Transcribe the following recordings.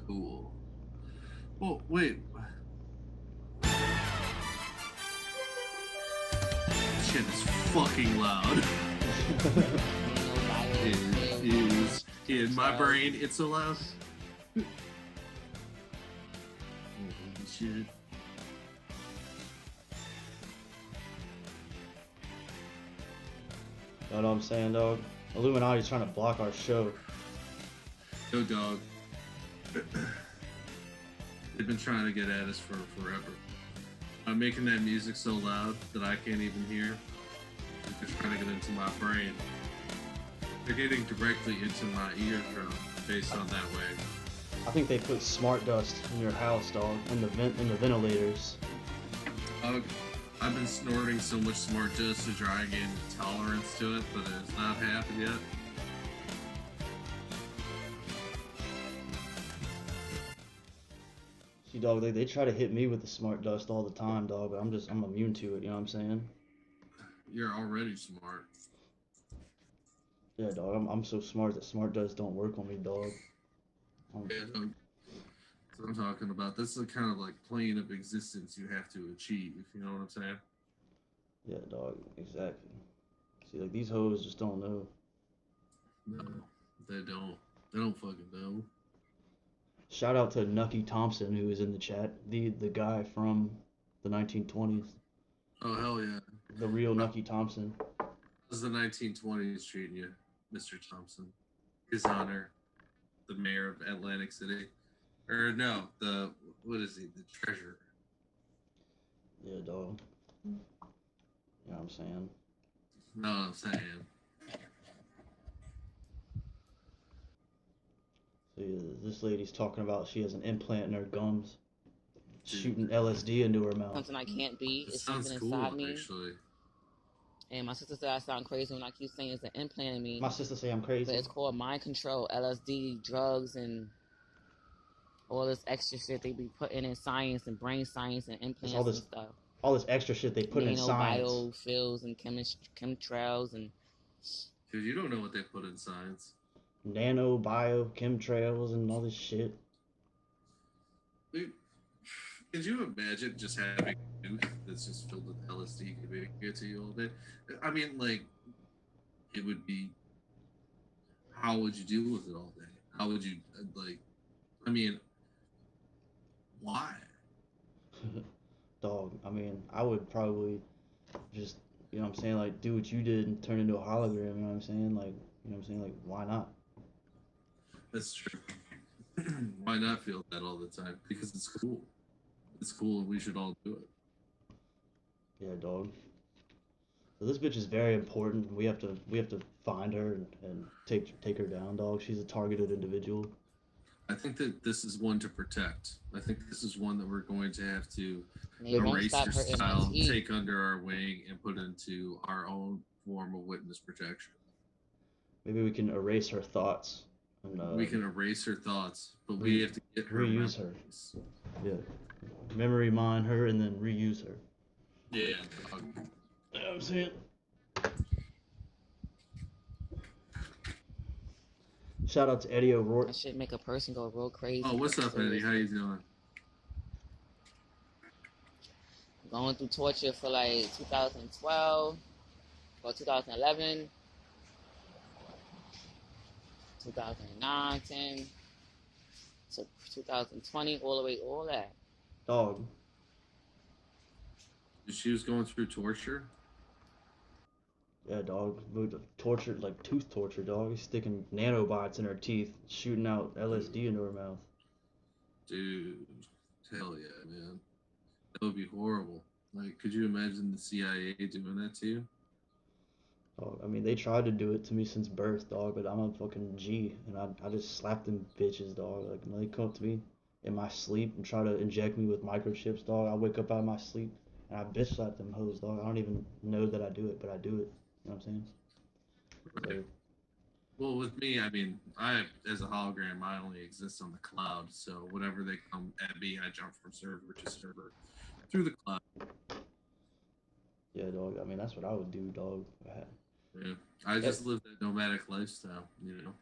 Cool. Well, wait. Shit is fucking loud. It is in my brain. It's so loud. Holy shit. You know what I'm saying, dog? Illuminati's trying to block our show. Yo, dog. They've been trying to get at us for forever. I'm making that music so loud that I can't even hear. They're trying to get into my brain. They're getting directly into my eardrum based on that way. I think they put smart dust in your house, dog, in the ventilators. I've been snorting so much smart dust to try and gain tolerance to it, but it's not happened yet. See, dog, they try to hit me with the smart dust all the time, dog, but I'm immune to it, you know what I'm saying? You're already smart. Yeah, dog, I'm so smart that smart dust don't work on me, dog. Yeah, dog. That's what I'm talking about. This is the kind of like plane of existence you have to achieve, you know what I'm saying? Yeah, dog, exactly. See, like, these hoes just don't know. No, they don't. They don't fucking know. Shout out to Nucky Thompson, who is in the chat, the guy from the 1920s. Oh, hell yeah. The real Nucky Thompson. How's the 1920s treating you, Mr. Thompson? His honor, the mayor of Atlantic City. Or no, what is he? The treasurer. Yeah, dog. You know what I'm saying? No, I'm saying. So yeah, this lady's talking about she has an implant in her gums, shooting LSD into her mouth. Something I can't be. It It's sounds something cool, inside me. actually. And my sister said I sound crazy when I keep saying it's an implant in me. My sister say I'm crazy. But it's called mind control, LSD, drugs, and all this extra shit they be putting in science and brain science and implants and stuff. All this extra shit they put in science. Nanobiofills and chemtrails and... Dude, you don't know what they put in science. Bio, chemtrails, and all this shit. Dude, could you imagine just having a tooth that's just filled with LSD giving it to you all day? I mean, like, it would be... How would you deal with it all day? How would you, like... I mean... Why? Dog, I mean, I would probably just, you know what I'm saying, like, do what you did and turn into a hologram, you know what I'm saying? Like, you know what I'm saying? Like, why not? That's true. Why not feel that all the time? Because it's cool. It's cool and we should all do it. Yeah, dog. So this bitch is very important. We have to find her and take her down, dog. She's a targeted individual. I think that this is one to protect. I think this is one that we're going to have to erase her style, take under our wing, and put into our own form of witness protection. Maybe we can erase her thoughts. And, we can erase her thoughts, but we have to get her reuse her. Yeah, memory mine her and then reuse her. Yeah. You know what I'm saying? Shout out to Eddie O'Rourke. That shit make a person go real crazy. Oh, what's up, Eddie? How you doing? Going through torture for like 2012 or 2011, 2009, 10, to 2020, all the way, all that. Dog. She was going through torture? Yeah, dog. Torture, like tooth torture, dog. He's sticking nanobots in her teeth, shooting out LSD into her mouth. Dude, hell yeah, man. That would be horrible. Like, could you imagine the CIA doing that to you? Dog, I mean, they tried to do it to me since birth, dog, but I'm a fucking G, and I just slap them bitches, dog. Like, when they come up to me in my sleep and try to inject me with microchips, dog, I wake up out of my sleep, and I bitch slap them hoes, dog. I don't even know that I do it, but I do it. You know what I'm saying? Right. So, well, with me, I mean, as a hologram, I only exist on the cloud, so whenever they come at me, I jump from server to server through the cloud. Yeah, dog. I mean, that's what I would do, dog. Yeah, I just live that nomadic lifestyle, you know.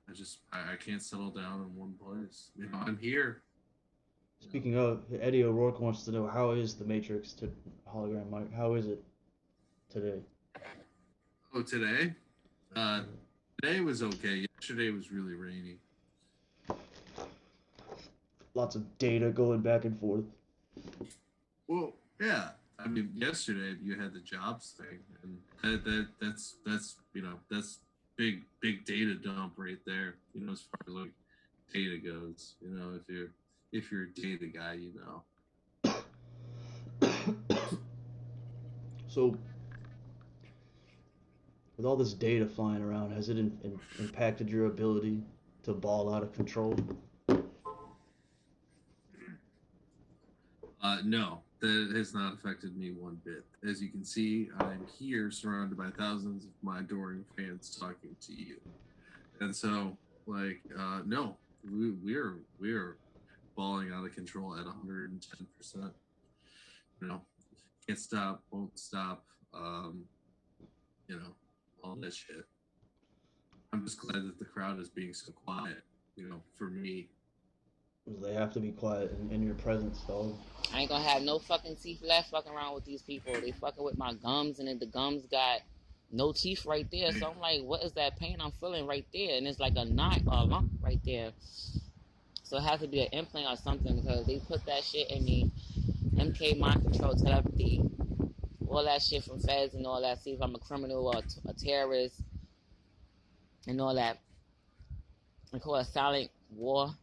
I can't settle down in one place. You know, I'm here, Speaking of, Eddie O'Rourke wants to know, how is the Matrix to hologram Mike? How is it today? Oh, today? Today was okay. Yesterday was really rainy. Lots of data going back and forth. Well, yeah. I mean, yesterday you had the jobs thing, and that's big data dump right there. As far as like data goes. If you're a data guy, So, with all this data flying around, has it impacted your ability to ball out of control? No, that has not affected me one bit. As you can see, I'm here surrounded by thousands of my adoring fans talking to you, and so no, we are balling out of control at 110%. Can't stop, won't stop. Um, all that shit. I'm just glad that the crowd is being so quiet. For me. They have to be quiet in your presence, dog. I ain't gonna have no fucking teeth left fucking around with these people. They fucking with my gums, and then the gums got no teeth right there. So I'm like, what is that pain I'm feeling right there? And it's like a knot or a lump right there. So it has to be an implant or something, because they put that shit in me. MK mind control telepathy, all that shit from feds and all that. See if I'm a criminal or a terrorist and all that. They call it silent war.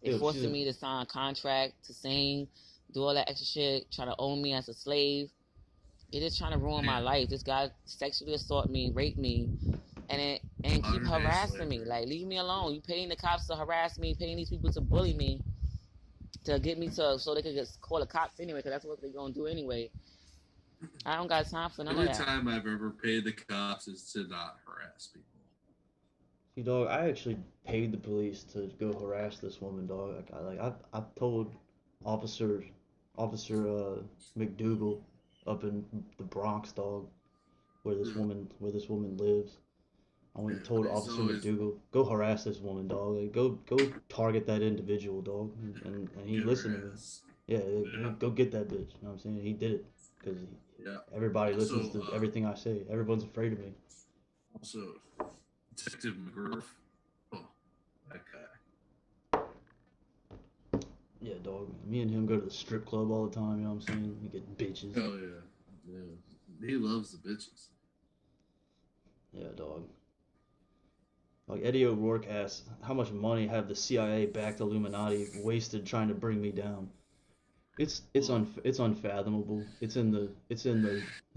They forcing me to sign a contract to sing, do all that extra shit, trying to own me as a slave. They're just trying to ruin my life. This guy sexually assault me, rape me, and keep harassing me. Like, leave me alone. You paying the cops to harass me, paying these people to bully me, to get me so they could just call the cops anyway, because that's what they're gonna do anyway. I don't got time for none of that. The only time I've ever paid the cops is to not harass people. See, dog, I actually paid the police to go harass this woman, dog. I told Officer McDougal up in the Bronx, dog, where this woman lives. I went and told Officer McDougal, go harass this woman, dog. Like, go target that individual, dog. And he listened to me. Yeah, go get that bitch. You know what I'm saying? He did it because everybody listens to everything I say. Everyone's afraid of me. Also, Detective McGurf. Oh, that guy. Yeah, dog. Me and him go to the strip club all the time. You know what I'm saying? We get bitches. Oh yeah. He loves the bitches. Yeah, dog. Like Eddie O'Rourke asks, how much money have the CIA-backed Illuminati wasted trying to bring me down? It's unfathomable. It's in the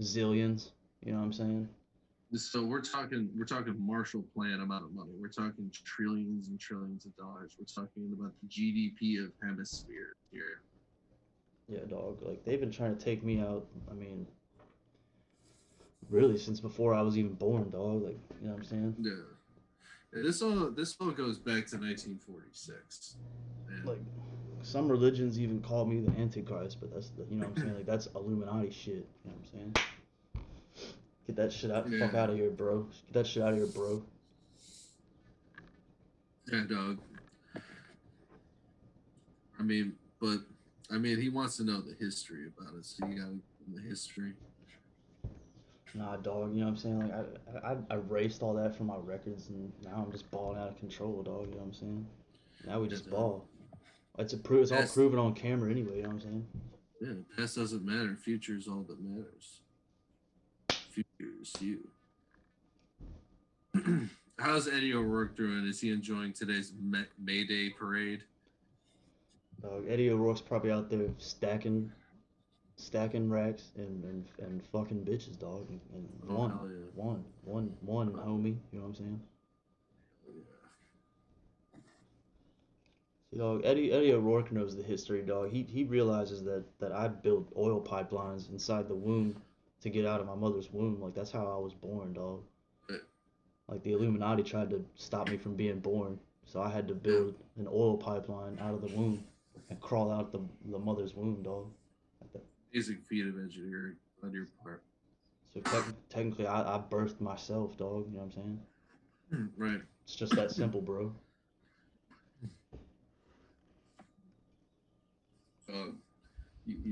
zillions. You know what I'm saying? So we're talking Marshall Plan amount of money. We're talking trillions and trillions of dollars. We're talking about the GDP of hemisphere here. Yeah, dog. Like, they've been trying to take me out. I mean, really since before I was even born, dog. Like, you know what I'm saying? Yeah. This all goes back to 1946. And like, some religions even call me the Antichrist, but that's you know what I'm saying? Like, that's Illuminati shit. You know what I'm saying? Get that shit out, fuck out of here, bro. Get that shit out of here, bro. Yeah, dog. I mean, he wants to know the history about it, so you gotta give him the history. Nah, dog. You know what I'm saying? Like, I erased all that from my records, and now I'm just balling out of control, dog. You know what I'm saying? Now we just ball. It's all proven on camera anyway. You know what I'm saying? Yeah, past doesn't matter. Future is all that matters. Future is you. How's Eddie O'Rourke doing? Is he enjoying today's May Day parade? Dog, Eddie O'Rourke's probably out there stacking racks and fucking bitches, dog. And one, homie. You know what I'm saying? See, dog, Eddie O'Rourke knows the history, dog. He realizes that I built oil pipelines inside the womb to get out of my mother's womb. Like, that's how I was born, dog. Like, the Illuminati tried to stop me from being born, so I had to build an oil pipeline out of the womb and crawl out the mother's womb, dog. Like, Amazing feat of engineering on your part. So technically, I birthed myself, dog. You know what I'm saying? Right. It's just that simple, bro.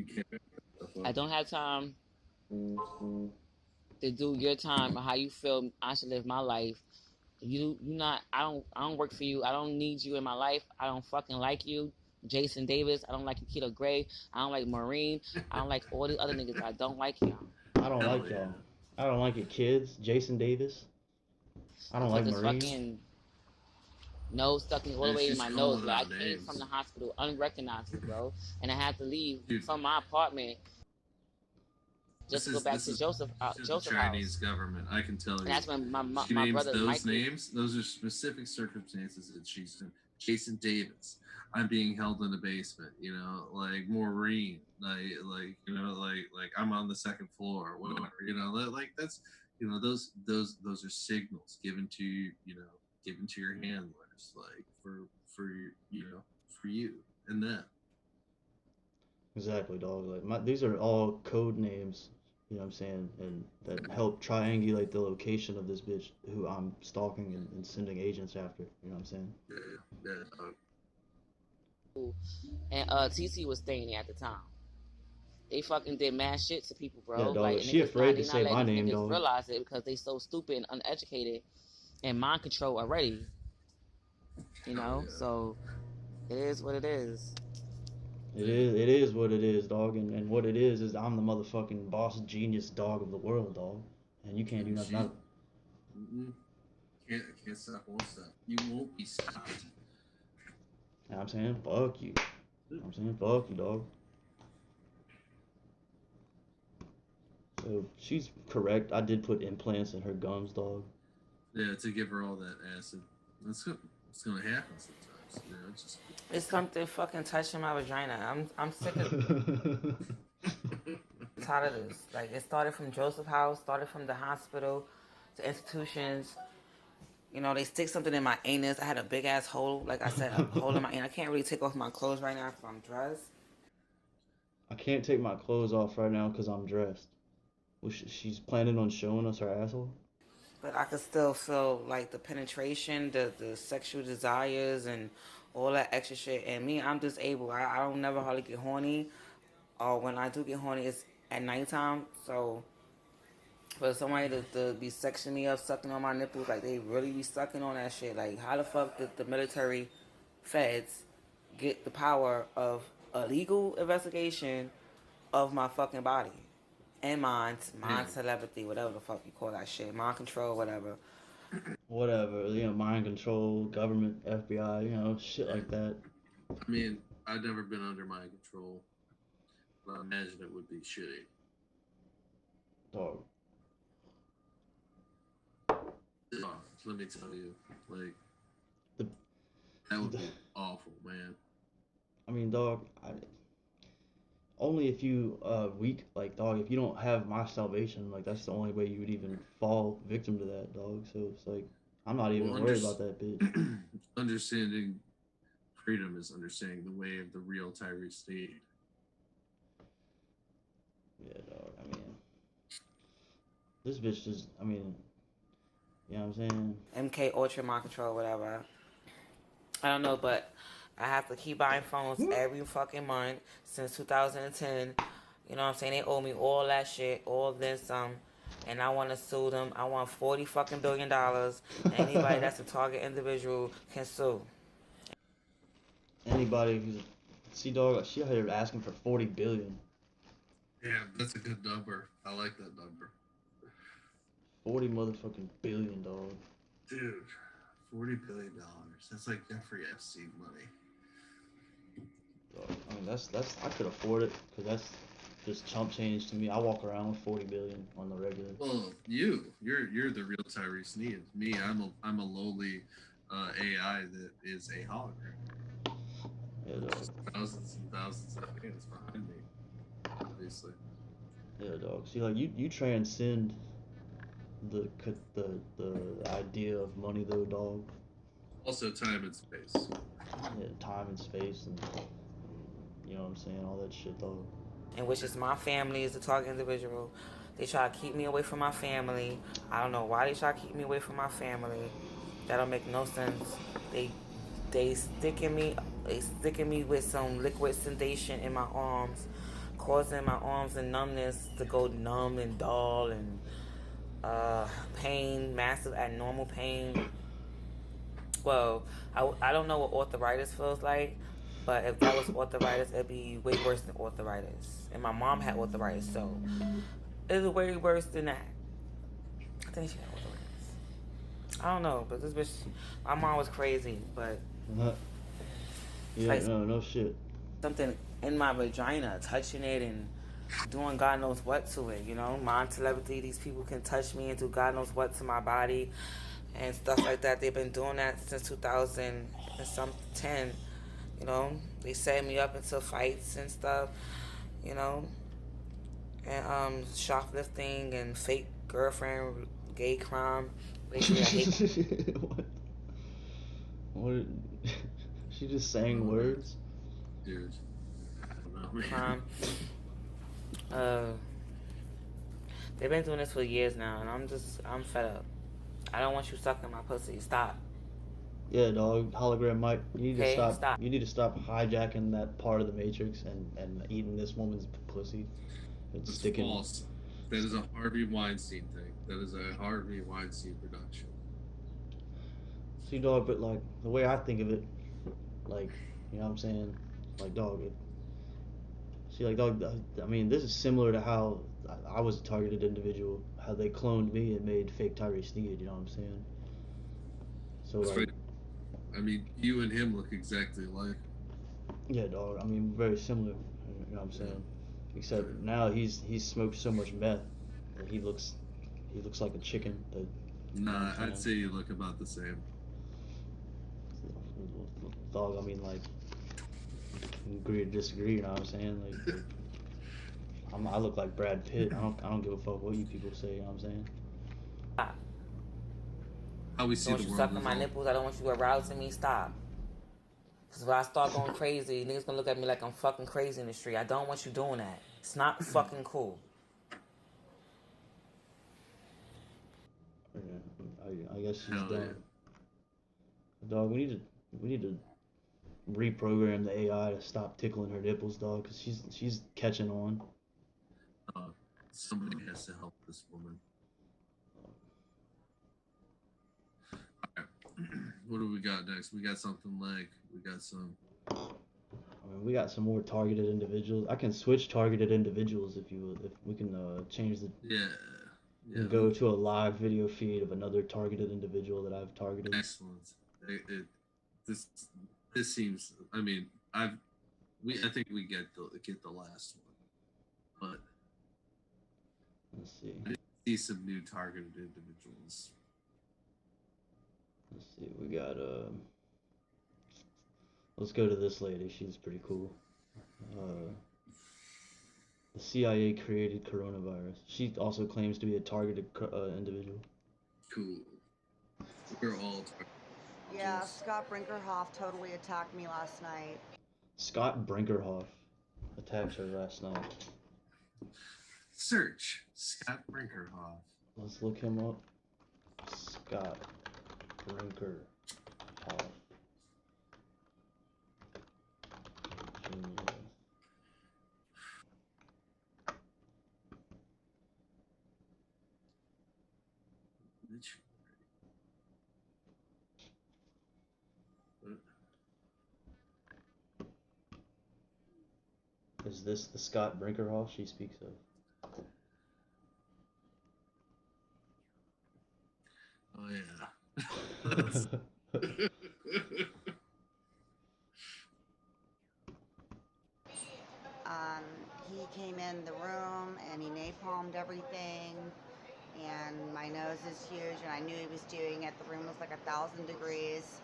You can't make that stuff I up. don't have time to do your time or how you feel I should live my life. You not I don't work for you. I don't need you in my life. I don't fucking like you. Jason Davis. I don't like you, Keto Gray. I don't like Maureen. I don't like all these other niggas. I don't like y'all. I don't Hell like yeah. y'all. I don't like your kids. Jason Davis. I don't Put like this Maureen. fucking nose stuck in all the Man, way in she's my calling nose. Like I out came names. from the hospital unrecognizable, bro, and I had to leave Dude. from my apartment just to go back This to is Joseph the Chinese house. government. I can tell And you. that's when She my names brother those Michael. names. Those are specific circumstances that she's in. Jason Davis. I'm being held in the basement. You know, like Maureen. Like you know, like I'm on the second floor. Whatever. You know, like that's you know those are signals given to given to your handlers, like for you know for you and them. Exactly, dog. Like these are all code names, you know what I'm saying, and that help triangulate the location of this bitch who I'm stalking and sending agents after. You know what I'm saying? And TC was staying there at the time. They fucking did mad shit to people, Yeah, bro. dog. Like She niggas afraid to they not say my letting these name, niggas dog. realize it because they so stupid and uneducated and mind control already. You know, so it is what it is. It is what it is, dog. And what it is I'm the motherfucking boss genius dog of the world, dog. And you can't do nothing about it. Can't stop, won't stop. You won't be stopped. You know what I'm saying? Fuck you. You know what I'm saying? Fuck you, dog. So she's correct. I did put implants in her gums, dog. Yeah, to give her all that acid. It's gonna happen sometimes. You know, It's something fucking touching my vagina. I'm sick of tired of this. Like it started from Joseph House, started from the hospital, to institutions. You know, they stick something in my anus. I had a big ass hole, like I said, a hole in my anus. I can't really take off my clothes right now if I'm dressed. I can't take my clothes off right now because I'm dressed. Well, she's planning on showing us her asshole? But I could still feel like the penetration, the sexual desires, and all that extra shit. And me, I'm disabled. I don't never hardly get horny. Or when I do get horny, it's at nighttime. So for somebody to be sexing me up, sucking on my nipples, like they really be sucking on that shit. Like how the fuck did the military feds get the power of a legal investigation of my fucking body? And mind telepathy, whatever the fuck you call that shit, mind control, whatever. Whatever, you know, mind control, government, FBI, you know, shit like that. I mean, I've never been under mind control, but I imagine it would be shitty. Dog. Oh, let me tell you, like, that would be awful, man. I mean, dog, only if you weak, like, dog, if you don't have my salvation, like, that's the only way you would even fall victim to that, dog. So it's like, I'm not even worried about that bitch. Understanding freedom is understanding the way of the real Tyree State. Yeah, dog, I mean, this bitch just, I mean, you know what I'm saying? MK Ultra mind control, whatever. I don't know, but I have to keep buying phones every fucking month since 2010. You know what I'm saying? They owe me all that shit, all then some. And I want to sue them. I want $40 fucking billion. Anybody that's a target individual can sue. Anybody who's, see, dog, she out here asking for 40 billion. Yeah, that's a good number. I like that number. 40 motherfucking billion, dog. Dude, $40 billion. That's like Jeffrey Epstein money. Dog, I mean, that's I could afford it because that's just chump change to me. I walk around with 40 billion on the regular. Well, you're the real Tyrese Need. Me, I'm a lowly AI that is a hologram. Yeah, dog. Just thousands and thousands of fans behind me, obviously. Yeah, dog. See, like you transcend the idea of money, though, dog. Also, time and space. Yeah, time and space, and you know what I'm saying, all that shit, dog. And which is my family is the target individual. They try to keep me away from my family. I don't know why they try to keep me away from my family. That don't make no sense. They sticking me with some liquid sedation in my arms, causing my arms and numbness to go numb and dull and pain, massive abnormal pain. Well, I don't know what arthritis feels like, but if that was arthritis, it'd be way worse than arthritis. And my mom had arthritis, so it's way worse than that. I think she had arthritis. I don't know, but this bitch, my mom was crazy, but Yeah, like no shit. something in my vagina, touching it and doing God knows what to it, you know? Mind telepathy, these people can touch me and do God knows what to my body and stuff like that. They've been doing that since 2010, you know? They set me up into fights and stuff, you know? And shoplifting and fake girlfriend, gay crime. Basically, I hate What? She just sang words? Dude, I don't know. crime. They've been doing this for years now, and I'm fed up. I don't want you sucking my pussy. Stop. Yeah, dog. Hologram Mike. You need to Okay, stop. stop. You need to stop hijacking that part of the Matrix and eating this woman's pussy and That's sticking. false. That is a Harvey Weinstein thing. That is a Harvey Weinstein production. See, dog, but like the way I think of it, like, you know what I'm saying? Like, dog. See, like, dog. I mean, this is similar to how I was a targeted individual. How they cloned me and made fake Tyree Steed. You know what I'm saying? So That's like, right. I mean, you and him look exactly alike. yeah, dog. I mean, very similar. You know what I'm saying? Except now he's smoked so much meth that he looks like a chicken. That, you know what Nah, I'm I'd saying? say you look about the same. Dog. I mean, like, agree to disagree. You know what I'm saying? Like I look like Brad Pitt. I don't give a fuck what you people say. You know what I'm saying? Stop. How we I see don't the want you world sucking is my all. nipples. I don't want you arousing me. Stop. Because when I start going crazy, niggas gonna look at me like I'm fucking crazy in the street. I don't want you doing that. It's not fucking cool. Yeah, I guess she's Hell done. Dog, we need to reprogram the AI to stop tickling her nipples, dog, because she's catching on. yeah. Somebody has to help this woman. Alright. What do we got next? We got something like I mean, we got some more targeted individuals. I can switch targeted individuals if we can change the yeah. and go to a live video feed of another targeted individual that I've targeted. Excellent. This seems. I mean, I think we get the last one, but Let's see. I see some new targeted individuals. Let's see. We got let's go to this lady. She's pretty cool. The CIA created coronavirus. She also claims to be a targeted individual. Cool. We're all targeted. Yeah, Scott Brinkerhoff totally attacked me last night. Scott Brinkerhoff attacked her last night. Search Scott Brinkerhoff. Let's look him up. Scott Brinkerhoff. Is this the Scott Brinkerhoff she speaks of? Oh yeah. He came in the room and he napalmed everything, and my nose is huge, and I knew he was doing it. The room was like 1,000 degrees.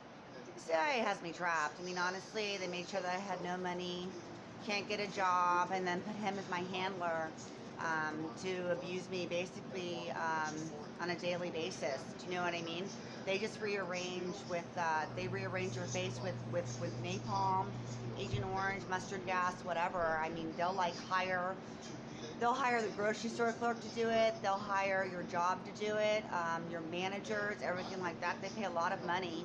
CIA has me trapped. I mean, honestly, they made sure that I had no money, can't get a job, and then put him as my handler to abuse me basically on a daily basis. Do you know what I mean? They just rearrange your face with napalm, Agent Orange, mustard gas, whatever. I mean, they'll hire the grocery store clerk to do it. They'll hire your job to do it, your managers, everything like that. They pay a lot of money.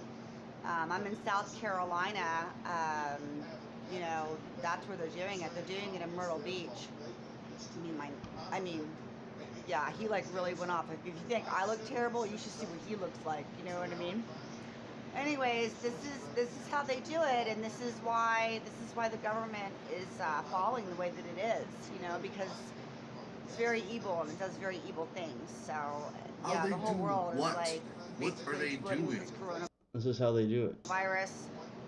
I'm in South Carolina, You know, that's where they're doing it. They're doing it in Myrtle Beach. I mean, yeah, he like really went off. If you think I look terrible, you should see what he looks like. You know what I mean? Anyways, this is how they do it, and this is why the government is falling the way that it is. You know, because it's very evil and it does very evil things. So yeah, the whole world is like basically exploding with this coronavirus. This is how they do it.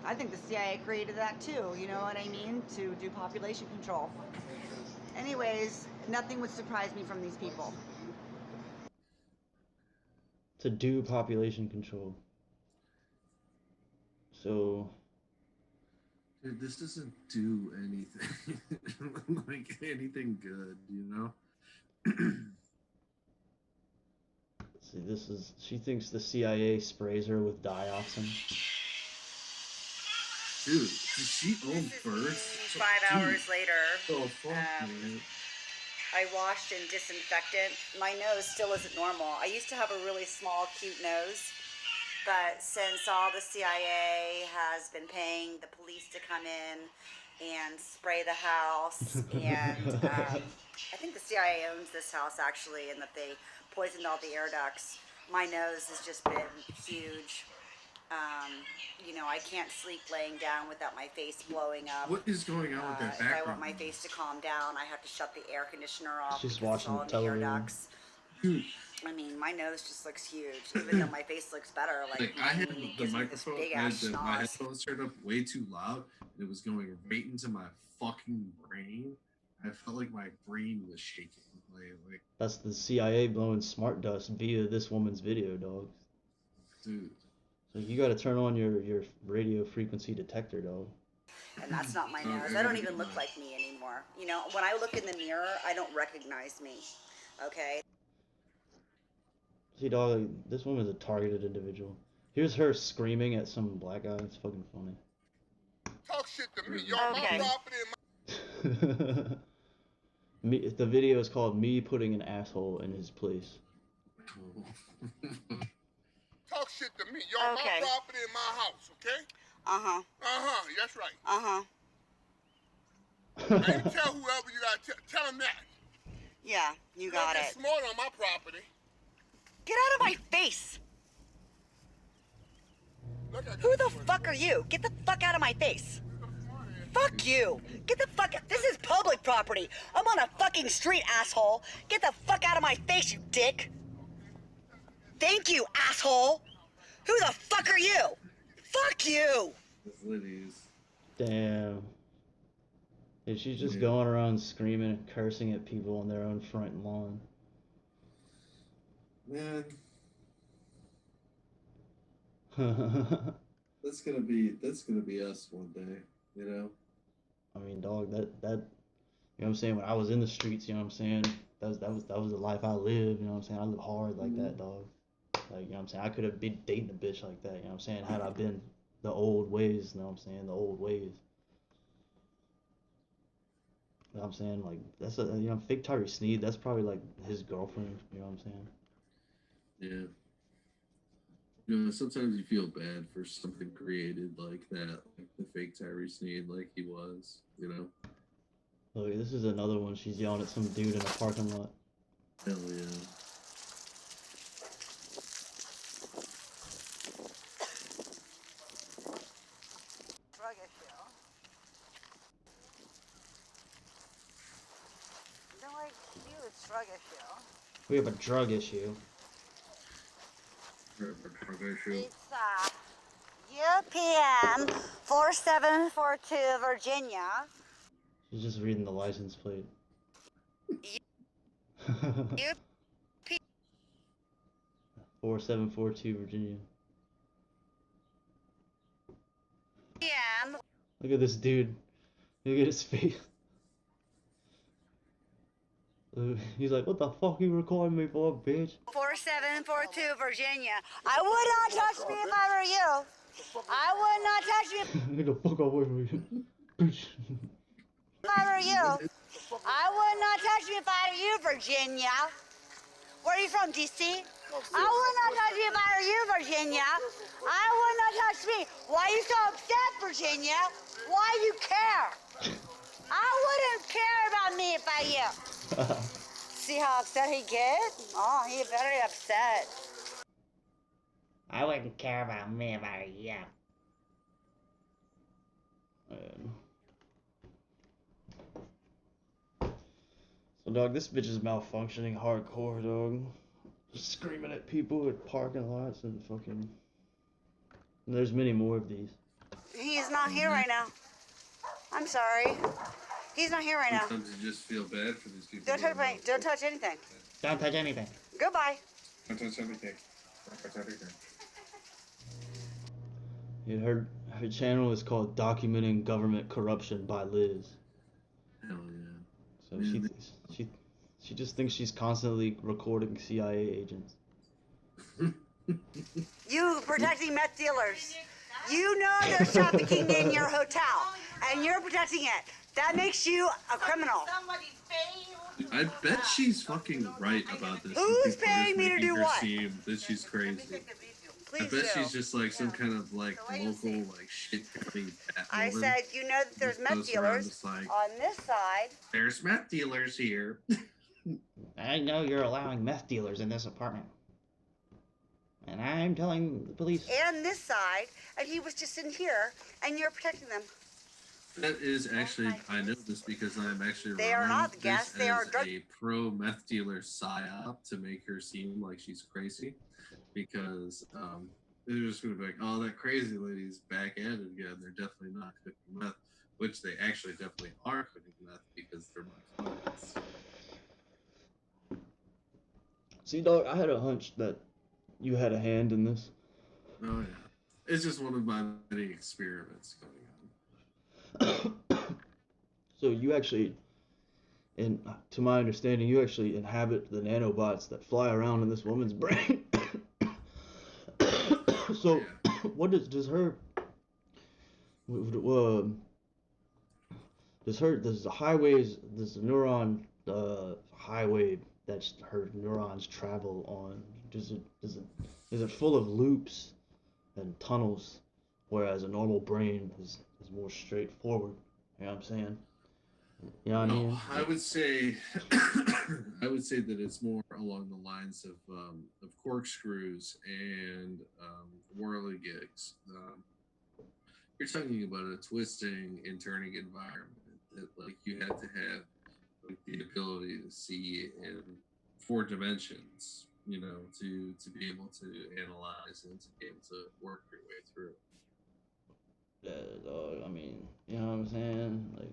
I think the CIA created that too. You know what I mean? To do population control. Anyways, nothing would surprise me from these people. To do population control. So. Dude, this doesn't do anything. Like anything good, you know? See, this is. She thinks the CIA sprays her with dioxin. Dude, does she own birth? 5 hours later. Oh, fuck, man. I washed in disinfectant. My nose still isn't normal. I used to have a really small, cute nose, but since all the CIA has been paying the police to come in and spray the house, and I think the CIA owns this house actually, and that they poisoned all the air ducts, my nose has just been huge. You know, I can't sleep laying down without my face blowing up. What is going on with that background? If I want my face to calm down, I have to shut the air conditioner off. She's watching all television. The air ducts. I mean, my nose just looks huge, even though my face looks better. Like I had it the gives me microphone, this big I had ass my schnoz. headphones turned up way too loud, and it was going right into my fucking brain. I felt like my brain was shaking. Like That's the CIA blowing smart dust via this woman's video, dog. Dude. So you gotta turn on your radio frequency detector, dog. And that's not my nose. I don't even look like me anymore. You know, when I look in the mirror, I don't recognize me. Okay? See, dog, this woman's a targeted individual. Here's her screaming at some black guy. It's fucking funny. Talk shit to me. Y'all my property and my... the video is called "Me Putting an Asshole in His Place." Talk shit to me. Y'all my property in my house, okay? Uh-huh. Uh-huh. That's right. Uh-huh. And you tell whoever you gotta tell them that. Yeah, you got Don't it. get smart on my property. Get out of my face! Look, Who the fuck are you? Get the fuck out of my face! Fuck you! Get the fuck out! This is public property! I'm on a fucking street, asshole! Get the fuck out of my face, you dick! Thank you, asshole! Who the fuck are you? Fuck you! Damn. And she's just going around screaming and cursing at people on their own front lawn. Man. That's gonna be us one day, you know? I mean, dog, that you know what I'm saying, when I was in the streets, you know what I'm saying, that was the life I lived, you know what I'm saying? I lived hard like that, dog. Like, you know what I'm saying? I could have been dating a bitch like that, you know what I'm saying? Had I been the old ways, you know what I'm saying? The old ways. You know what I'm saying? Like, that's fake Tyree Sneed, that's probably like his girlfriend, you know what I'm saying? Yeah. You know, sometimes you feel bad for something created like that, like the fake Tyree Sneed, like he was, you know? Look, this is another one. She's yelling at some dude in a parking lot. Hell yeah. Drug issue. They're like huge drug issue. We have a drug issue. It's UPN 4742 Virginia. She's just reading the license plate. 4742 Virginia. Look at this dude. Look at his face. He's like, what the fuck you recording me for, bitch? 4742 Virginia. I would not touch me if I were you. I would not touch me Get the fuck away from me, bitch. if I were you. I would not touch me if I were you, Virginia. Where are you from, DC? I would not touch you if I were you, Virginia. I would not touch me. Why are you so upset, Virginia. Why you care? I wouldn't care about me if I you. See how upset he gets? Oh, he very upset. I wouldn't care about me if I were you. Man. So, dog, this bitch is malfunctioning hardcore, dog. Just screaming at people at parking lots and fucking... And there's many more of these. He's not here right now. I'm sorry. He's not here right now. Sometimes you just feel bad for these people. Don't touch anything. Don't touch anything. Don't touch anything. Goodbye. Don't touch anything. Don't touch anything. Yeah, her channel is called Documenting Government Corruption by Liz. Hell yeah. So Yeah. she just thinks she's constantly recording CIA agents. You protecting meth dealers. You know there's trafficking in your hotel, and you're protecting it. That makes you a criminal. I bet she's fucking right about this. Who's paying me to do what? That she's crazy. Please I bet do. she's just like some kind of like local like shit company. I said, you know that there's meth dealers like, on this side. there's meth dealers here. I know you're allowing meth dealers in this apartment. And I'm telling the police. And this side, and he was just in here, and you're protecting them. That is actually, I know this because I'm actually They are running not this gas, they are as drug. a pro meth dealer psyop to make her seem like she's crazy, because they're just going to be like, oh, that crazy lady's back at it again. They're definitely not cooking meth, which they actually definitely are cooking meth because they're my clients. See, dog, I had a hunch that you had a hand in this. Oh yeah, it's just one of my many experiments going on. So you actually, and to my understanding, you actually inhabit the nanobots that fly around in this woman's brain. So, Yeah. what does her, does the highways, does the neuron highway that her neurons travel on, is it full of loops and tunnels, whereas a normal brain is more straightforward? You know what I'm saying? You know what I mean? No, I would say, that it's more along the lines of corkscrews and whirligigs. You're talking about a twisting and turning environment that, like, you have to have like the ability to see in 4 dimensions, you know, to be able to analyze and to be able to work your way through. Yeah, dog. I mean, you know what I'm saying? Like,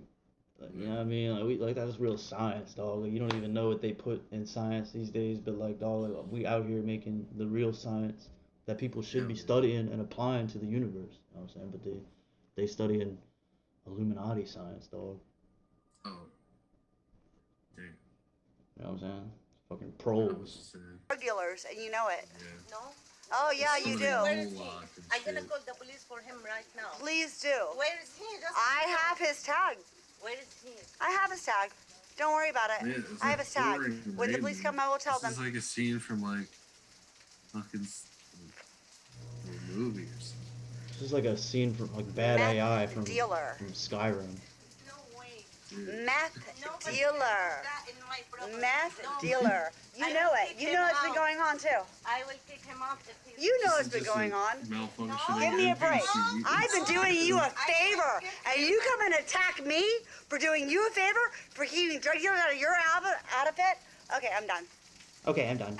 you know what I mean? Like that's real science, dog. Like, you don't even know what they put in science these days, but like, dog, like, we out here making the real science that people should be studying and applying to the universe. You know what I'm saying? But they studying Illuminati science, dog. Oh, dang. You know what I'm saying? Fucking pros. Drug dealers, and you know it. Yeah. No? Oh yeah, you do. Where is he? I'm gonna call the police for him right now. Please do. Where is he? Just I have his tag. Where is he? I have his tag. Don't worry about it. Yeah, it's I have like his tag. pouring When the rain. police come, I will tell them. This is like a scene from like fucking a movie or something. This is like a scene from like Bad Meth AI from dealer. Skyrim. No way. Dude. Meth Nobody dealer. put that in my property. Meth No. dealer. You I know will it. kick You him know it's been out. going on too. I will kick him out if he... You know This it's is been just going on. Malfunctioning Give me a break. NPC. I've been doing you a favor, and you come and attack me for doing you a favor for keeping drug dealers out of your outfit. Okay, I'm done. Okay, I'm done.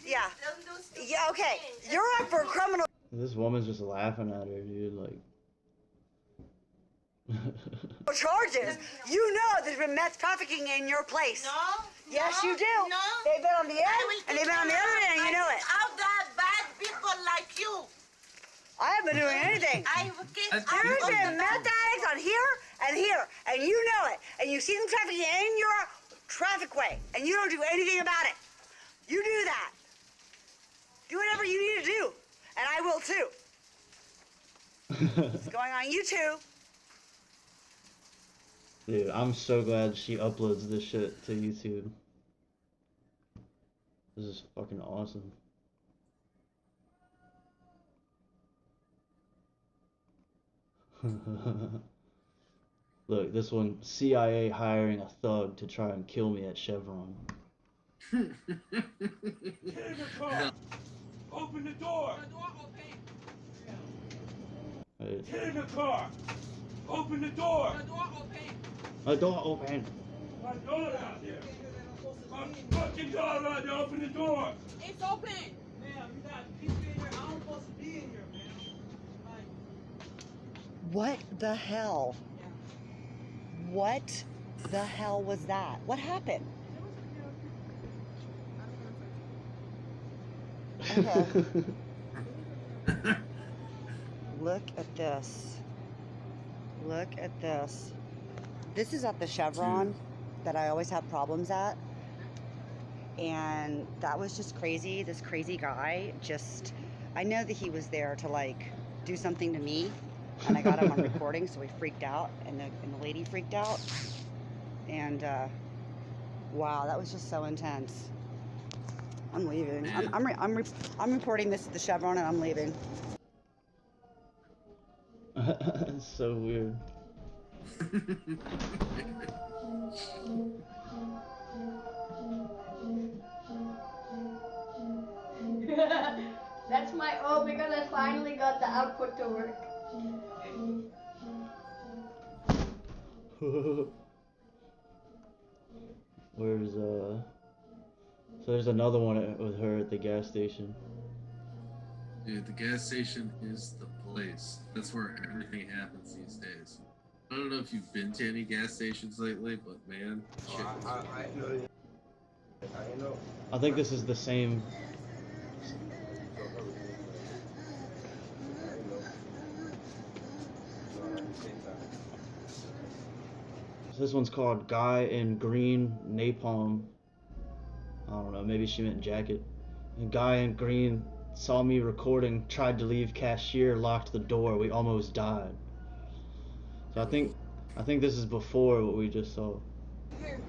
Yeah. Don't do stupid Yeah. Okay. things. You're up for criminal This woman's just laughing at her, dude. Like. charges. You know there's been meth trafficking in your place. No? Yes, no, you do. No. They've been on the I end, will and they've kick been on the him other out. end, and you know it. Out that bad people like you. I haven't been doing anything. I will kick out There's all been the meth addicts on here, and you know it. And you see them trafficking in your traffic way, and you don't do anything about it. You do that. Do whatever you need to do, and I will too. It's going on YouTube. Dude, I'm so glad she uploads this shit to YouTube. This is fucking awesome. Look, this one, CIA hiring a thug to try and kill me at Chevron. Get in the car! Open the door! The door open! Get in the car! Open the door! The door open! My door open! My daughter out there! My fucking daughter out there! Open the door! It's open. Ma'am, you got people in here. I'm supposed to be in here, ma'am. What the hell? What the hell was that? What happened? Okay. Look at this. Look at this. This is at the Chevron that I always have problems at. And that was just crazy. This crazy guy just, I know that he was there to like do something to me. And I got him on recording, so he freaked out, and the lady freaked out. And wow, that was just so intense. I'm leaving. I'm reporting this at the Chevron, and I'm leaving. It's so weird. That's my O because I finally got the output to work. Where's so there's another one with her at the gas station. Dude, the gas station is the place. That's where everything happens these days. I don't know if you've been to any gas stations lately, but man, shit. I know. I think this is the same. This one's called Guy in Green Napalm. I don't know, maybe she meant jacket. And Guy in Green saw me recording, tried to leave cashier, locked the door, we almost died. So I think this is before what we just saw. Here.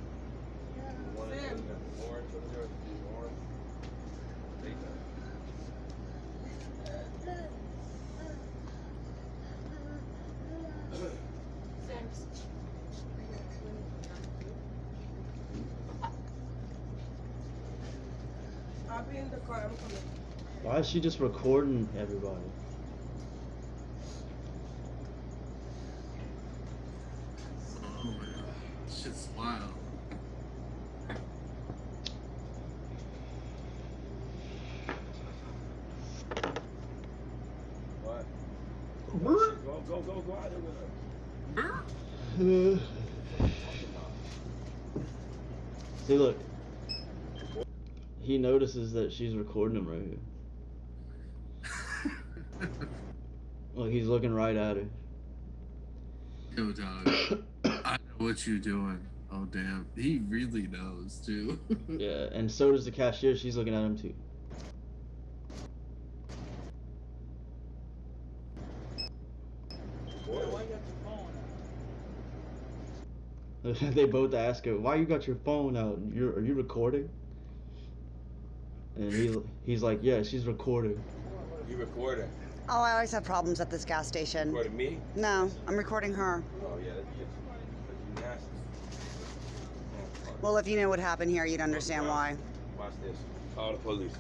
Sam. I'll be in the car. I'm coming. Why is she just recording everybody? Oh my god, shit's wild. What? Go out there with her. See, look. He notices that she's recording him right here. Look, he's looking right at her. Yo, dog, I know what you're doing. Oh, damn. He really knows, too. Yeah, and so does the cashier. She's looking at him, too. Why you got your phone out? They both ask her, "Why you got your phone out? Are you recording?" And he's like, "Yeah, she's recording." You recording? Oh, I always have problems at this gas station. Recording me? No, I'm recording her. Oh yeah, that's nasty. Well, if you knew what happened here, you'd understand why. Watch this. Call the police.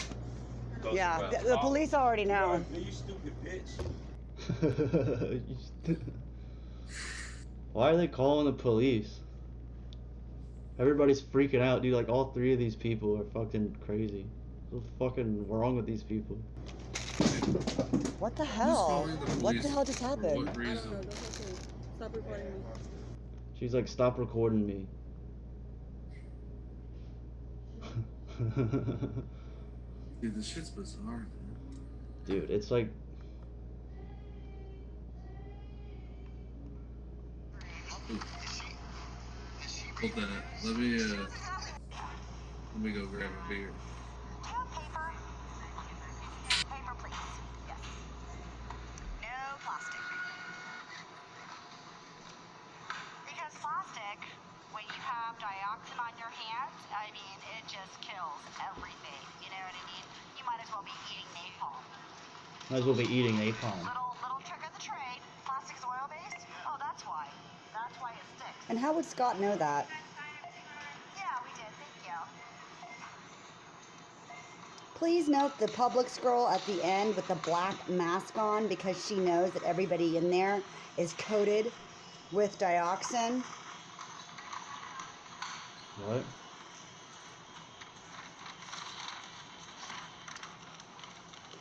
Yeah, the police already know. You stupid bitch. Why are they calling the police? Everybody's freaking out, dude. Like, all three of these people are fucking crazy. What's fucking wrong with these people? What the hell? calling the What police the hell just for happened? what reason? Stop recording me. She's like, "Stop recording me." Dude, this shit's bizarre, man. Dude, it's like... Ooh. Hold that. Let me go grab a beer. Paper. Paper, please. Yes. No plastic. Because plastic, when you have dioxin on your hands, I mean, it just kills everything. You know what I mean? You might as well be eating napalm. Might as well be eating napalm. Little trick of the trade. Plastic's oil-based. And how would Scott know that? Please note the Publix girl at the end with the black mask on because she knows that everybody in there is coated with dioxin. What?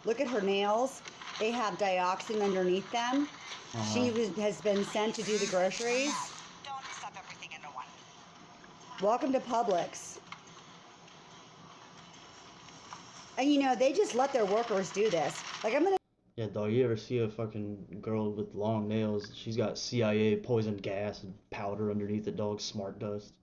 Look at her nails. They have dioxin underneath them. She has been sent to do the groceries. Don't stuff everything into one. Welcome to Publix. And you know, they just let their workers do this. Like, I'm gonna... Yeah, dog, you ever see a fucking girl with long nails? She's got CIA poison gas and powder underneath it, dog, smart dust.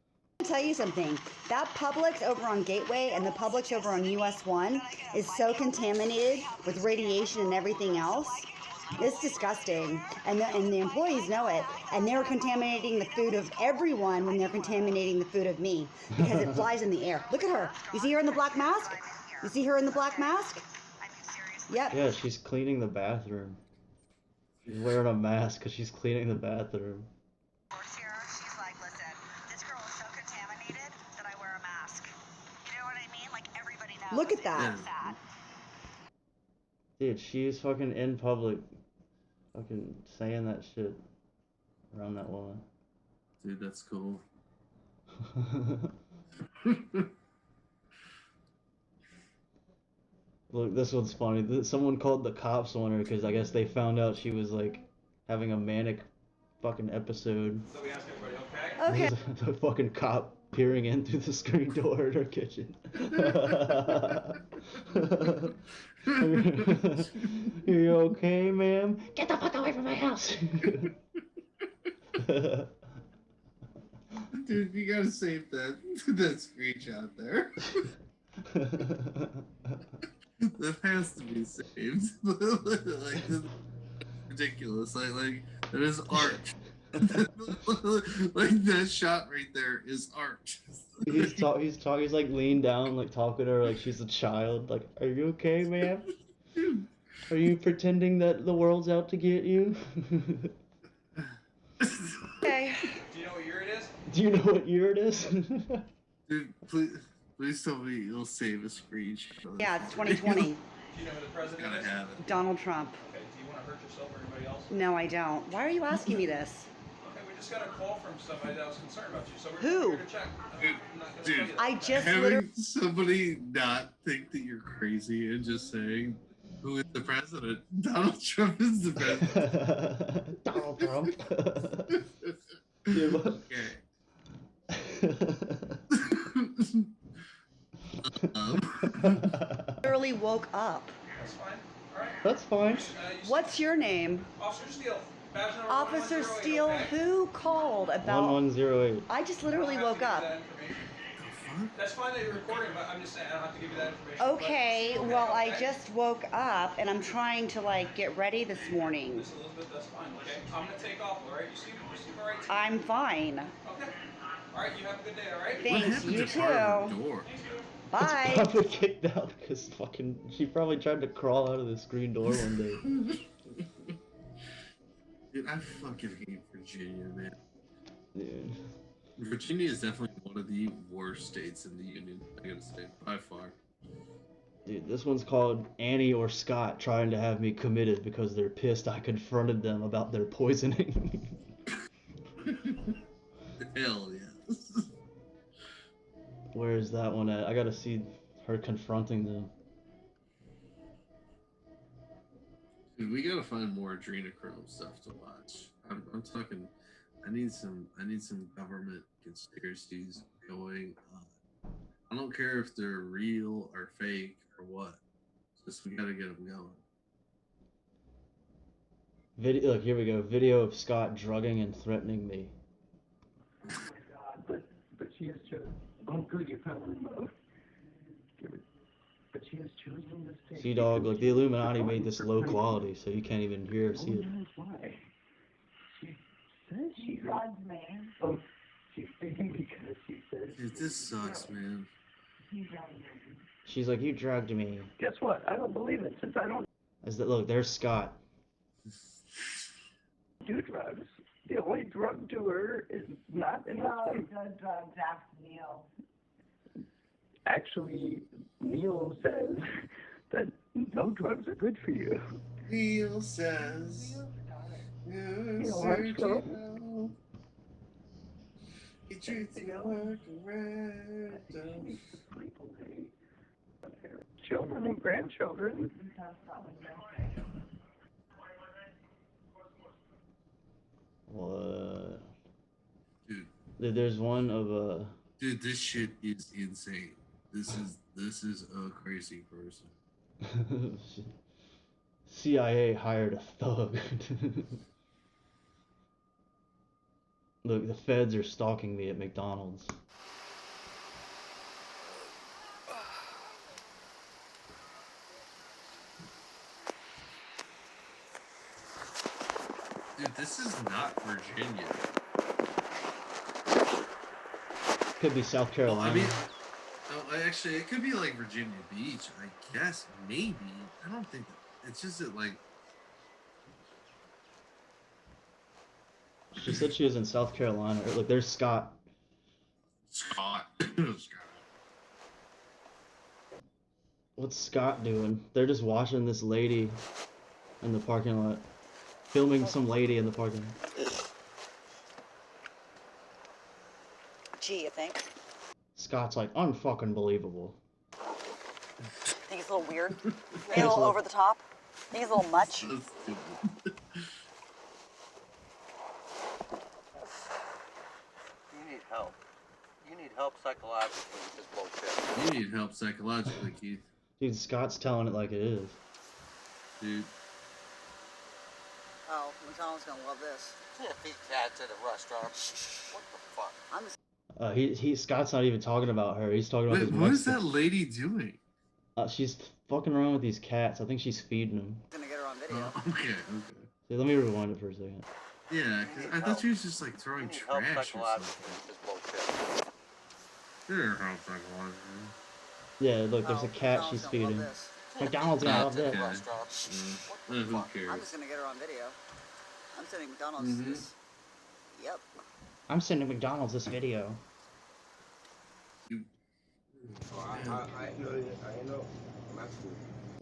I'm gonna tell you something. That Publix over on Gateway and the Publix over on US 1 is so contaminated with radiation and everything else. It's disgusting. And the employees know it. And they're contaminating the food of everyone when they're contaminating the food of me. Because it flies in the air. Look at her. You see her in the black mask? You see her in the black mask? Yep. Yeah, she's cleaning the bathroom. She's wearing a mask because she's cleaning the bathroom. She's like, listen, this girl is so contaminated that I wear a mask. You know what I mean? Like, everybody knows. Look at that. Dude, she's fucking in public, fucking saying that shit around that woman. Dude, that's cool. Look, this one's funny. Someone called the cops on her because I guess they found out she was like having a manic fucking episode. So we asked everybody, Okay. There's a fucking cop peering in through the screen door at her kitchen. Are you okay, ma'am? Get the fuck away from my house! Dude, you gotta save that screenshot there. That has to be saved. Like, this is ridiculous. Like that is art. Like that shot right there is art. He's like leaned down, like talking to her like she's a child. Like, are you okay, ma'am? Are you pretending that the world's out to get you? Okay. do you know what year it is? Do you know what year it is? Dude, please tell me you'll save a screenshot. Yeah, it's 2020. Do you know who the president Gotta is? have it. Donald Trump. Okay, do you want to hurt yourself or anybody else? No, I don't. Why are you asking me this? Okay, we just got a call from somebody that was concerned about you, so we're Who? here to check. Dude, I'm not gonna dude. tell you that. I just Having literally... somebody not think that you're crazy and just saying, who is the president? Donald Trump is the president. Donald Trump. literally woke up. That's fine. All right. That's fine. What's your name? Officer Steele. Badge number Officer 1108, Steele, okay? who called about... 1108. I just literally woke up. That's fine that you're recording, but I'm just saying I don't have to give you that information. Okay, well, I just woke up and I'm trying to like get ready this morning. Miss Elizabeth, that's fine, okay? I'm gonna take off, all right? You seem all right? I'm fine. Okay. All right, you have a good day, all right? Thanks, you too. Door? Bye. It's probably kicked out because fucking she probably tried to crawl out of the screen door one day. Dude, I fucking hate Virginia, man. Dude. Virginia is definitely one of the worst states in the union, I gotta say, by far. Dude, this one's called Annie or Scott trying to have me committed because they're pissed I confronted them about their poisoning. Hell yes. Where is that one at? I gotta see her confronting them. Dude, we gotta find more adrenochrome stuff to watch. I'm talking. I need some government conspiracies going on. I don't care if they're real or fake or what. Just we gotta get them going. Look, here we go. Video of Scott drugging and threatening me. Oh my God, but she has chosen. Oh, good, you found remote. But she has chosen to stay. See, dog, like the Illuminati made this low quality, so you can't even hear or see it. Why? She says she drugs me. Oh, she's thinking because she says. Dude, this sucks, man. She's like, you drugged me. Guess what? I don't believe it since I don't Look, there's Scott. do drugs. the only drug to her is not enough. No, the drugs, ask Neil. Actually, Neil says that no drugs are good for you. Neil says. You know, watch out. He treats you like a random. Children and grandchildren. What? Dude, There's one of dude, this shit is insane. This is a crazy person. CIA hired a thug. Look, the feds are stalking me at McDonald's. Dude, this is not Virginia. Could be South Carolina. I mean, actually, it could be like Virginia Beach. I guess maybe. I don't think that. It's just that like. She said she was in South Carolina. Look, there's Scott. Scott. What's Scott doing? They're just watching this lady in the parking lot. Filming some lady in the parking lot. Gee, you think? Scott's like, unfucking believable. Think it's a little weird? Think a little over the top? Think it's a little much? So stupid. You need help. You need help psychologically with this bullshit. You need help psychologically, Keith. Dude, Scott's telling it like it is. Dude. Oh, McDonald's gonna love this. Can't feed cats at a restaurant. What the fuck? I'm just Scott's not even talking about her. He's talking about Wait, his what is Mexican- that lady doing? She's fucking around with these cats. I think she's feeding them. gonna get her on video. Okay. See, let me rewind it for a second. Yeah, because I thought she was just like throwing You need help trash or psychologically something. with this bullshit. Sure, help psychologically. Yeah, look, there's a cat McDonald's she's gonna love feeding. this. McDonald's gonna love Cats at this. a restaurant. What the Who fuck? cares? I'm just gonna get her on video. I'm sending McDonald's Mhm. this. Yep. I'm sending McDonald's this video. I know. That's cool.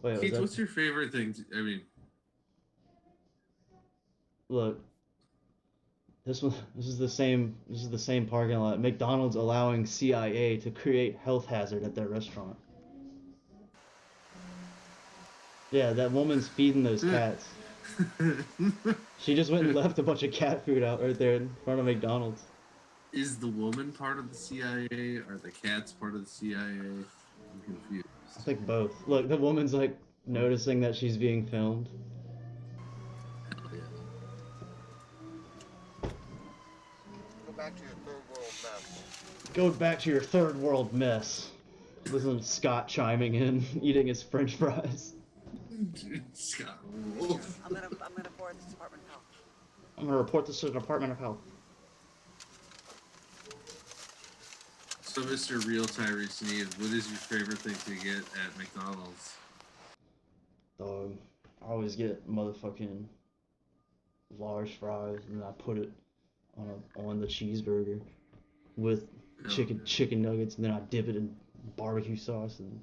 Wait, was Keith, that... what's your favorite thing? I mean, Look, this is the same parking lot. McDonald's allowing CIA to create health hazard at their restaurant. Yeah, that woman's feeding those cats. She just went and left a bunch of cat food out right there in front of McDonald's. is the woman part of the CIA? Are the cats part of the CIA? I'm confused. I think both. Look, the woman's like noticing that she's being filmed. Hell yeah. Go back to your third world mess. Go back to your third world mess. Listen to Scott chiming in, eating his French fries. Dude, Scott Wolf. I'm gonna forward this Department of Health. I'm gonna report this to the Department of Health. So, Mr. Real Tyrese Need, what is your favorite thing to get at McDonald's? Dog, I always get motherfucking large fries, and I put it on the cheeseburger with chicken nuggets, and then I dip it in barbecue sauce and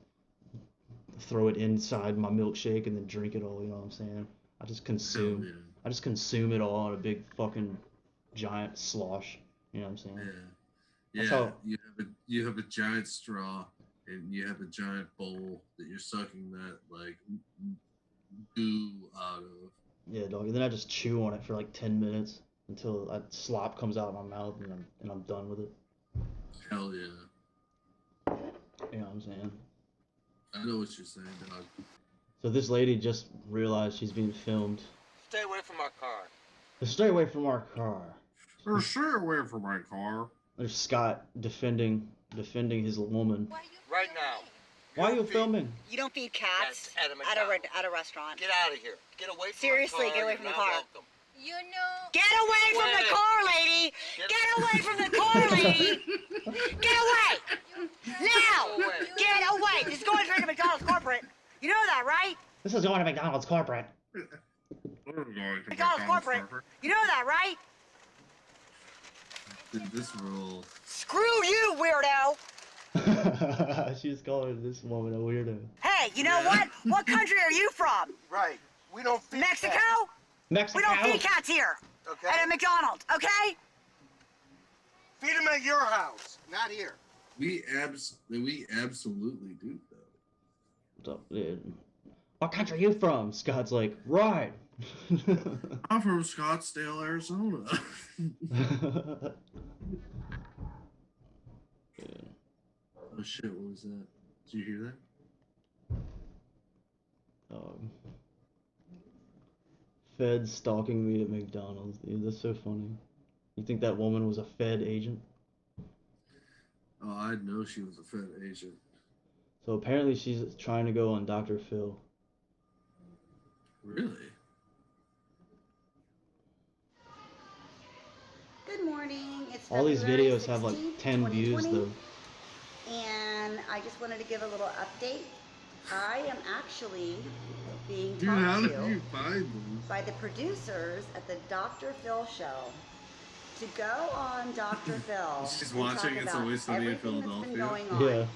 throw it inside my milkshake, and then drink it all. You know what I'm saying? I just consume it all in a big fucking giant slosh. You know what I'm saying? Yeah. That's Yeah, how- you have a giant straw and you have a giant bowl that you're sucking that like goo out of. Yeah, dog. And then I just chew on it for like 10 minutes until that slop comes out of my mouth, and I'm done with it. Hell yeah. You know what I'm saying? I know what you're saying, dog. So this lady just realized she's being filmed. Stay away from our car. Stay away from our car. Or stay away from my car. There's Scott defending his woman. Right now. Why are you filming? You don't feed cats At a at McDonald's. a restaurant. Get out of here. Get away from Seriously, my car. get away from You're the not car. welcome. You know. Get away from the car, lady! Get away from the car, lady! Get away! Now! Get away! This is going straight to McDonald's corporate. You know that, right? This is going to McDonald's corporate. We're going to McDonald's corporate. You know that, right? Dude, this role. Screw you, weirdo! She's calling this woman a weirdo. Hey, you know what? What country are you from? Right. We don't feed Mexico? cats. Mexico. We don't feed cats here. Okay. At a McDonald, okay? Feed them at your house, not here. We absolutely do though. What's up, dude? What country are you from? Scott's like, right. I'm from Scottsdale, Arizona. Oh shit, what was that? Did you hear that? Fed stalking me at McDonald's, dude. That's so funny. You think that woman was a Fed agent? Oh, I know she was a Fed agent. So apparently she's trying to go on Dr. Phil. Really? Good morning. It's All these February videos have like 16th, 10 views 2020, though. And I just wanted to give a little update. I am actually being Dude, how talked did to you find these? by the producers at the Dr. Phil show to go on Dr. Phil. She's and watching talk It's about Always Sunny in everything that's been Philadelphia. going on. Yeah.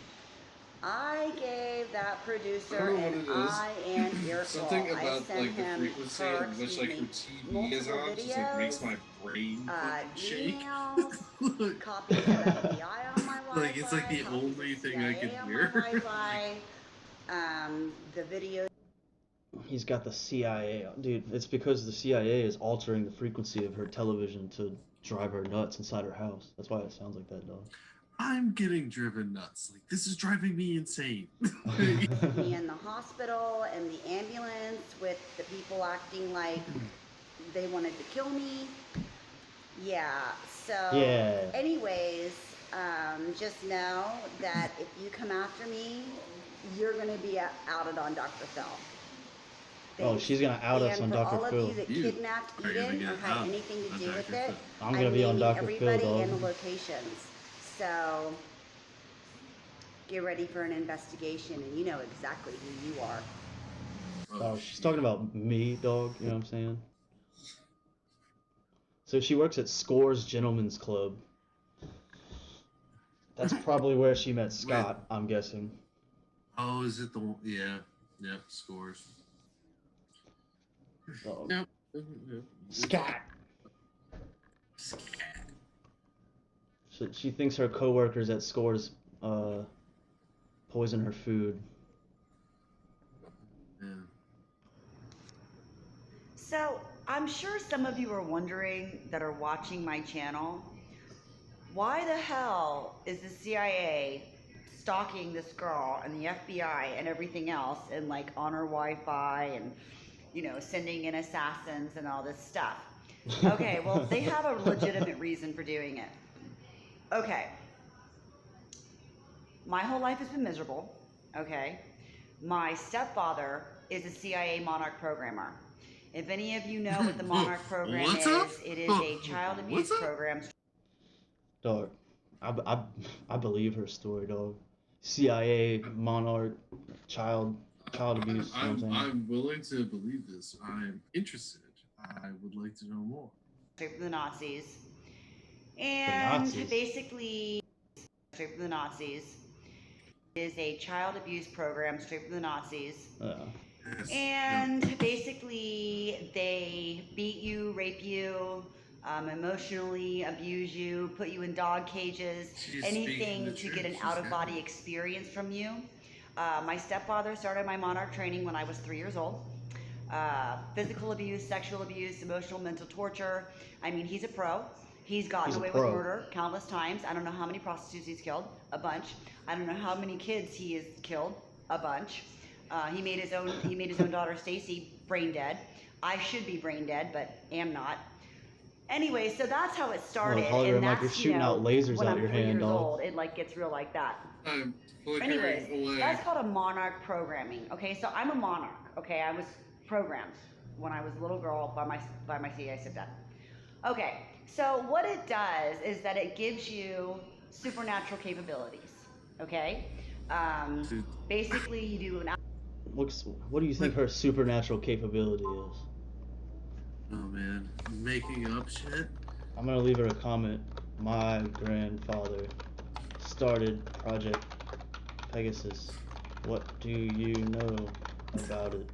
I gave that I producer don't know an what it is. eye and earful. Something I about sent like the him frequency her, at which like her TV is on just like makes my brain fucking shake. emails, copies of FBI on my Wi-Fi, Like it's like the copies only of thing I can CIA on hear. my Wi-Fi, the video. He's got the CIA. Dude, it's because the CIA is altering the frequency of her television to drive her nuts inside her house. That's why it sounds like that, dog. I'm getting driven nuts. Like this is driving me insane. Me in the hospital and the ambulance with the people acting like they wanted to kill me. Yeah, so Yeah. anyways, just know that if you come after me, you're going to be outed on Dr. Phil. Oh, she's gonna out us on And for Dr. all of Phil. you that You kidnapped are gonna Eden get or had out anything to on do with Dr. it, Phil. I'm gonna be on naming Dr. Phil, everybody dog. and the locations. So get ready for an investigation, and you know exactly who you are. Oh, she's talking about me, dog. You know what I'm saying? So she works at Scores Gentlemen's Club. That's probably where she met Scott, I'm guessing. Oh, is it the one? Yeah. Yep. Scores. Dog. Yep. Scott. She thinks her coworkers at Scores poison her food. Yeah. So I'm sure some of you are wondering that are watching my channel, why the hell is the CIA stalking this girl and the FBI and everything else and like on her Wi-Fi and, you know, sending in assassins and all this stuff? Okay, well, they have a legitimate reason for doing it. Okay. My whole life has been miserable, okay? My stepfather is a CIA Monarch programmer. If any of you know what the Monarch program What's is, up? it is a child abuse What's up? program. Dog, I believe her story, dog. CIA, Monarch, child abuse. You know what I'm saying? I'm willing to believe this. I'm interested. I would like to know more. Straight from the Nazis. And Nazis? basically, straight from the Nazis. It is a child abuse program straight from the Nazis. Yes. And basically, they beat you, rape you, emotionally abuse you, put you in dog cages, She's speaking anything the to truth. get an She's out-of-body happy. experience from you. My stepfather started my Monarch training when I was 3 years old. Physical abuse, sexual abuse, emotional, mental torture. I mean, he's a pro. He's gotten He's a away pro. with murder countless times. I don't know how many prostitutes he's killed. A bunch. I don't know how many kids he has killed. A bunch. He made his own daughter Stacy brain dead. I should be brain dead, but am not. Anyway, so that's how it started. hologram And like that's, you're shooting you know, out lasers when out I'm your 3 hand, years dog. old, it like gets real like that. I'm flickering Anyways, away. that's called a Monarch programming. Okay, so I'm a Monarch. Okay, I was programmed when I was a little girl by my CIA stepdad. Okay, so what it does is that it gives you supernatural capabilities. Okay, basically you do an. What do you think her supernatural capability is? Oh man, making up shit. I'm gonna leave her a comment my grandfather started Project Pegasus. What do you know about it?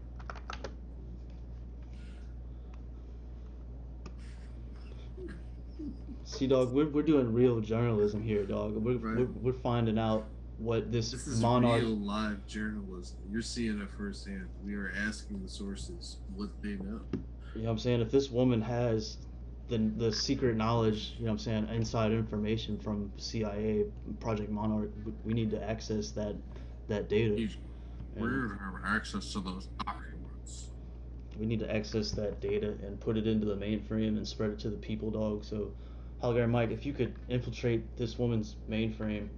See, dog, we're doing real journalism here, dog. We're finding out what this is monarch. Real live journalism. You're seeing it firsthand. We are asking the sources what they know. You know what I'm saying? If this woman has the secret knowledge, you know what I'm saying, inside information from CIA, Project Monarch, we need to access that data. We're gonna have access to those documents. We need to access that data and put it into the mainframe and spread it to the people, dog. So, Hologram Mike, if you could infiltrate this woman's mainframe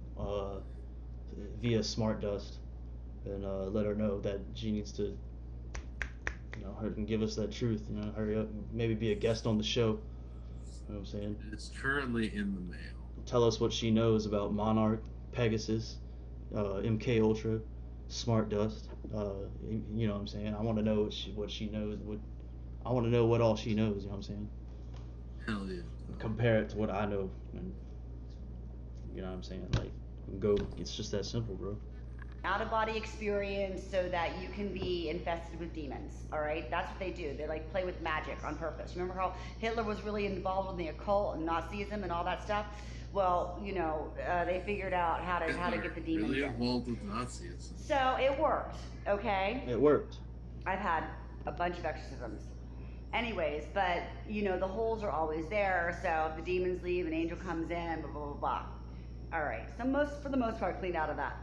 via Smart Dust and let her know that she needs to, you know, hurry and give us that truth. You know, hurry up and maybe be a guest on the show. You know what I'm saying? It's currently in the mail. Tell us what she knows about Monarch, Pegasus, MK Ultra, Smart Dust. You know what I'm saying? I want to know what she knows. I want to know what all she knows. You know what I'm saying? Hell yeah. Compare it to what I know, and you know what I'm saying? Like, go. It's just that simple, bro. Out-of-body experience so that you can be infested with demons, all right? That's what they do. They like play with magic on purpose. Remember how Hitler was really involved in the occult and Nazism and all that stuff? Well, you know, they figured out how to get the demons really in. involved with Nazis. So it worked, okay? It worked. I've had a bunch of exorcisms. Anyways, but you know, the holes are always there, so if the demons leave, an angel comes in, blah, blah, blah, blah. All right, so for the most part, cleaned out of that.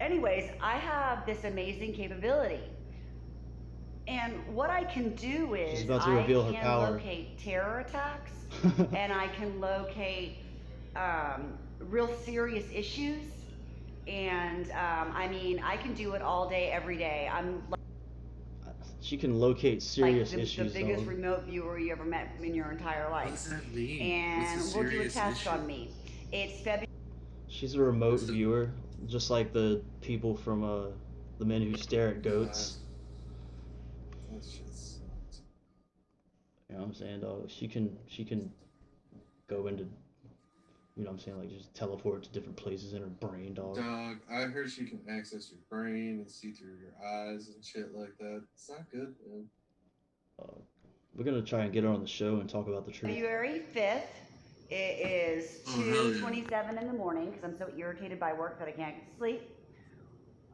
Anyways, I have this amazing capability. And what I can do is She's about to reveal her I can power. locate terror attacks and I can locate real serious issues. And I mean, I can do it all day, every day. I'm She can locate serious like issues. the biggest dog. remote viewer you ever met in your entire life. What does that mean? And What's a we'll do a serious test issue? on me. It's February. She's a remote viewer, just like the people from the men who stare at goats. That's just. You know what I'm saying, dog? She can go into, you know what I'm saying, like just teleport to different places in her brain, dog. Dog, I heard she can access your brain and see through your eyes and shit like that. It's not good, man. We're gonna try and get her on the show and talk about the truth. February 5th. It is Oh, hell yeah. 2:27 in the morning because I'm so irritated by work that I can't sleep.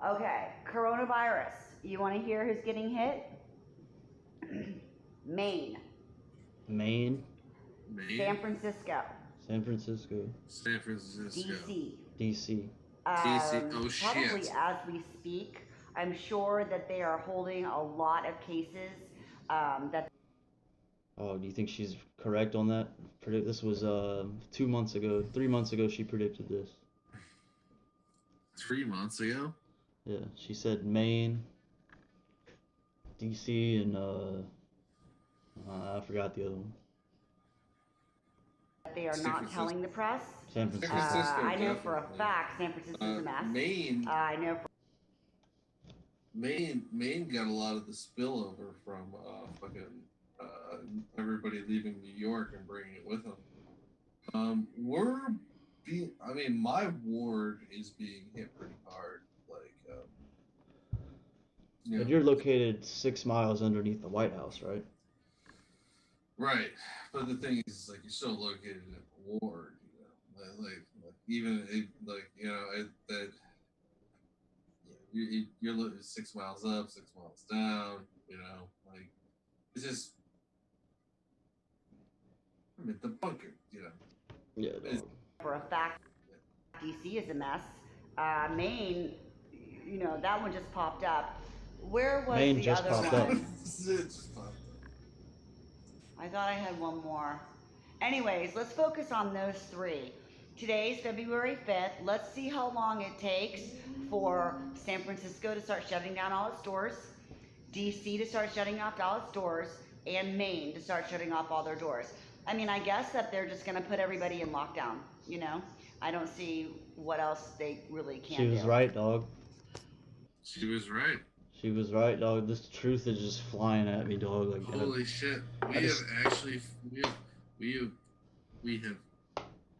Okay, coronavirus. You want to hear who's getting hit? Maine. Maine, San Francisco. San Francisco, San Francisco. DC. DC. DC. Oh, shit. Probably as we speak. I'm sure that they are holding a lot of cases that. Oh, do you think she's correct on that? This was 3 months ago she predicted this. 3 months ago? Yeah, she said Maine, DC, and I forgot the other one. They are not telling the press. San Francisco. I know for a fact San Francisco's a mess. Maine. I know. Maine got a lot of the spillover from fucking everybody leaving New York and bringing it with them. My ward is being hit pretty hard. Like, But you're located 6 miles underneath the White House, right? Right, but the thing is, like, you're still located in a ward, you know, like even that. You're 6 miles up, 6 miles down, you know, like it's just. I mean, the bunker, you know. Yeah. For a fact, DC is a mess. Maine, you know, that one just popped up. Where was Maine the just other popped one? up. It just popped up. I thought I had one more. Anyways, let's focus on those three. Today's February 5th. Let's see how long it takes for San Francisco to start shutting down all its doors, DC to start shutting off all its doors, and Maine to start shutting off all their doors. I mean, I guess that they're just going to put everybody in lockdown, you know? I don't see what else they really can do. She was right, dog. She was right. She was right, dog. This truth is just flying at me, dog. Like, Holy shit! We have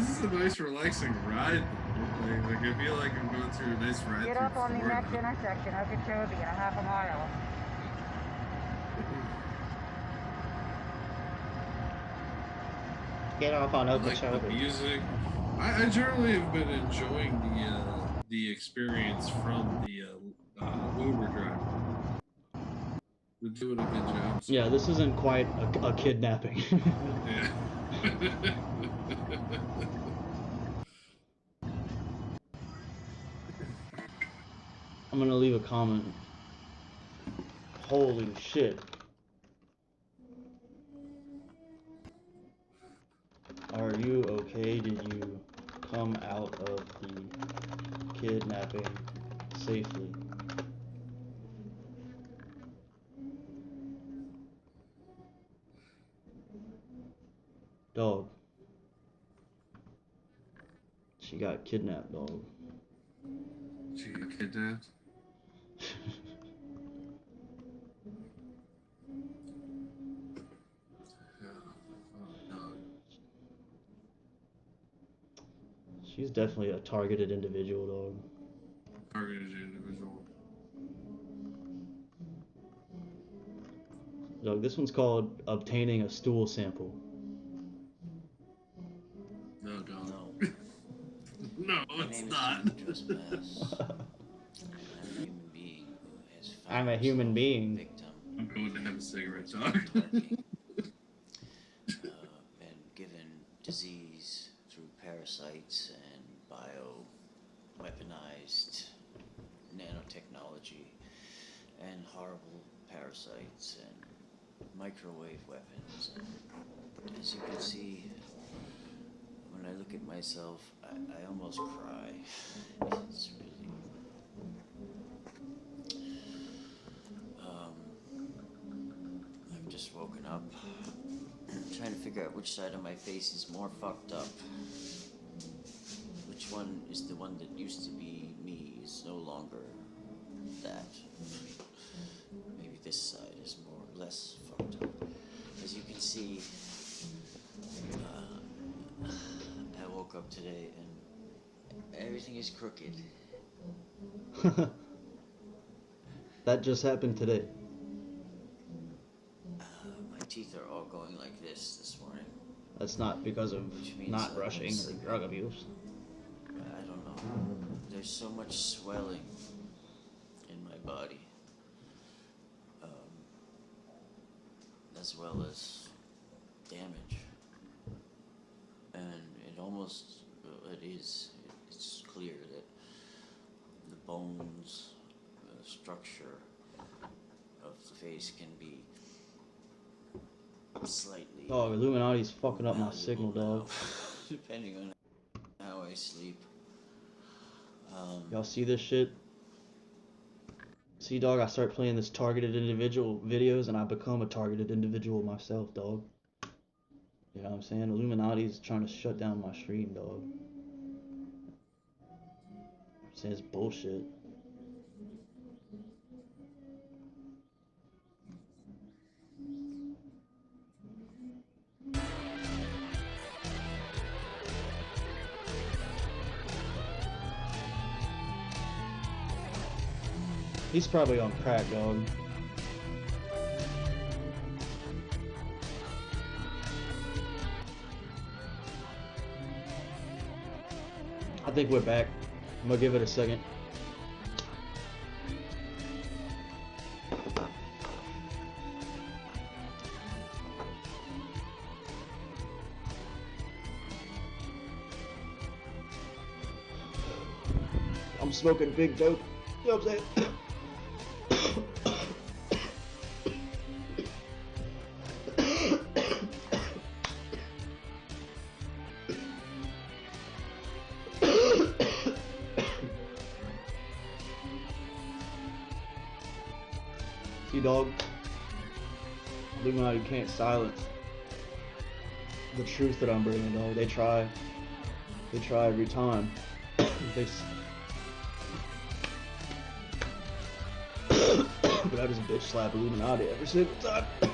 This is a nice, relaxing ride, though. Like I feel like I'm going through a nice ride Get through up on the Florida. next intersection, Okeechobee, in a half a mile. Get off on I like the Okeechobee. music. I generally have been enjoying the experience from the Uber driver. They're doing a good job. Yeah, this isn't quite a kidnapping. Yeah. I'm gonna leave a comment. Holy shit. Are you okay? Did you come out of the kidnapping safely? Dog. She got kidnapped, dog. She got kidnapped? She's definitely a targeted individual, dog. Targeted individual. Dog, this one's called obtaining a stool sample. No, don't. No, it's not. I'm a human being. I'm going to have a cigarette talk. Been given disease through parasites and bio-weaponized nanotechnology and horrible parasites and microwave weapons. And as you can see, when I look at myself, I almost cry. It's really... I've just woken up, trying to figure out which side of my face is more fucked up. Which one is the one that used to be me is no longer that. Maybe this side is less fucked up. As you can see, I woke up today and everything is crooked. That just happened today. My teeth are all going like this morning. That's not because of not brushing or drug abuse. I don't know. There's so much swelling in my body. As well as damage. And it's clear that the bones, the structure of the face can be slightly... Dog, Illuminati's fucking up my signal, dog. Depending on how I sleep. Y'all see this shit? See, dog, I start playing this targeted individual videos and I become a targeted individual myself, dog. You know what I'm saying? Illuminati's trying to shut down my stream, dog. I'm saying it's bullshit. He's probably on crack, dog. I think we're back. I'm gonna give it a second. I'm smoking big dope. You know what I'm saying? See, dog, Illuminati can't silence the truth that I'm bringing, dog. They try every time. But I just bitch slap Illuminati every single time. You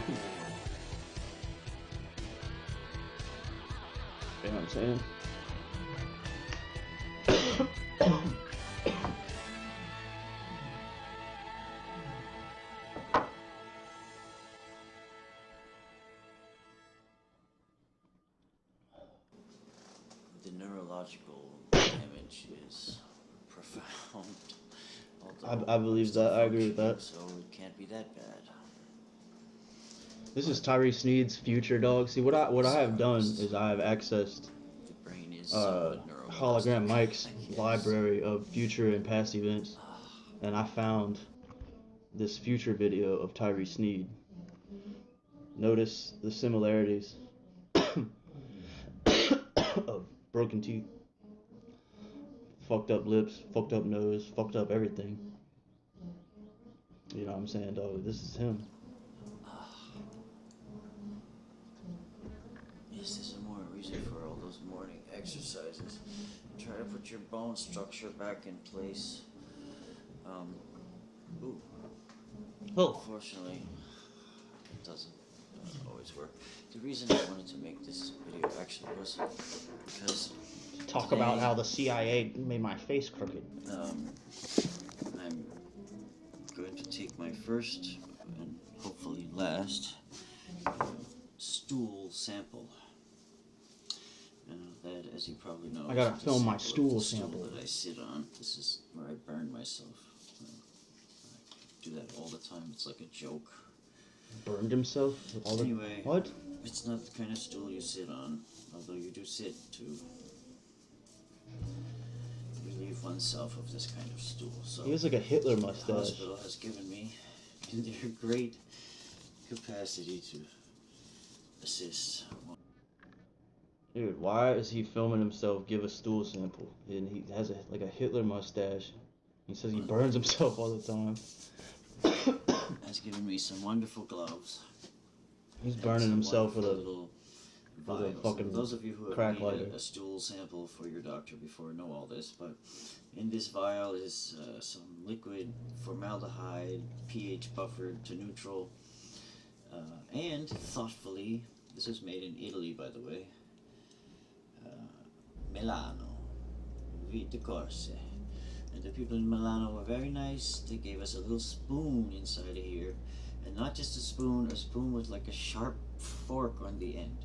know what I'm saying? The neurological damage is profound. I believe that. I agree with that. So it can't be that bad. This is Tyree Sneed's future, dog. See, what I have done is I have accessed Hologram Mike's library of future and past events, and I found this future video of Tyree Sneed. Notice the similarities of broken teeth, fucked up lips, fucked up nose, fucked up everything. You know what I'm saying, dog? This is him. Yes, there's more reason for all those morning exercises. Try to put your bone structure back in place. Unfortunately, it doesn't always work. The reason I wanted to make this video actually was because Talk about how the CIA made my face crooked. I'm going to take my first and hopefully last stool sample. That, as you probably know, I gotta film my stool sample that I sit on. This is where I burn myself. I do that all the time. It's like a joke. Burned himself? Anyway, what? It's not the kind of stool you sit on, although you do sit to relieve oneself of this kind of stool. So He has like a Hitler the mustache. hospital has given me their great capacity to assist. Dude, why is he filming himself give a stool sample? And he has like a Hitler mustache. He says he burns himself all the time. Has given me some wonderful gloves. He's burning himself with a little vial. Fucking those of you who have crack made lighter. a stool sample for your doctor before know all this, but in this vial is some liquid formaldehyde, pH buffered to neutral, and thoughtfully, this was made in Italy, by the way, Milano, Vite Corse. And the people in Milano were very nice. They gave us a little spoon inside of here. And not just a spoon with like a sharp fork on the end.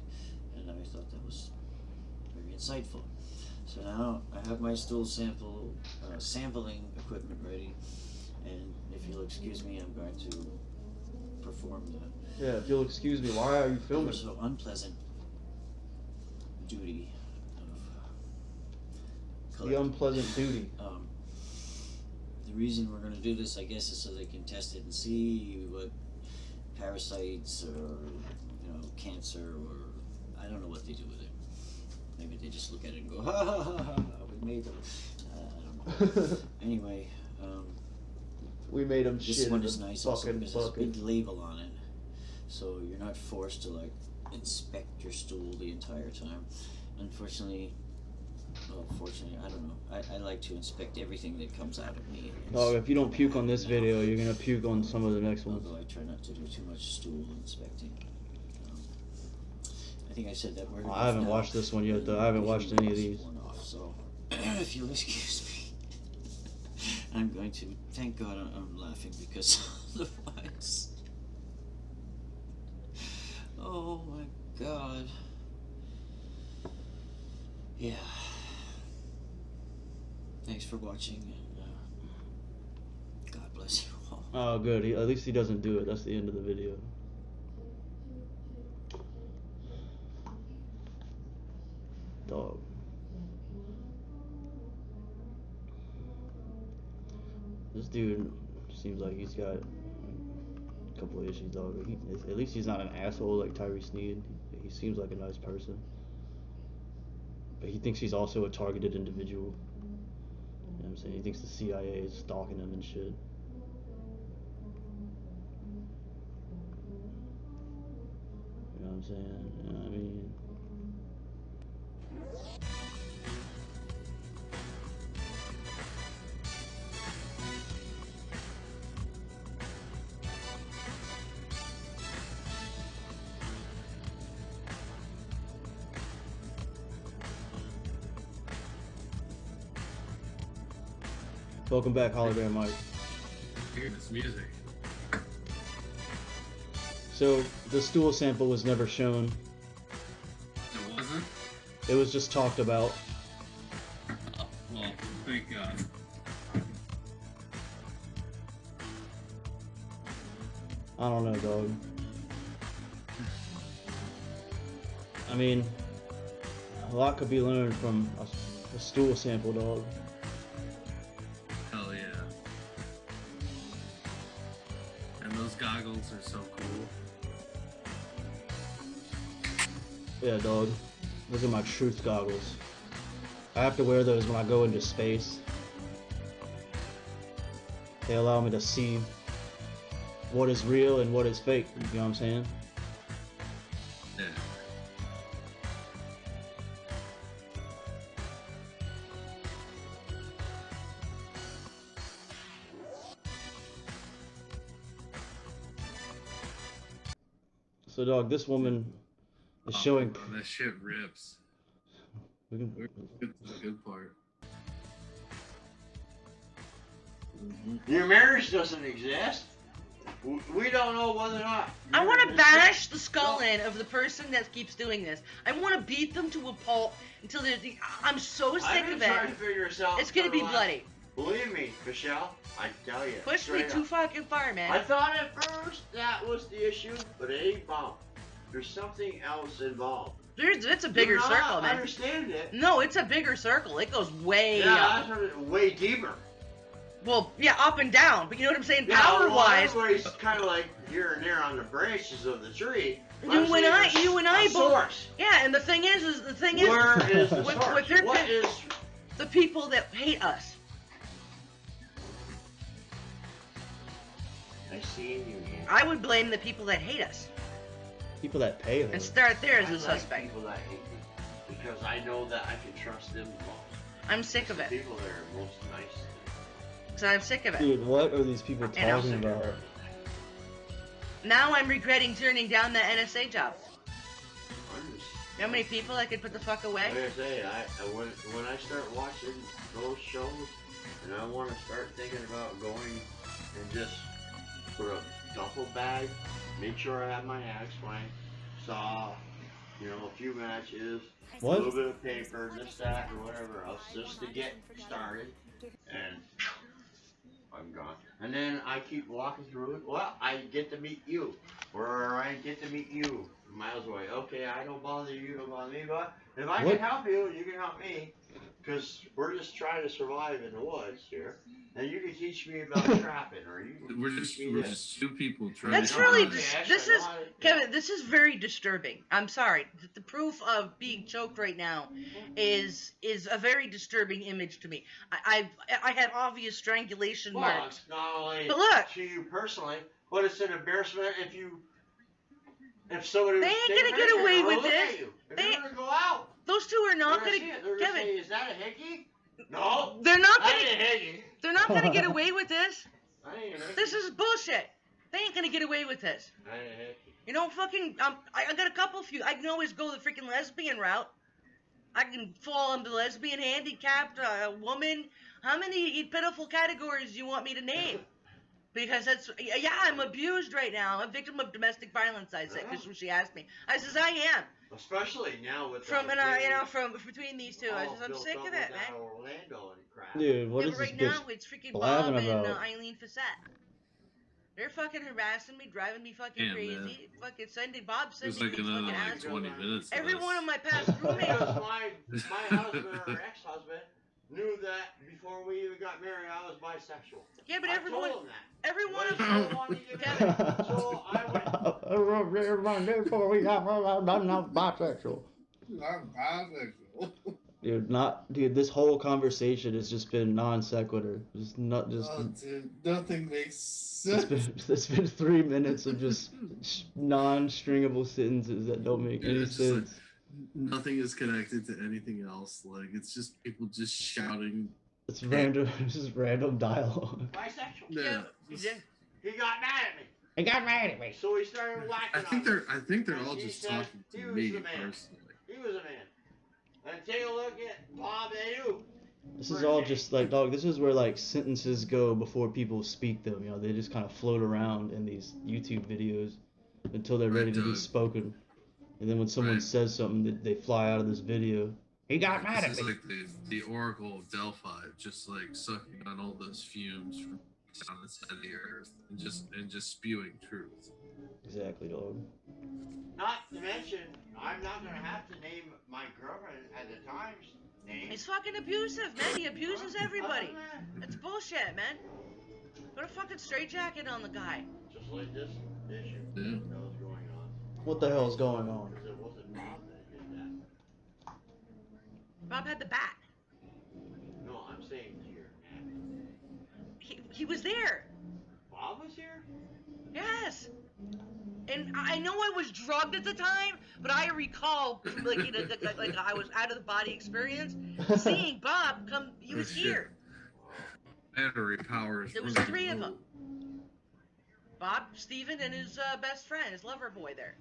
And I thought that was very insightful. So now I have my stool sampling equipment ready. And if you'll excuse me, I'm going to perform the... Yeah, if you'll excuse me, why are you filming? So unpleasant duty of The unpleasant duty. The reason we're going to do this, I guess, is so they can test it and see what parasites or, cancer or, I don't know what they do with it. Maybe they just look at it and go, ha ha ha ha, we made them. I don't know. Anyway, we made them shit. This one is nice also fucking because there's a big label on it. So you're not forced to, like, inspect your stool the entire time. Unfortunately, well, fortunately, I don't know. I like to inspect everything that comes out of me. Oh, if you don't puke on this video, you're gonna puke on some of the next ones. Although I try not to do too much stool inspecting. I think I said that word. I haven't watched this one yet, though. I haven't watched any of these. So, if you'll excuse me, I'm going to. Thank God I'm laughing because otherwise. Oh my God. Yeah. Thanks for watching, and God bless you all. Oh, good. At least he doesn't do it. That's the end of the video. Dog. This dude seems like he's got a couple of issues, dog. At least he's not an asshole like Tyree Sneed. He seems like a nice person. But he thinks he's also a targeted individual. You know what I'm saying? He thinks the CIA is stalking him and shit. You know what I'm saying? You know what I mean? Welcome back, Hologram Mike. Hear this music. So, the stool sample was never shown. It wasn't? It was just talked about. Oh, well, thank God. I don't know, dog. I mean, a lot could be learned from a stool sample, dog. Hell yeah. And those goggles are so cool. Yeah, dog. Those are my truth goggles. I have to wear those when I go into space. They allow me to see what is real and what is fake, you know what I'm saying? Yeah. So, dog, this woman is showing. That shit rips. We can, It's a good part. Your marriage doesn't exist. We don't know whether or not. I want to bash the skull in of the person that keeps doing this. I want to beat them to a pulp until they're. I'm so sick of it. Trying to figure this out. It's gonna be bloody. Believe me, Michelle, I tell you. Push me too fucking far, man. I thought at first that was the issue, but it ain't bomb. There's something else involved. It's a bigger circle, man. I understand it. No, it's a bigger circle. It goes way up. up. That's way deeper. Well, yeah, up and down, but you know what I'm saying? Yeah, Power-wise. Everybody's kind of like here and there on the branches of the tree. You and I both. Source. Yeah, and the thing is Where is the with, source? with your What is the people that hate us. I see you here. I would blame the people that hate us. People that pay her. And start there as I a like suspect. People that hate me because I know that I can trust them the most. I'm sick of it. People that are most nice. So I'm sick of it. Dude, what are these people And I'm talking sick of about? Now I'm regretting turning down that NSA job. You know how many people I could put the fuck away? Like I say, when I start watching those shows, and I want to start thinking about going and just put a duffel bag, make sure I have my axe, my saw, you know, a few matches, What? a little bit of paper, this, that, or whatever else, just to get started, and I'm gone. And then I keep walking through it. Well, I get to meet you, or I get to meet you miles away. Okay, I don't bother you, don't bother me, but if I What? can help you, you can help me, because we're just trying to survive in the woods here. And you can teach me about trapping, or you can We're teach me we're this. just two people trying That's to really, Yeah, this I is, know how to- Kevin, this is very disturbing. I'm sorry. The proof of being choked right now is a very disturbing image to me. I had obvious strangulation Well, marks. it's not only But look. to you personally, but it's an embarrassment if somebody They was ain't standing gonna get right away there, with look this. at you. If They- you're gonna go out, Those two are not they're gonna, see it. They're Kevin, say, is that a hickey? No. they're not That gonna, ain't a hickey. they're not gonna get away with this. That ain't a hickey. This is bullshit. They ain't gonna get away with this. That ain't a hickey. You know, fucking, I got a couple few. I can always go the freaking lesbian route. I can fall into lesbian, handicapped, woman. How many pitiful categories do you want me to name? Because that's, yeah, I'm abused right now. I'm a victim of domestic violence, I said, because she asked me. I says, I am. Especially now with From, the and you know, from between these two. I all says, I'm built sick up of with it, that man. Orlando and crap. Dude, what Yeah, is but this right bitch now, it's freaking blabbing Bob and about? Eileen Facette. They're fucking harassing me, driving me fucking Damn, crazy. man. Fucking sending Bob It's sending like me another fucking like assholes. 20 minutes. of Every this. one of my past Because roommates. my husband or ex-husband knew that before we even got married, I was bisexual. Yeah, but I everyone, told him that. every one But of he them. still wanted to get married. So I went. I'm not bisexual. I'm bisexual. Dude, this whole conversation has just been non sequitur. Just not just. Oh, dude, nothing makes It's sense. been 3 minutes of just non-stringable sentences that don't make any It's just like, sense. nothing is connected to anything else. Like it's just people just shouting. It's random, it's just random dialogue. Bisexual. Yeah. Yeah. He got mad at me. He got mad at me. So he started whacking I think they're And all he just said talking he to was me the man. personally. He was a man. And take a look at Bob Ayu. This is all just like, dog, this is where like sentences go before people speak them, you know, they just kind of float around in these YouTube videos until they're ready to be spoken. And then when someone says something, they fly out of this video. He got mad at This me. is like the Oracle of Delphi, just like sucking on all those fumes from down the side of the earth and just spewing truth. Exactly, dog. Not to mention, I'm not gonna have to name my girlfriend at the time's name. He's fucking abusive, man. He abuses everybody. It's bullshit, man. Put a fucking straitjacket on the guy. Just like this issue that was going on. What the hell's going on? Because it wasn't Bob that did that. Bob had the bat. No, I'm saying here, man. He was there. Bob was here? Yes. And I know I was drugged at the time, but I recall, like, you know, like I was out of the body experience, seeing Bob come. He was here. Battery powers. There was 3 of them. Bob, Steven, and his best friend, his lover boy there.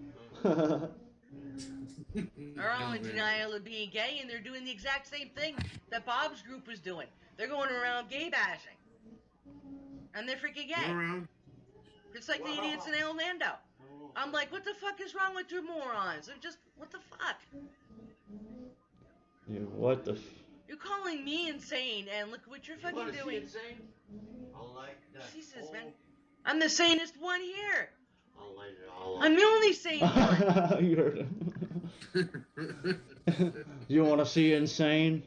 They're all in denial of being gay, and they're doing the exact same thing that Bob's group was doing. They're going around gay bashing. And they're freaking gay. It's like the idiots in Orlando. I'm like, what the fuck is wrong with you morons? They're just, what the fuck? Dude, what the You're calling me insane, and look what you're fucking doing. Insane? I like that. Jesus, man. I'm the sanest one here. I'll light it all up. I'm the only sane one. You heard him. You want to see insane?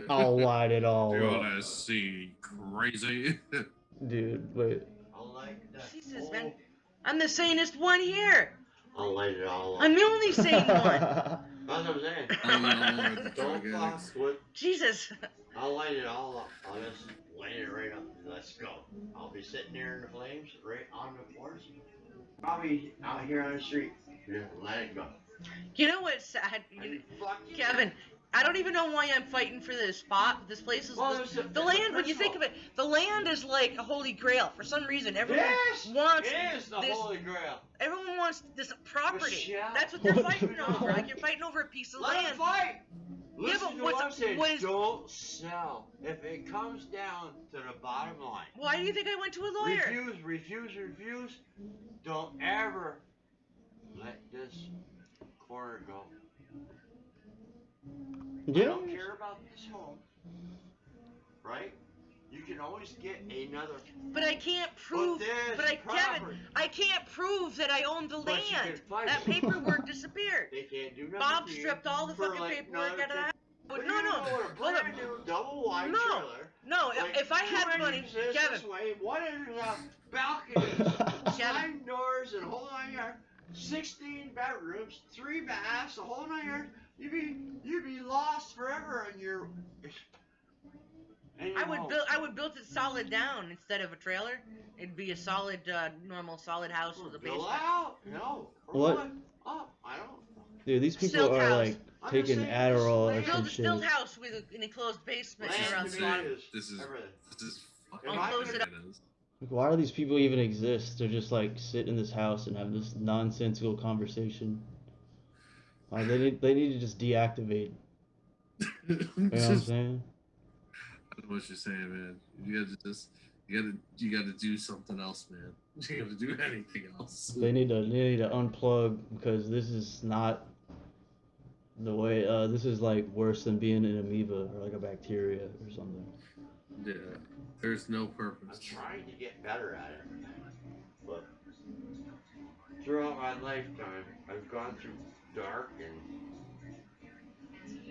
I'll light it all You up. want to see crazy? Dude, wait. I'll light that. Jesus, man. I'm the sanest one here. I'll light it all up. I'm the only sane one. That's what I'm saying. Don't fuck with. Jesus. I'll light it all up. I'll just light it right up. Let's go. I'll be sitting there in the flames, right on the floors. Probably out here on the street. Just let it go. You know what's sad? Kevin, I don't even know why I'm fighting for this spot. This place is the land. When you think of it, the land is like a holy grail. For some reason, everyone wants It is the this. Holy Grail. Everyone wants this property. Michelle. That's what they're fighting over. Like you're fighting over a piece of Let land. them fight. Yeah, Listen but to what's what I'm saying. what is? Don't sell. If it comes down to the bottom line. Why do you think I went to a lawyer? Refuse. Don't ever let this corner go. Yeah. I don't care about this home. Right? You can always get another. But I can't prove. Kevin, I can't prove that I own the But you can land. fight That it. paperwork disappeared. They can't do nothing. Bob to you stripped all the for fucking like paperwork another out of that. But No, you no. know what a Hold up. brand new double wide No. trailer. No, Like, if I had 2 money, entrances Kevin. This way, 1 entrance out, balconies, 9 doors, and a whole 9 yards, 16 bedrooms, 3 baths, a whole 9 yards. You'd be lost forever in your. I would build it solid down instead of a trailer. It'd be a solid, normal solid house with a Build basement. out, no. What? Up, I don't. Dude, these people Stilt are house. like I'm taking just saying, Adderall or Build some a shit. stilt house with an enclosed basement Land around to the me bottom. is This is everything. fucking If I Close it up. Like, why do these people even exist? They're just like sit in this house and have this nonsensical conversation. Like, they need to just deactivate. You know what I'm saying? I know what you're saying, man. You gotta do something else, man. You gotta do anything else. They need to unplug because this is not the way. This is like worse than being an amoeba or like a bacteria or something. Yeah, there's no purpose. I'm trying to get better at it, but throughout my lifetime, I've gone through dark and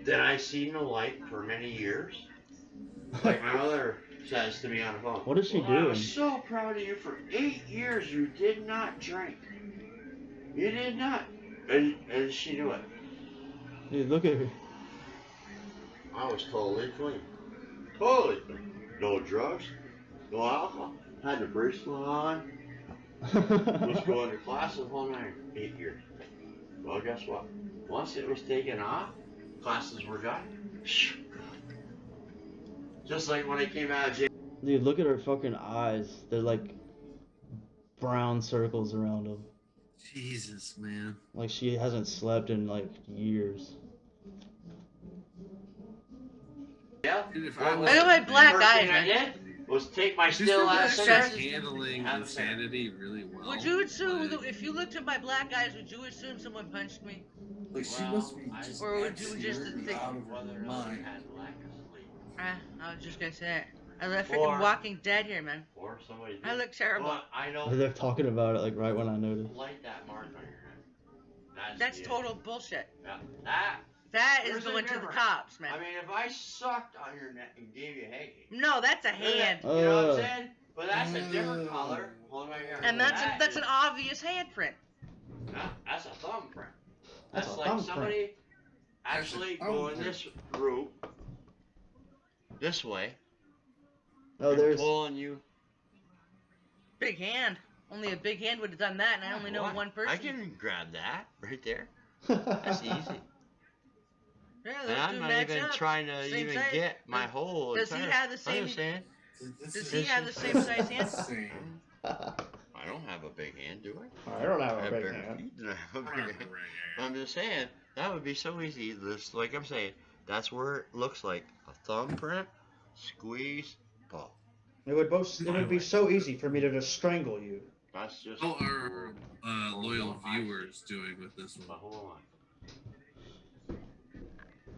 then I seen the light for many years. Like my mother says to me on the phone. What is she I doing? was so proud of you. For 8 years, you did not drink. You did not, and she knew it. Dude, look at her. I was totally clean. Totally clean. No drugs, no alcohol. Had the bracelet on. Was going to class the whole night. 8 years. Well, guess what? Once it was taken off, classes were done. Just like when I came out of jail. Dude, look at her fucking eyes. They're like brown circles around them. Jesus, man. Like she hasn't slept in like years. tell? Dude, if What I was I know the my black first eyes, thing I man. did was take my She's still still ass actually cigarette. handling Have a cigarette. insanity really well. Would you assume Like, that if you looked at my black eyes, would you assume someone punched me? like she must be I just Or would you just absolutely think? out of her whether or not mind. you had lack of sleep. I was just gonna say that. I was Or- freaking Walking Dead here, man. Or somebody did. I look terrible. But I know. They're talking about it like right when I noticed. Light that mark on your head. That's the total bullshit. Yeah. That. That is There's a going to the difference. cops, man. I mean, if I sucked on your neck and gave you a hanky. No, that's a hand. You know what I'm saying? But that's a different color. Hold right here. And that's an obvious handprint. No, that's a thumbprint. That's That's a like thumbprint. somebody actually going this route, this way, Oh, and there's. pulling you. Big hand. Only a big hand would have done that, and I only know What? one person. I can grab that right there. That's easy. Yeah, And those I'm two not match even up. trying to Same even size. get my whole Does he entire. have the same? Understand? Does he have the same size hand? Same. I don't have a big hand, do I? I don't have a I big better- hand. you don't have a big hand. I'm just saying that would be so easy. This, like I'm saying, that's where it looks like a thumbprint. Squeeze, pull. It would be so easy for me to just strangle you. That's just. How are loyal viewers doing with this one? Hold on.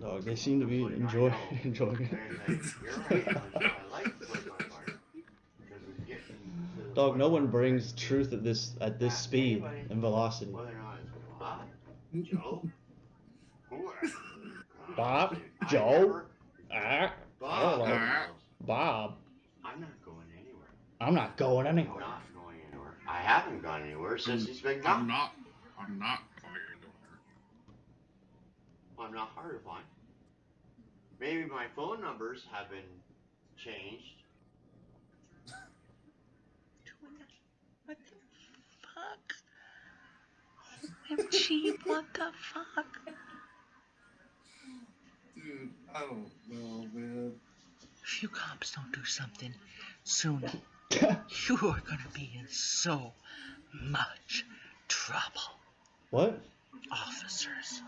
Dog, they seem to be enjoying it. You're right. I like to play my part because it's getting to the Dog, point no one where brings truth at this speed and velocity. whether or not it's Bob, Joe, whoever. Bob, I Joe, never- I don't Bob, know. Bob, I'm not going anywhere. I'm not going I'm anywhere. not going anywhere. I haven't gone anywhere since he's been I'm gone. not going anywhere. I'm not hard to find. Maybe my phone numbers have been changed. What the fuck? OMG, what the fuck? Dude, I don't know, man. If you cops don't do something soon, you are gonna be in so much trouble. What? Officers.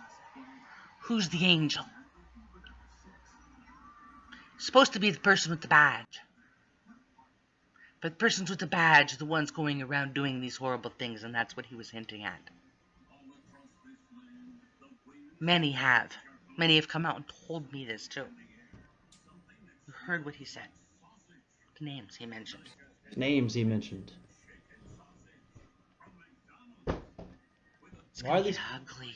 Who's the angel? Supposed to be the person with the badge. But the persons with the badge are the ones going around doing these horrible things, and that's what he was hinting at. Many have. Many have come out and told me this too. You heard what he said. The names he mentioned. Names he mentioned. It's Why are gonna these get ugly.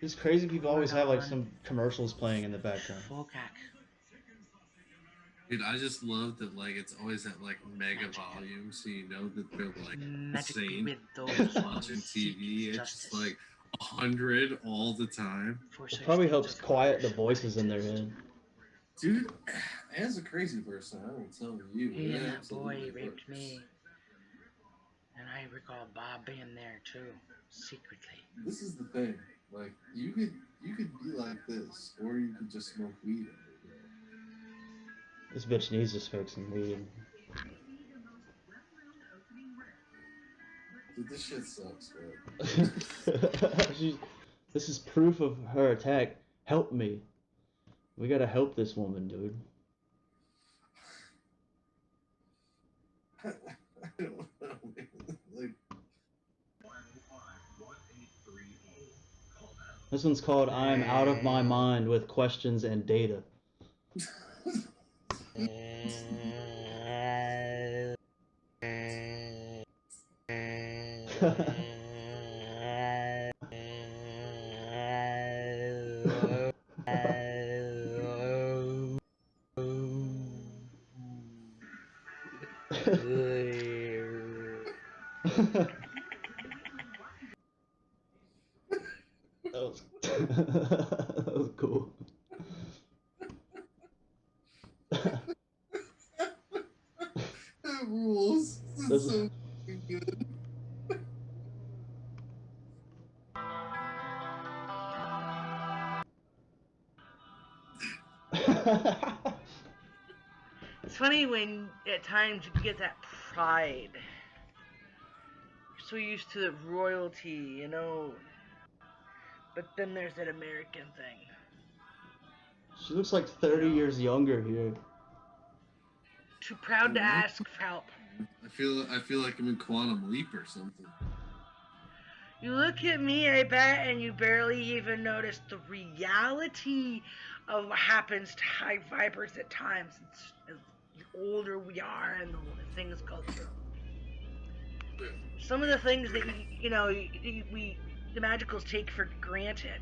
these crazy people always have like some commercials playing in the background? Fogak. Dude, I just love that, like, it's always at, like, mega volume, so you know that they're, like, Magic insane with those watching TV. It's just, like, 100 all the time. It probably helps quiet the voices in their head. Dude, as a crazy person, I will tell you. Yeah, it that absolutely boy raped works. me. And I recall Bob being there too, secretly. This is the thing. Like, you could be like this, or you could just smoke weed. This bitch needs to smoke some weed. Dude, this shit sucks, man. This is proof of her attack. Help me. We gotta help this woman, dude. I don't know, man. Like, This one's called I'm Out of My Mind with Questions and Data. That was cool. that rules. This is so fucking good. It's funny when at times you get that pride. You're so used to the royalty, you know. But then there's that American thing. She looks like 30 years younger here. Too proud to ask for help. I feel like I'm in Quantum Leap or something. You look at me, I bet, and you barely even notice the reality of what happens to high vibers at times. As the older we are and the things go through. Some of the things that, the magicals take for granted.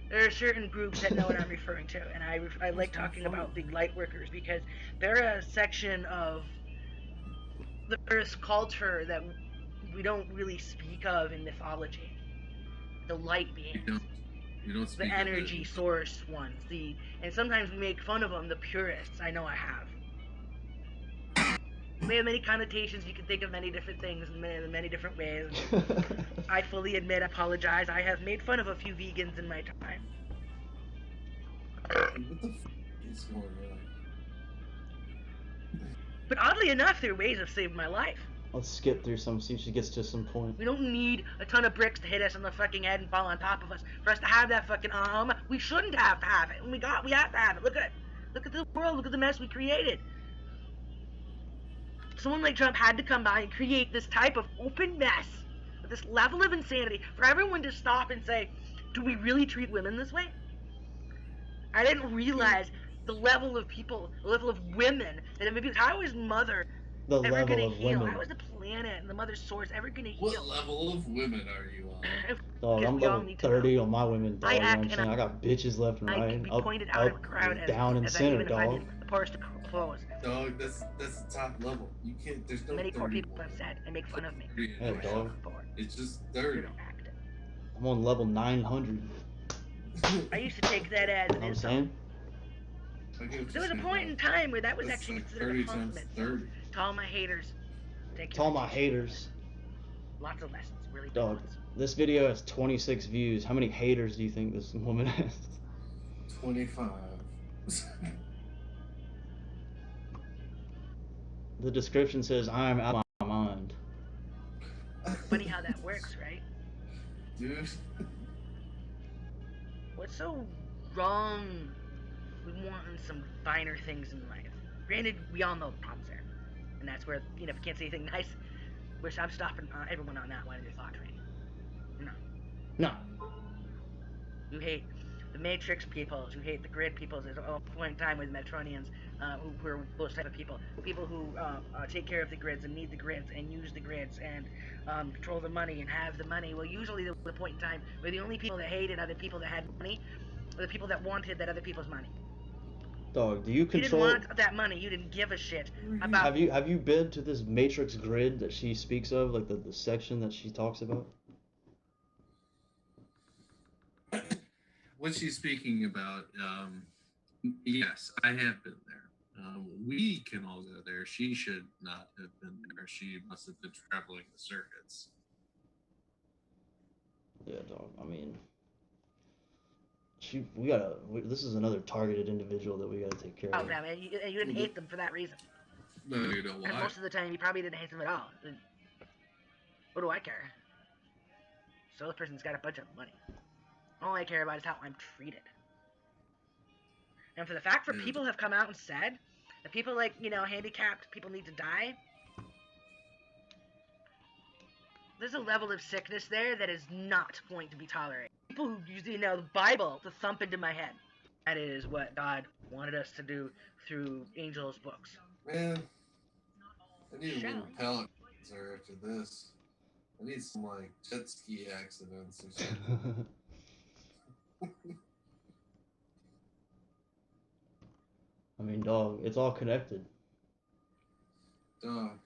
There are certain groups that know what I'm referring to, and I like talking about the light workers because they're a section of the Earth's culture that we don't really speak of in mythology. The light beings. You don't speak the energy source ones. And sometimes we make fun of them, the purists. I know I have. They have many connotations. You can think of many different things in many different ways. I fully admit, apologize. I have made fun of a few vegans in my time. What the f is going on? But oddly enough, there are ways of saving my life. Let's skip through some, see if she gets to some point. We don't need a ton of bricks to hit us on the fucking head and fall on top of us for us to have that fucking we shouldn't have to have it. And we have to have it. Look at the world. Look at the mess we created. Someone like Trump had to come by and create this type of open mess, with this level of insanity, for everyone to stop and say, do we really treat women this way? I didn't realize the level of people, the level of women, that maybe how is mother the ever level gonna of heal? women. How is the planet and the mother's source ever gonna heal? What level of women are you on? Dog, I'm level 30 on my women, dog. You know what I'm saying? I got bitches left and I right, can be up, pointed out of a crowd down, and center, even if I'm dog. in the poorest of clothes. Dog, that's the top level. You can't. There's no. Many poor people have said and make fun of me. Yeah, dog. It's just 30. I'm on level 900. I used to take that as an insult. Saying? There was a point in time where that was That's actually like considered 30 a compliment. times 30. To all my haters. To all my haters. Lots of lessons, really. Dog, this video has 26 views. How many haters do you think this woman has? 25. The description says, I'm out of my mind. Funny how that works, right? Dude. What's so wrong with wanting some finer things in life? Granted, we all know the problems there. And that's where, if you can't say anything nice, wish I'm stopping everyone on that one in your thought train. No. You hate the Matrix peoples, you hate the grid peoples. There's a point in time with Metronians who are those type of people. People who take care of the grids and need the grids and use the grids and control the money and have the money. Well, usually there was a point in time where the only people that hated other people that had money were the people that wanted that other people's money. Dog, do you control? You didn't want that money. You didn't give a shit about. Have you been to this Matrix grid that she speaks of, like the section that she talks about? What she's speaking about, yes, I have been there. We can all go there. She should not have been there. She must have been traveling the circuits. Yeah, dog. I mean, this is another targeted individual that we gotta take care of. Oh, man, you didn't hate them for that reason. No, you know why? And most of the time, you probably didn't hate them at all. What do I care? So the person's got a bunch of money. All I care about is how I'm treated. And for the fact that people have come out and said that people like, handicapped people need to die, there's a level of sickness there that is not going to be tolerated. People who use, the Bible to thump into my head. That is what God wanted us to do through Angel's books. Man, I need a little pellet after this. I need some, jet ski accidents or something. I mean, dog, it's all connected. Dog.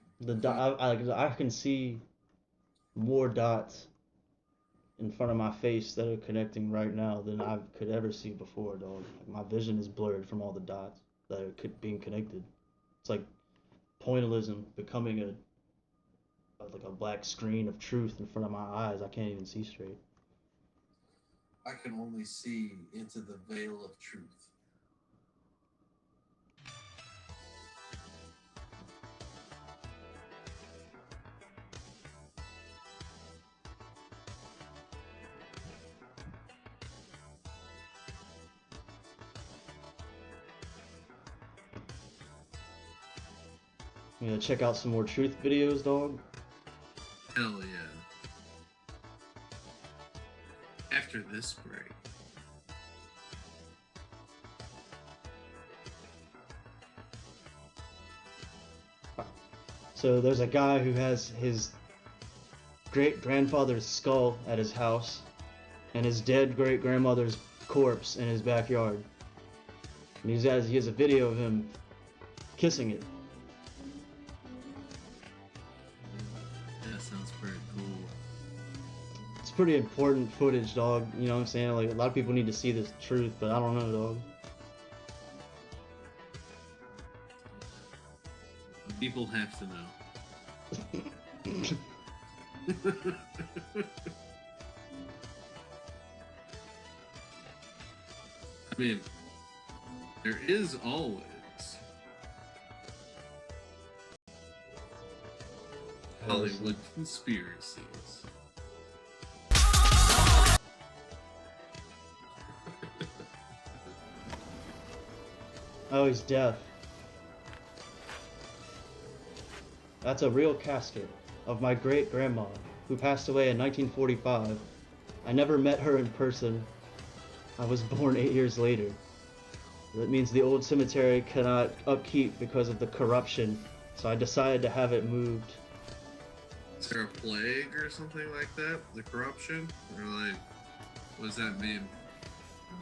I can see more dots in front of my face that are connecting right now than I could ever see before, dog. My vision is blurred from all the dots that are being connected. It's like pointillism becoming a black screen of truth in front of my eyes. I can't even see straight. I can only see into the veil of truth. You know, check out some more truth videos, dog. Hell yeah. After this break. So there's a guy who has his great-grandfather's skull at his house and his dead great-grandmother's corpse in his backyard. And he has a video of him kissing it. That sounds pretty cool. It's pretty important footage, dog. You know what I'm saying? Like, a lot of people need to see this truth, but I don't know, dog. People have to know. I mean, there is always Hollywood conspiracies. Oh, he's deaf. That's a real casket of my great-grandma, who passed away in 1945. I never met her in person. I was born 8 years later. That means the old cemetery cannot upkeep because of the corruption, so I decided to have it moved. Is there a plague or something like that? The corruption? Or like, what does that mean?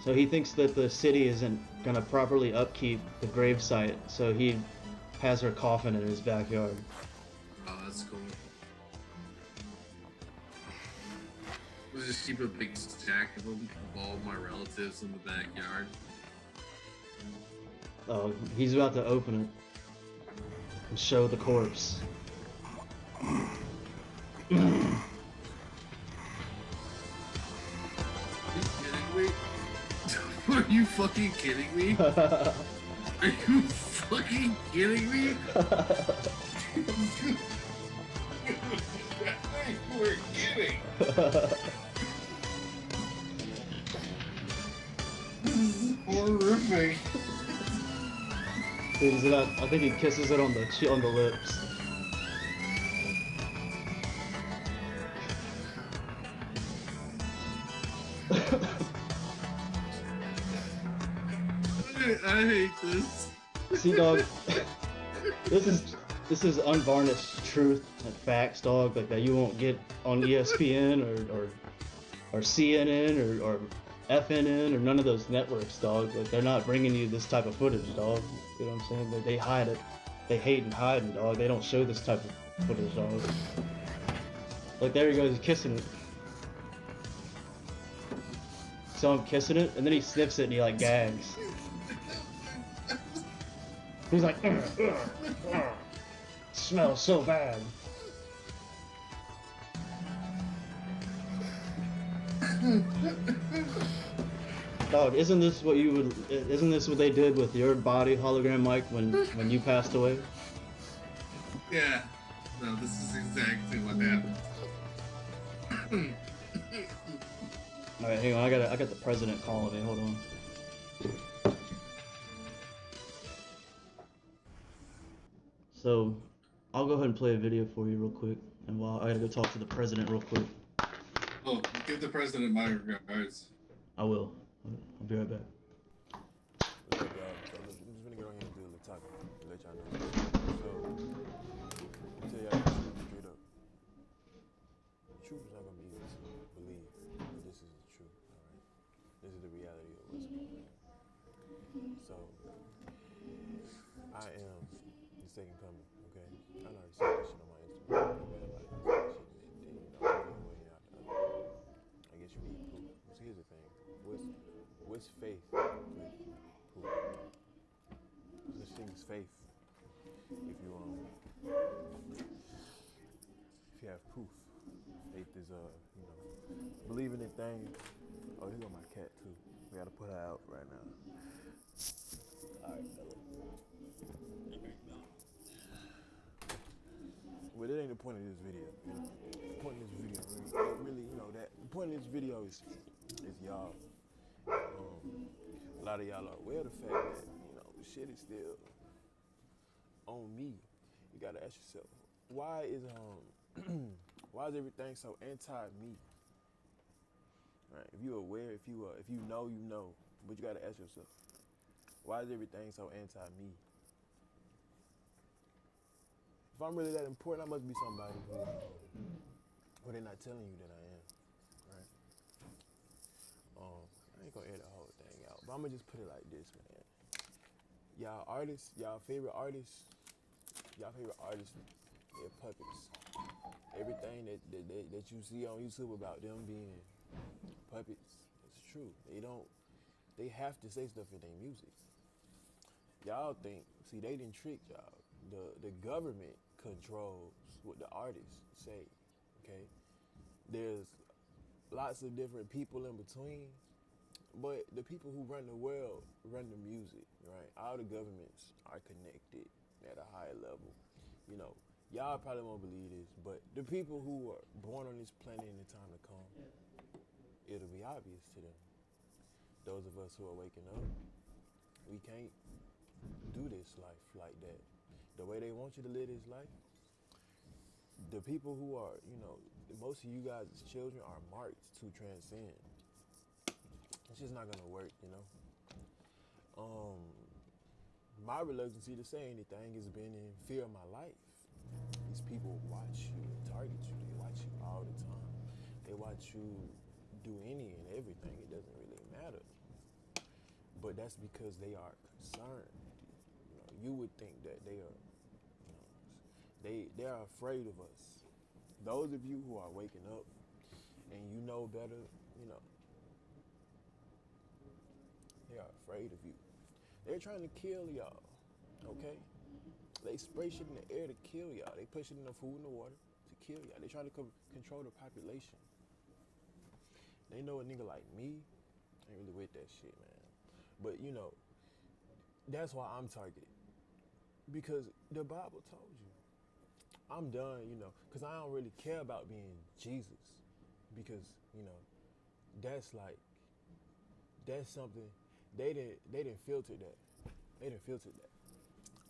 So he thinks that the city isn't gonna properly upkeep the gravesite, so he has her coffin in his backyard. Oh, that's cool. We'll just keep a big stack of them, of all my relatives in the backyard. Oh, he's about to open it and show the corpse. Are you fucking kidding me? Are you fucking kidding me? We're kidding. This is horrific. I think he kisses it on the lips. I hate this. See, dog, this is unvarnished truth and facts, dog, like that you won't get on ESPN or CNN or FNN or none of those networks, dog. Like, they're not bringing you this type of footage, dog. You know what I'm saying? They hide it. They hate and hide it, dog. They don't show this type of footage, dog. Like, there he goes, he's kissing it. So I'm kissing it, and then he sniffs it and he like gags. He's like, smells so bad. Dog, isn't this what they did with your body, Hologram Mike, when you passed away? Yeah. No, this is exactly what happened. Alright, hang on, I got the president calling me, hold on. So, I'll go ahead and play a video for you real quick, and while I gotta go talk to the president real quick. Oh, give the president my regards. I will. I'll be right back. I'm just gonna go ahead and do the topic to let y'all know. So, I'll tell y'all the truth straight up. The truth is not gonna be easy to believe, but this is the truth, alright? This is the reality of what's going on. So, I am the second coming, okay? I already said this shit on my Instagram. I guess you need proof. So here's the thing. What's faith with proof? This thing is faith. If you have proof. Faith is believing in things. Oh, here go my cat too. We gotta put her out right now. Alright, fella. But it ain't the point of this video. The point of this video, the point of this video is y'all. A lot of y'all are aware of the fact that shit is still on me. you gotta ask yourself, why is why is everything so anti-me? Right? If you're aware, if you know, you know. But you gotta ask yourself, why is everything so anti-me? If I'm really that important, I must be somebody who they're not telling you that I am, right? I ain't gonna air the whole thing out, but I'm gonna just put it like this, man. Y'all artists, y'all favorite artists, they're puppets. Everything that you see on YouTube about them being puppets, it's true. They have to say stuff in their music. Y'all think, see, they didn't trick y'all. The government controls what the artists say, okay? There's lots of different people in between, but the people who run the world run the music, right? All the governments are connected at a higher level. You know, y'all probably won't believe this, but the people who are born on this planet in the time to come, it'll be obvious to them. Those of us who are waking up, we can't do this life like that. The way they want you to live this life, the people who are, most of you guys as children are marked to transcend. It's just not gonna work, My reluctancy to say anything has been in fear of my life. These people watch you and target you. They watch you all the time. They watch you do any and everything. It doesn't really matter. But that's because they are concerned. You would think that they are, they are afraid of us. Those of you who are waking up and you know better, they are afraid of you. They're trying to kill y'all, okay? They spray shit in the air to kill y'all. They put shit in the food and the water to kill y'all. They trying to control the population. They know a nigga like me ain't really with that shit, man. But, that's why I'm targeted. Because the Bible told you. I'm done, because I don't really care about being Jesus. Because, that's something, they didn't filter that. They didn't filter that.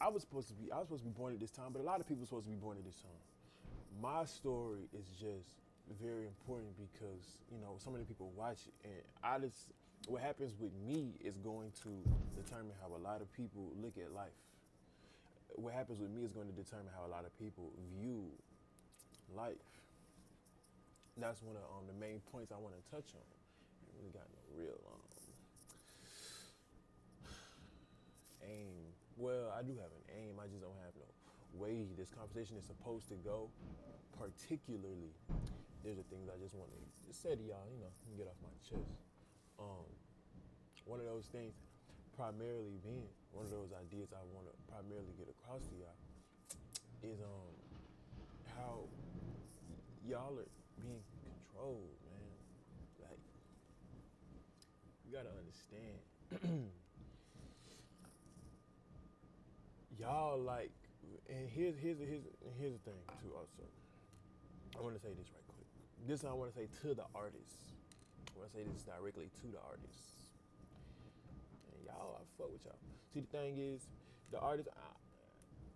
I was supposed to be born at this time, but a lot of people are supposed to be born at this time. My story is just very important because, so many people watch it. And what happens with me is going to determine how a lot of people look at life. What happens with me is going to determine how a lot of people view life. That's one of the main points I want to touch on. I really got no real aim. Well, I do have an aim. I just don't have no way this conversation is supposed to go. Particularly, there's the things I just want to say to y'all, get off my chest. One of those things, primarily being one of those ideas I want to primarily get across to y'all is how y'all are being controlled, man. Like, you gotta understand. Y'all and here's the thing too. Also, I want to say this right quick. This I want to say to the artists. I want to say this directly to the artists. And y'all, I fuck with y'all. See, the thing is, the artists,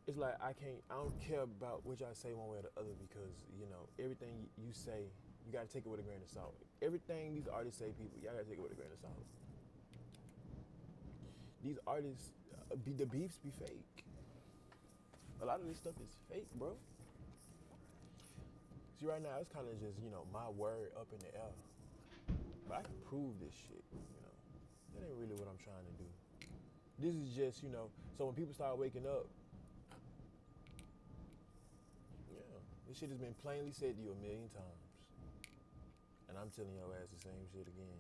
it's like I don't care about what y'all say one way or the other because everything you say, you gotta take it with a grain of salt. Everything these artists say, people, y'all gotta take it with a grain of salt. These artists, the beefs be fake. A lot of this stuff is fake, bro. See, right now, it's kind of just, my word up in the air. But I can prove this shit, That ain't really what I'm trying to do. This is just, so when people start waking up, this shit has been plainly said to you 1,000,000 times. And I'm telling your ass the same shit again.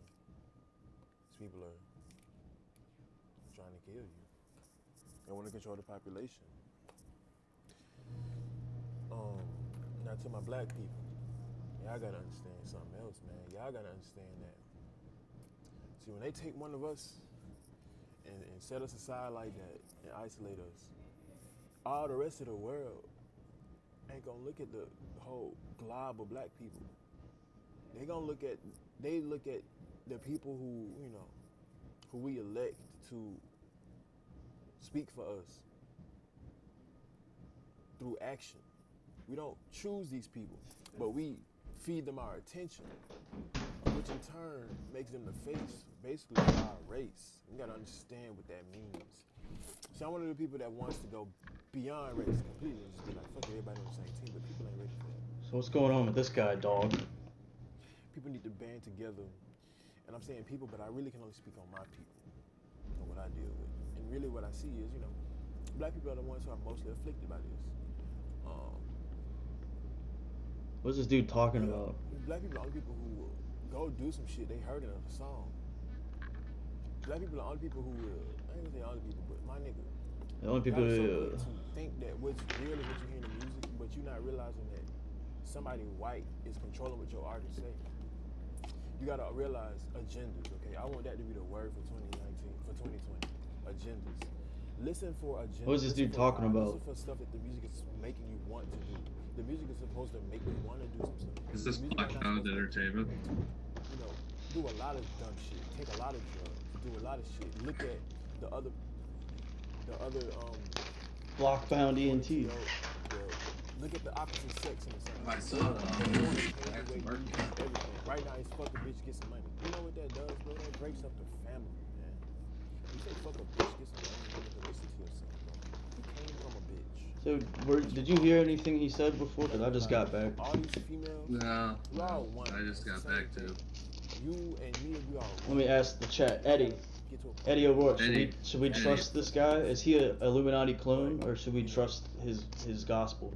These people are trying to kill you. They want to control the population. Now to my black people, y'all gotta understand something else, man. Y'all gotta understand that. See, when they take one of us and set us aside like that and isolate us, all the rest of the world ain't gonna look at the whole glob of black people. They look at the people who we elect to speak for us through action. We don't choose these people, but we feed them our attention, which in turn makes them the face, basically, of our race. You gotta understand what that means. So I'm one of the people that wants to go beyond race completely and just be like, fuck everybody on the same team, but people ain't ready for that. So what's going on with this guy, dog? People need to band together, and I'm saying people, but I really can only speak on my people and what I deal with. And really what I see is, you know, black people are the ones who are mostly afflicted by this. What's this dude talking about? Black people are the only people who will go do some shit they heard in a song. Black people are the only people who will, I ain't gonna say all the people, but my nigga. The only people who think that what's real is what you hear in the music, but you're not realizing that somebody white is controlling what your artists say. You gotta realize agendas, okay? I want that to be the word for 2020. Agendas. Listen for agendas. What is this dude talking about? Listen for stuff that the music is making you want to do. The music is supposed to make you want to do some stuff. Is this background entertainment? You know, do a lot of dumb shit. Take a lot of drugs. Do a lot of shit. Look at the other block-bound ENT. Look at the opposite sex in the same. I saw that. Right now, it's fuck a bitch, get some money. You know what that does, bro? That breaks up the family, man. You say fuck a bitch, get some money, you need to listen to yourself, bro. You came from a bitch. So, did you hear anything he said before? Because I just got back. All these females, no, one. I just got back too. You and me, we are one. Let me ask the chat, Eddie O'Rourke. Should we trust this guy? Is he an Illuminati clone, or should we trust his gospel?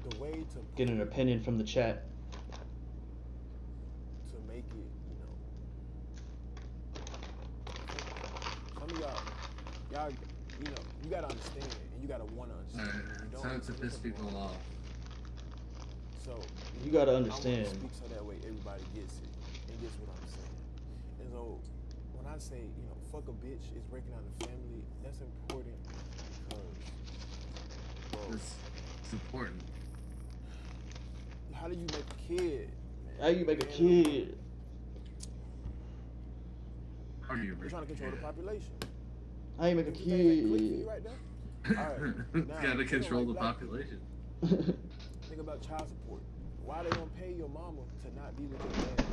The way to get an opinion from the chat. To make it, you know. Some of y'all, you know, you gotta understand, and you gotta wanna understand. It's time to piss people off. So you gotta understand. I want to speak so that way everybody gets it and gets what I'm saying. And so when I say, you know, fuck a bitch is breaking down the family, that's important because, bro, it's important. How do you make a kid? Man? How you make a kid? How do you You're trying to control the population. How you make a kid? Right now? All right. Now, gotta control the population. Think about child support. Why they gonna pay your mama to not be with your dad?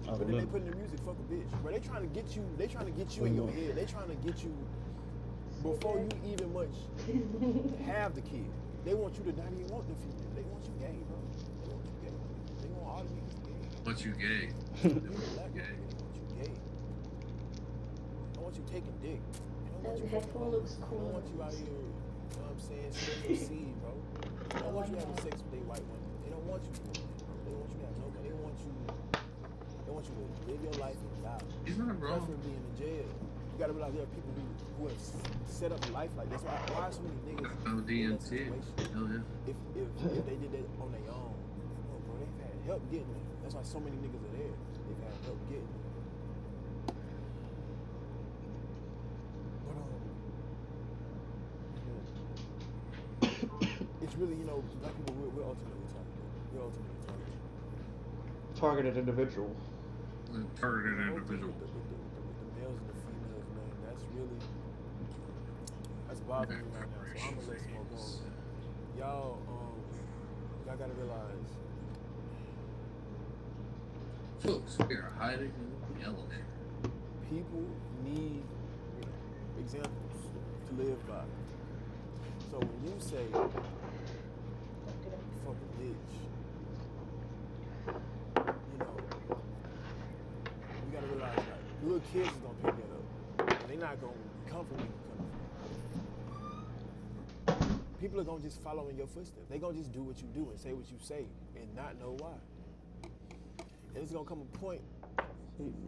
But then they put in the music, fuck a bitch. But they trying to get you in your head. They trying to get you before you even much have the kid. They want you to not even want the female. They want you gay, bro. They want you gay. They want all the niggas gay. Want you gay? They want you gay. They want you taking dick. They don't want you headphone looks cool. They don't want you out here, you know what I'm saying, spreading your seed, bro. They don't want you having sex with their white women. They don't want you doing that, bro. They want you to have no. They want you to live your life and die. He's not wrong. Preferably in the jail. You gotta realize there are people who have set up a life like this. Why are so many niggas in that situation? Hell yeah. If they did that on their own, no, bro, they've had help getting there. That's why so many niggas are there. They've had help getting there. But it's really, you know, black people, we're ultimately targeted. We're ultimately targeted. Targeted individual. Targeted individual. With the males and the females, man, that's bothering me right now. So I'm gonna let some more go. Y'all gotta realize. Folks, we are hiding in the element. People need, you know, examples to live by. So when you say, fuck a bitch, you know, you gotta realize, like, little kids is gonna pick that up. They're not gonna come from where you come from. People are gonna just follow in your footsteps. They're gonna just do what you do and say what you say and not know why. And it's gonna come a point.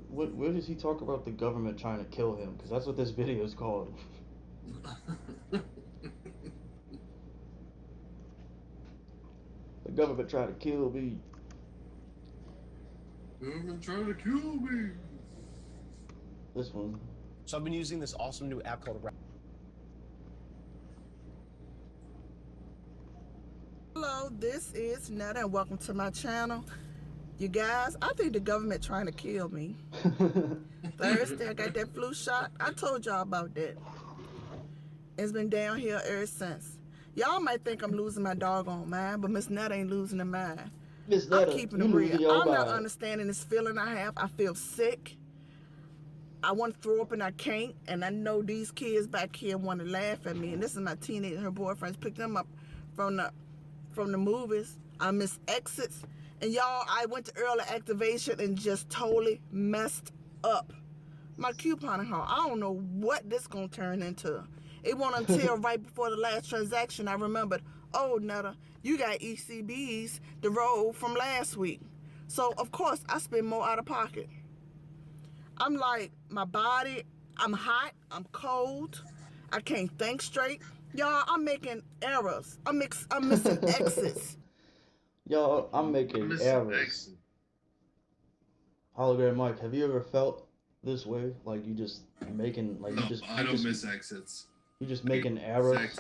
Where does he talk about the government trying to kill him? Because that's what this video is called. The government trying to kill me. Government trying to kill me. This one. So I've been using this awesome new app called Hello, this is Netta and welcome to my channel. You guys, I think the government trying to kill me. Thursday, I got that flu shot. I told y'all about that. It's been down here ever since. Y'all might think I'm losing my doggone mind, but Miss Netta ain't losing her mind. Miss Netta, I'm keeping you it losing real. your I'm not mind. understanding this feeling I have. I feel sick. I want to throw up and I can't. And I know these kids back here want to laugh at me. And this is my teenager, her boyfriends picked them up from the movies. I miss exits. And y'all, I went to early activation and just totally messed up my couponing haul. I don't know what this gonna turn into. It wasn't until right before the last transaction I remembered, oh, Netta, you got ECBs to roll from last week. So, of course, I spend more out of pocket. I'm like, my body, I'm hot, I'm cold, I can't think straight. Y'all, I'm making errors. I'm missing exits. Y'all, I'm making errors. Hologram Mike, have you ever felt this way? Like you just making, like you just. I don't miss exits. You just making errors.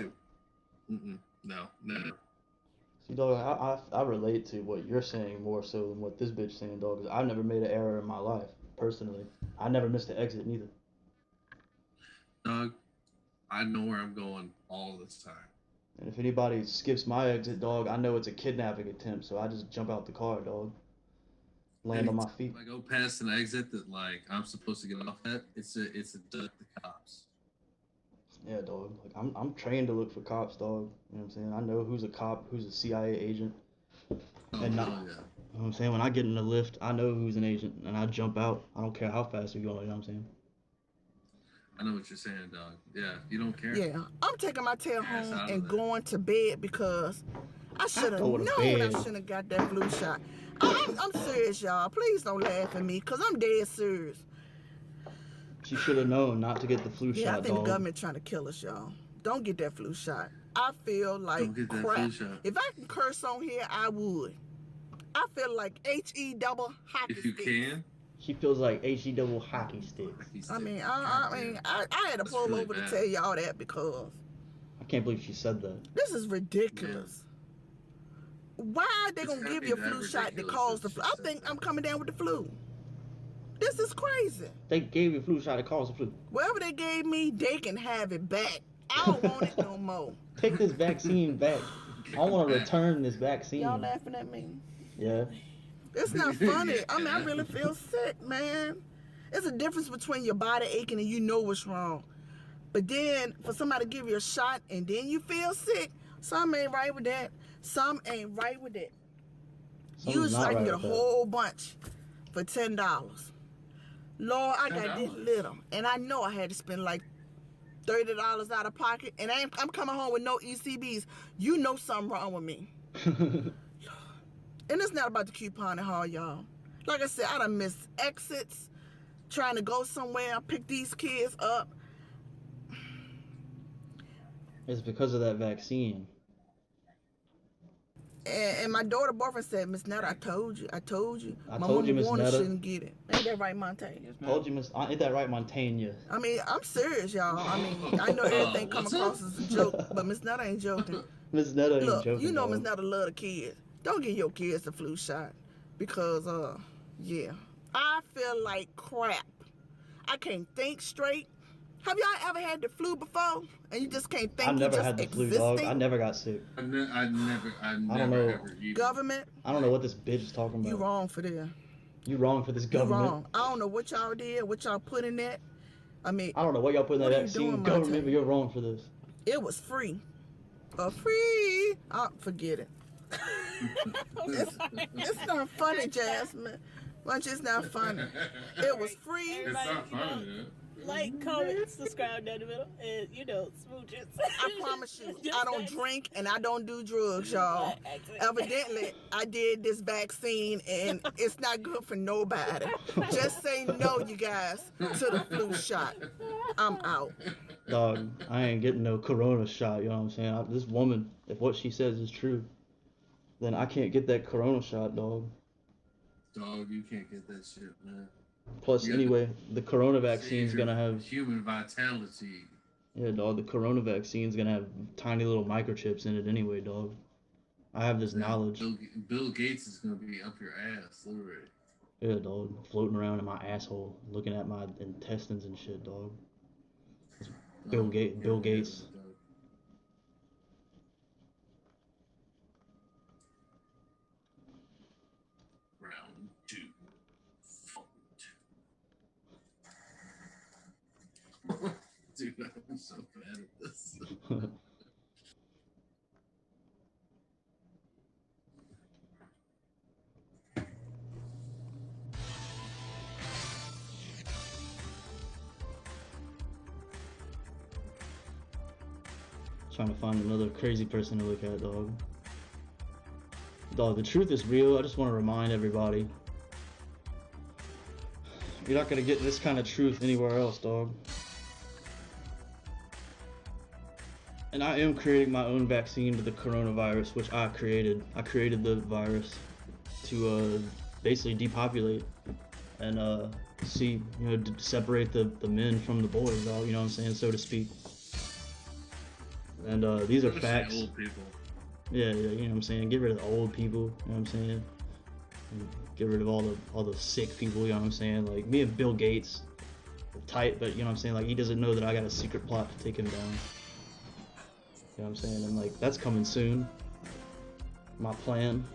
No, never. See, dog, I relate to what you're saying more so than what this bitch saying, dog. Because I've never made an error in my life, personally. I never missed an exit neither. Dog, I know where I'm going all this time. And if anybody skips my exit, dog, I know it's a kidnapping attempt, so I just jump out the car, dog. Land on my feet. If I go past an exit that like I'm supposed to get off at, it's a duck the cops. Yeah, dog. Like I'm trained to look for cops, dog. You know what I'm saying? I know who's a cop, who's a CIA agent. And not, yeah. You know what I'm saying? When I get in the lift, I know who's an agent, and I jump out. I don't care how fast you're going, you know what I'm saying? I know what you're saying, dog. Yeah, you don't care. Yeah, I'm taking my tail home and going to bed because I should have known I shouldn't have got that flu shot. I'm serious, y'all. Please don't laugh at me because I'm dead serious. She should have known not to get the flu Yeah, shot, I think dog. the government trying to kill us, y'all. Don't get that flu shot. I feel like Don't get that crap. flu shot. If I can curse on here, I would. I feel like HE double hockey If you sticks. can. She feels like HE double hockey sticks. I mean, I had to pull really over bad. to tell y'all that because I can't believe she said that. this is ridiculous. Why are they gonna give you a flu shot that causes the flu? I think I'm coming down with the flu. This is crazy. They gave you a flu shot that caused the flu. Whatever they gave me, they can have it back. I don't want it no more. Take this vaccine back. I want to return this vaccine. Y'all laughing at me? Yeah. It's not funny. I mean, I really feel sick, man. There's a difference between your body aching and you know what's wrong. But then for somebody to give you a shot and then you feel sick, something ain't right with that. Some ain't right with it. Usually I can get a whole bunch for $10. Lord, I got this little, and I know I had to spend like $30 out of pocket, and I'm coming home with no ECBs. You know something wrong with me. And it's not about the couponing haul, y'all. Like I said, I done missed exits, trying to go somewhere, pick these kids up. It's because of that vaccine. And my daughter boyfriend said, Miss Netta, I told you. I My told you, mama Miss warned her Netta. shouldn't get it. Ain't that right, Montaigne? Told you, Miss. Ain't that right, Montaigne? I mean, I'm serious, y'all. I mean, I know everything come across as a joke, but Miss Netta ain't joking. Miss Netta ain't Look, joking. you know dog. Miss Netta love the kids. Don't give your kids the flu shot because, yeah. I feel like crap. I can't think straight. Have y'all ever had the flu before and you just can't think? I never just had the flu, existing? dog. I never got sick. I never I don't know. ever even. Government? I don't know what this bitch is talking about. You wrong for that. You wrong for this You government. wrong. I don't know what y'all did, what y'all put in that. I mean, I don't know what y'all put in what that are you vaccine doing, government, Montaigne? but you're wrong for this. It was free. Free. Oh, forget it. It's not funny, Jasmine. Bunch, it's not funny. It was free. It's not funny. Like, comment, subscribe down the middle, and smooches. I promise you, I don't drink and I don't do drugs, y'all. Evidently, I did this vaccine and it's not good for nobody. Just say no, you guys, to the flu shot. I'm out. Dog, I ain't getting no corona shot, you know what I'm saying? This woman, if what she says is true, then I can't get that corona shot, dog. Dog, you can't get that shit, man. Plus, anyway, the corona vaccine's gonna have human vitality. Yeah, dog. The corona vaccine's gonna have tiny little microchips in it anyway, dog. I have this knowledge. Bill Gates is gonna be up your ass, literally. Yeah, dog. Floating around in my asshole, looking at my intestines and shit, dog. Bill Gates. Round 2. Dude, I'm so bad at this. Trying to find another crazy person to look at, dog. Dog, the truth is real. I just want to remind everybody. You're not gonna get this kind of truth anywhere else, dog. And I am creating my own vaccine to the coronavirus, which I created. I created the virus to basically depopulate and see, you know, separate the men from the boys, dog. You know what I'm saying, so to speak. And these are facts. Old people. Yeah, you know what I'm saying. Get rid of the old people. You know what I'm saying. And get rid of all the sick people. You know what I'm saying. Like me and Bill Gates are tight, but you know what I'm saying. Like he doesn't know that I got a secret plot to take him down. You know what I'm saying. And like that's coming soon. My plan.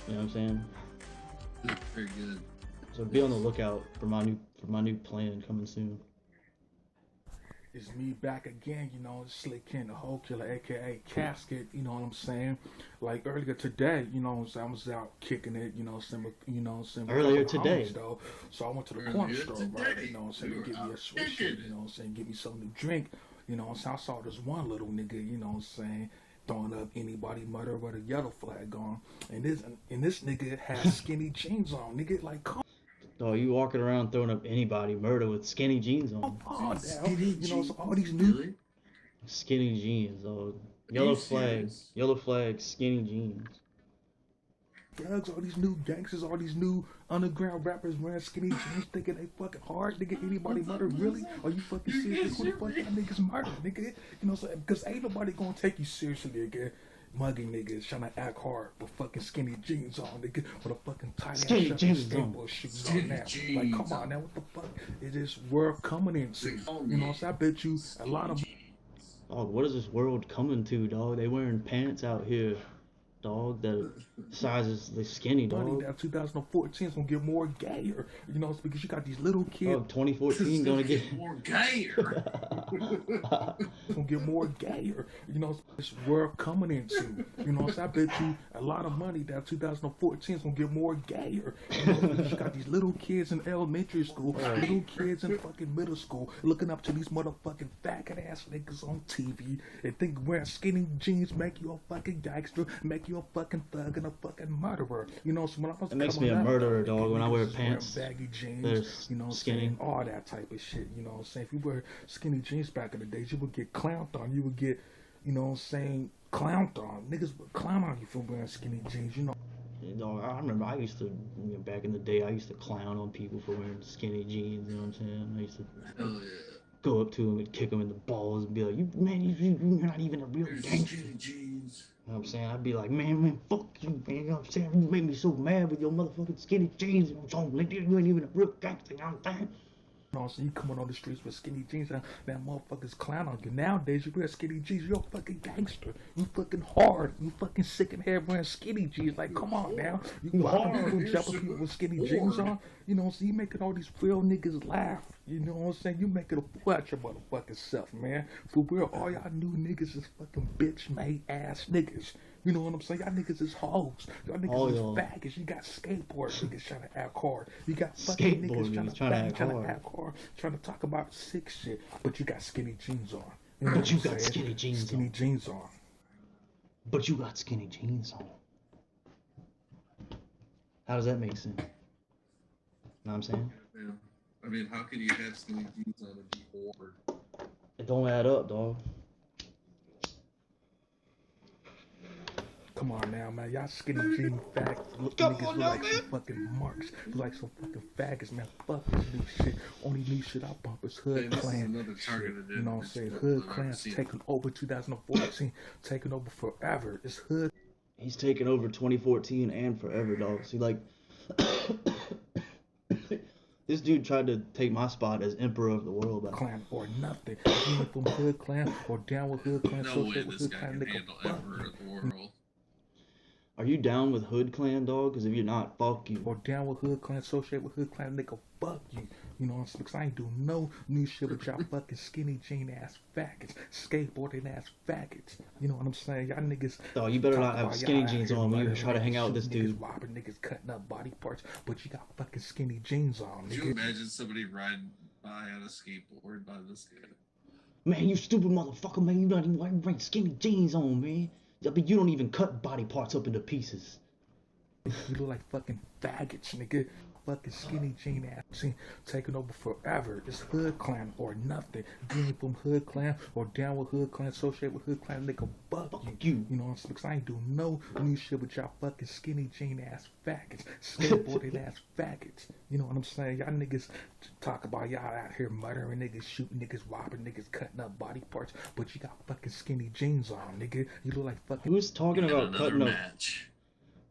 You know what I'm saying. Very good. So be on the lookout for my new plan coming soon. It's me back again, you know, Slick Ken, the Whole Killer, aka Casket, you know what I'm saying? Like earlier today, you know what I'm saying, I was out kicking it, you know what I'm saying, Earlier today. Though, so I went to the corner store, right, you know what I'm saying, to get me a switch, you know what I'm saying, get me something to drink, you know what I'm saying. I saw this one little nigga, you know what I'm saying, throwing up anybody murder with a yellow flag on, and this nigga has skinny jeans on, nigga, like, come. Oh, you walking around throwing up anybody murder with skinny jeans on. Oh, now, you know, so all these new skinny jeans, oh. Yellow flag, skinny jeans. Drugs, all these new gangsters, all these new underground rappers wearing skinny jeans, thinking they fucking hard, nigga. Anybody murder, really? Are you fucking serious? Who the fuck y'all niggas murder, nigga? You know, so because ain't nobody gonna take you seriously, nigga. Mugging niggas trying to act hard with fucking skinny jeans on, nigga, with a fucking tight ass skateboard shoes on now. Like, come on now, what the fuck is this world coming into? You know, so I bet you a lot of. Dog, what is this world coming to, dog? They wearing pants out here, dog, that sizes the skinny, dog. Money now 2014 is gonna get more gayer, you know, it's because you got these little kids. Oh, 2014 gonna get more gayer. Gonna get more gayer, you know, this world coming into, you know, so I bet you a lot of money that 2014 is gonna get more gayer, you know, because you got these little kids in elementary school, little kids in fucking middle school, looking up to these motherfucking faggot ass niggas on TV and think wearing skinny jeans make you a fucking gangster, make you a fucking thug and a fucking murderer, you know. So when I was it makes me a murderer, dog, when I wear pants, baggy jeans, you know, skinny, saying, all that type of shit, you know what I'm saying. If you wear skinny jeans back in the days, you would get clowned on, you would get, you know what I'm saying, clowned on. Niggas would clown on you for wearing skinny jeans, you know. Dog, I remember I used to, you know, back in the day, I used to clown on people for wearing skinny jeans, you know what I'm saying. I used to go up to them and kick them in the balls and be like, you're not even a real gangster. You know what I'm saying? I'd be like, man, fuck you, man. You know what I'm saying? You made me so mad with your motherfucking skinny jeans. You know what I'm saying? You ain't even a real gangster, you know what I'm saying? You know, so you coming on the streets with skinny jeans and that motherfuckers clown on you. Nowadays, you wear skinny jeans, you're a fucking gangster. You fucking hard. You fucking sick in head wearing skinny jeans. Like, come on now. You hard. Jealous people with skinny jeans on. You know, so you making all these real niggas laugh. You know what I'm saying? You making a fool out your motherfucking self, man. For real, all y'all new niggas is fucking bitch-made ass niggas. You know what I'm saying? Y'all niggas is hoes. Y'all niggas is faggots. You got skateboard niggas trying to act hard. You got fucking niggas trying to act hard. Trying to talk about sick shit. But you got skinny jeans on. You know but you got skinny jeans on. But you got skinny jeans on. How does that make sense? Know what I'm saying? Yeah. I mean, how could you have skinny jeans on and be bored? It don't add up, dog. Come on now, man. Y'all skinny jean faggots. Come Niggas on look now, like man. some fucking marks. Look like some fucking faggots, man. Fuck this new shit. Only new shit I bump is Hood Hey, this is Clan. another targeted You know what I'm saying? individual Hood I've ever Clan's seen. taking over 2014. Taking over forever. It's Hood. He's taken over 2014 and forever, dog. See, like, this dude tried to take my spot as Emperor of the World. But Clan or nothing. You went from Hood Clan or down with Hood Clan. No way this guy can handle Emperor of the World. are you down with Hood Clan, dog? Because if you're not, fuck you. Or down with Hood Clan, associate with Hood Clan, nigga, fuck you. You know what I'm saying? Because I ain't doing no new shit with y'all fucking skinny jean ass faggots, skateboarding ass faggots. You know what I'm saying? Y'all niggas. Dog, you better not talk have about skinny y'all out jeans here on when you running try to hang niggas, out with this shooting dude. Niggas robbing niggas, cutting up body parts, but you got fucking skinny jeans on, Could you nigga. imagine somebody riding by on a skateboard by this guy? Man, you stupid motherfucker, man. You not even wearing skinny jeans on, man. I mean, you don't even cut body parts up into pieces. You look like fucking faggots, nigga. Fucking skinny jean ass. See, taking over forever. It's Hood Clan or nothing. You ain't from Hood Clan or down with Hood Clan, associate with Hood Clan, nigga, fuck you. You know what I'm saying? Because I ain't doing no new shit with y'all fucking skinny jean ass faggots, skateboarding ass faggots. You know what I'm saying? Y'all niggas talk about y'all out here murdering niggas, shooting niggas, robbing niggas, cutting up body parts, but you got fucking skinny jeans on, nigga. You look like fucking. Who's talking about Another cutting up? match.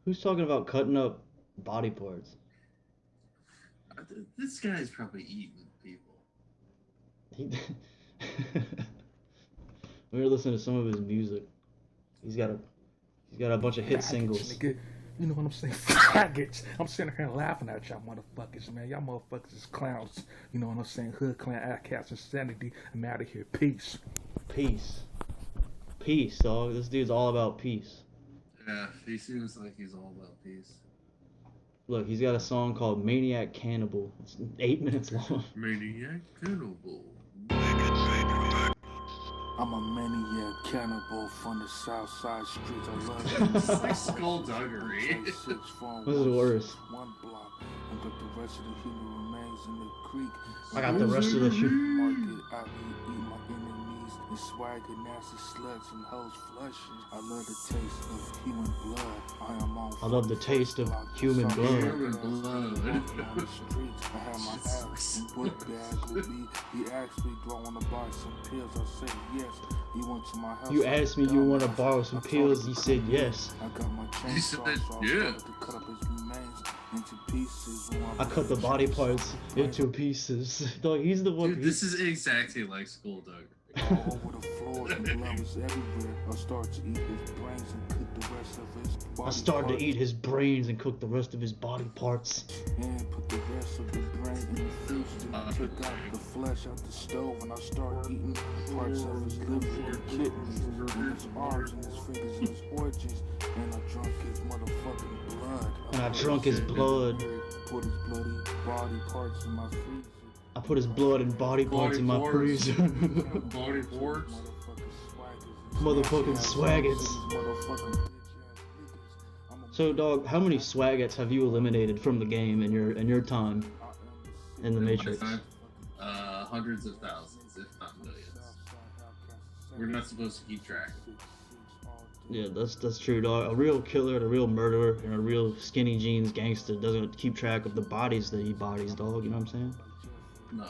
Who's talking about cutting up body parts? This guy's probably eating people. We were listening to some of his music. He's got a bunch of hit Faggots, singles. nigga. You know what I'm saying? Faggots. I'm sitting here laughing at y'all motherfuckers, man. Y'all motherfuckers is clowns. You know what I'm saying? Hood Clan, outcast, insanity. I'm out of here. Peace. Peace. Peace, dog. This dude's all about peace. Yeah, he seems like he's all about peace. Look, he's got a song called Maniac Cannibal. It's 8 minutes long. Maniac Cannibal. I'm a maniac cannibal from the south side streets. I love it. It's like skullduggery. This is worse. One block, and got the rest of the human remains in the creek. I got the rest of the shit. Market, I eat my enemies and swagger, nasty sluts and hoes flushes. I love the taste of human blood. I love the taste of human blood. Human blood. On the streets, I had my ass and book bag with me. He asked me, do I want to buy some pills? I said yes. He went to my house. You asked me, you want to borrow some pills? He said yes. I got my chainsaw, so I started to cut up his remains into pieces. I cut the body parts into pieces. Dog, he's the one. Dude, this is exactly like skullduggery. All over the floor and blood was everywhere. I started to eat his brains and cook the rest of his body I started to parts. eat his brains and cook the rest of his body parts. And put the rest of the brain in the fridge. Then took out the flesh out the stove and I started eating parts of his liver and kidneys and his arms and his fingers and his organs. And I drunk his motherfucking blood. And I drunk his blood. Put his bloody body parts in my freezer. I put his blood and body parts in my freezer. Body parts. Motherfucking swaggots. So, dog, how many swaggots have you eliminated from the game in your time in the Matrix? Hundreds of thousands, if not millions. We're not supposed to keep track. Yeah, that's true, dog. A real killer and a real murderer and a real skinny jeans gangster doesn't keep track of the bodies that he bodies, dog. You know what I'm saying? No,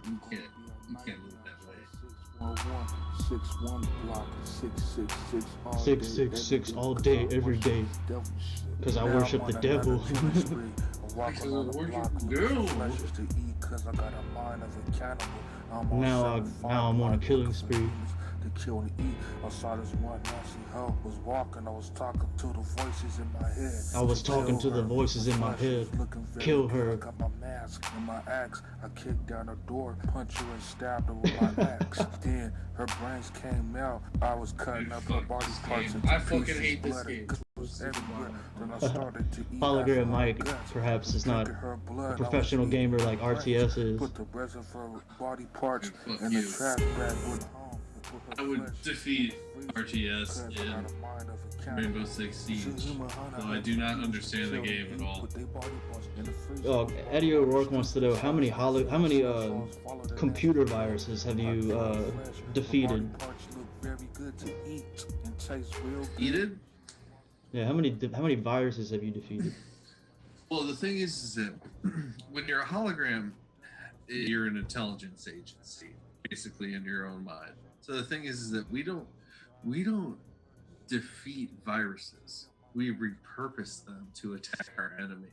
you can't live that way. 61 block 666 all 666 all day, every day. Cause I worship the devil. Now I'm on a killing spree. To kill and eat. I saw this one nasty hoe was walking. I was talking to the voices in my head. I was talking to the voices in my head. Kill her. I got my mask and my axe. I kicked down her door, punched her and stabbed her with my axe. Then her brains came out. I was cutting up her body parts into I fucking pieces. hate this Blood game. was everywhere. Then I started to eat Hologram after my Mike guts. perhaps is not Her blood, a I was professional eating gamer her like brains. RTS is. Put the rest of her body parts Fuck in you. the trash bag with home. I would defeat RTS in Rainbow Six Siege, though I do not understand the game at all. Oh, Eddie O'Rourke wants to know how many computer viruses have you defeated? Defeated? Yeah, how many viruses have you defeated? Well, the thing is that when you're a hologram, you're an intelligence agency, basically in your own mind. So the thing is that we don't defeat viruses. We repurpose them to attack our enemies.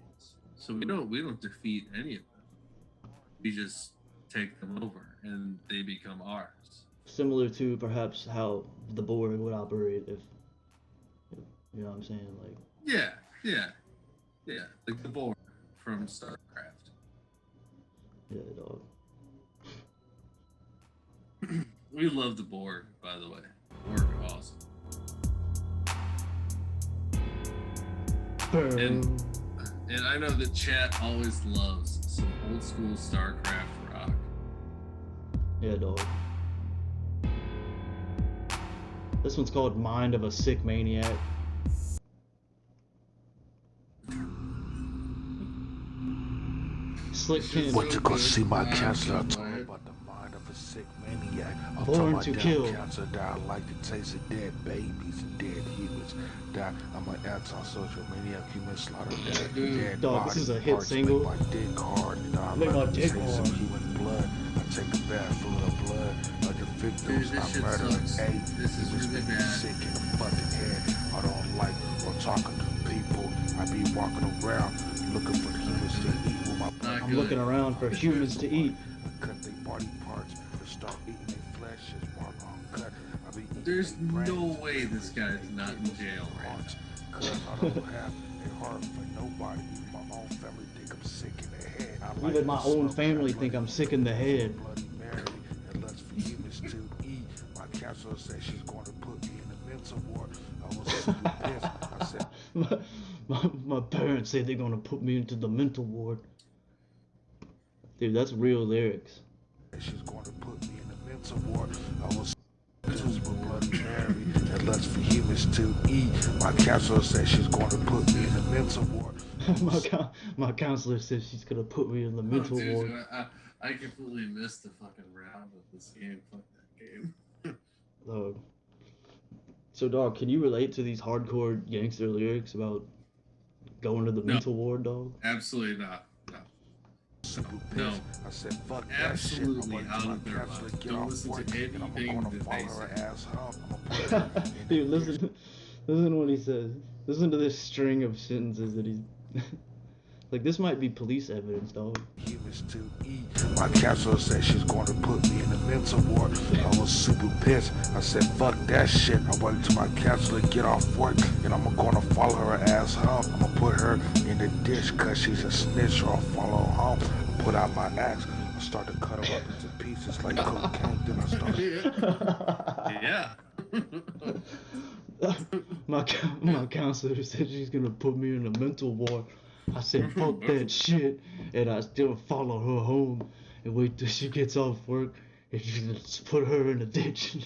So we don't defeat any of them. We just take them over and they become ours. Similar to perhaps how the Borg would operate if you know what I'm saying, like Yeah, like the Borg from StarCraft. yeah, dog. We love the Borg, by the way. Borg are awesome. And I know the chat always loves some old school StarCraft rock. Yeah, dog. This one's called Mind of a Sick Maniac. Slick Ken. Went to go see my counselor. I told her about the mind of a sick maniac. I Born told my to damn kill. counselor that I like the taste of dead babies and dead humans. That I'm an anti-social maniac, human slaughter, dead Dog, body this is a hit parts, single. make my dick hard. And I Make my murder dick taste hard. of human blood. I take a bath full of blood. Other victims, Dude, this I shit murder sucks. and ate. This is Humans really make me bad. sick in the fucking head. I don't like or talking to people. I be walking around looking for humans to eat with my I'm looking around for humans to eat. cut their body parts and start eating their flesh as mark on cut. I be eating There's their brains. no way this guy's not in jail right now. Cause I don't have a heart for nobody. My own family think I'm sick in the head. I like Even my to own smoke family that think I'm sick in the head. Bloody Mary and lust for humans to eat. My counselor said she's going to put me in the mental ward. I was super pissed. I said, my parents say they're gonna put me into the mental ward. Dude, that's real lyrics. she's going to put me in the mental ward. I was with Bloody Mary and lust for humans to eat. My counselor said she's going to put me in the mental ward. My counselor says she's gonna put me in the mental Dude, ward. I completely missed the fucking round of this game. Fuck that game. Dog. So, dog, can you relate to these hardcore gangster lyrics about going to the No. mental ward, dog? Absolutely not. Super No. pissed. I said, fuck Absolutely that shit. out I'm of their counselor mind. get Don't off listen work to and I'm anything gonna that follow they her say. ass home. I'm gonna put her in Dude, listen to what he says. Listen to this string of sentences that he's. Like, this might be police evidence, dog. humans to eat. My counselor said she's going to put me in the mental ward. I was super pissed. I said, fuck that shit. I waited till my counselor get off work and I'm gonna follow her ass home. I'm gonna put her in the dish cause she's a snitch or I'll follow her home. Put out my axe. I start to cut her up into pieces like cocaine. Then I start. my counselor said she's gonna put me in a mental ward. I said, fuck that shit, and I still follow her home and wait till she gets off work and just put her in a ditch.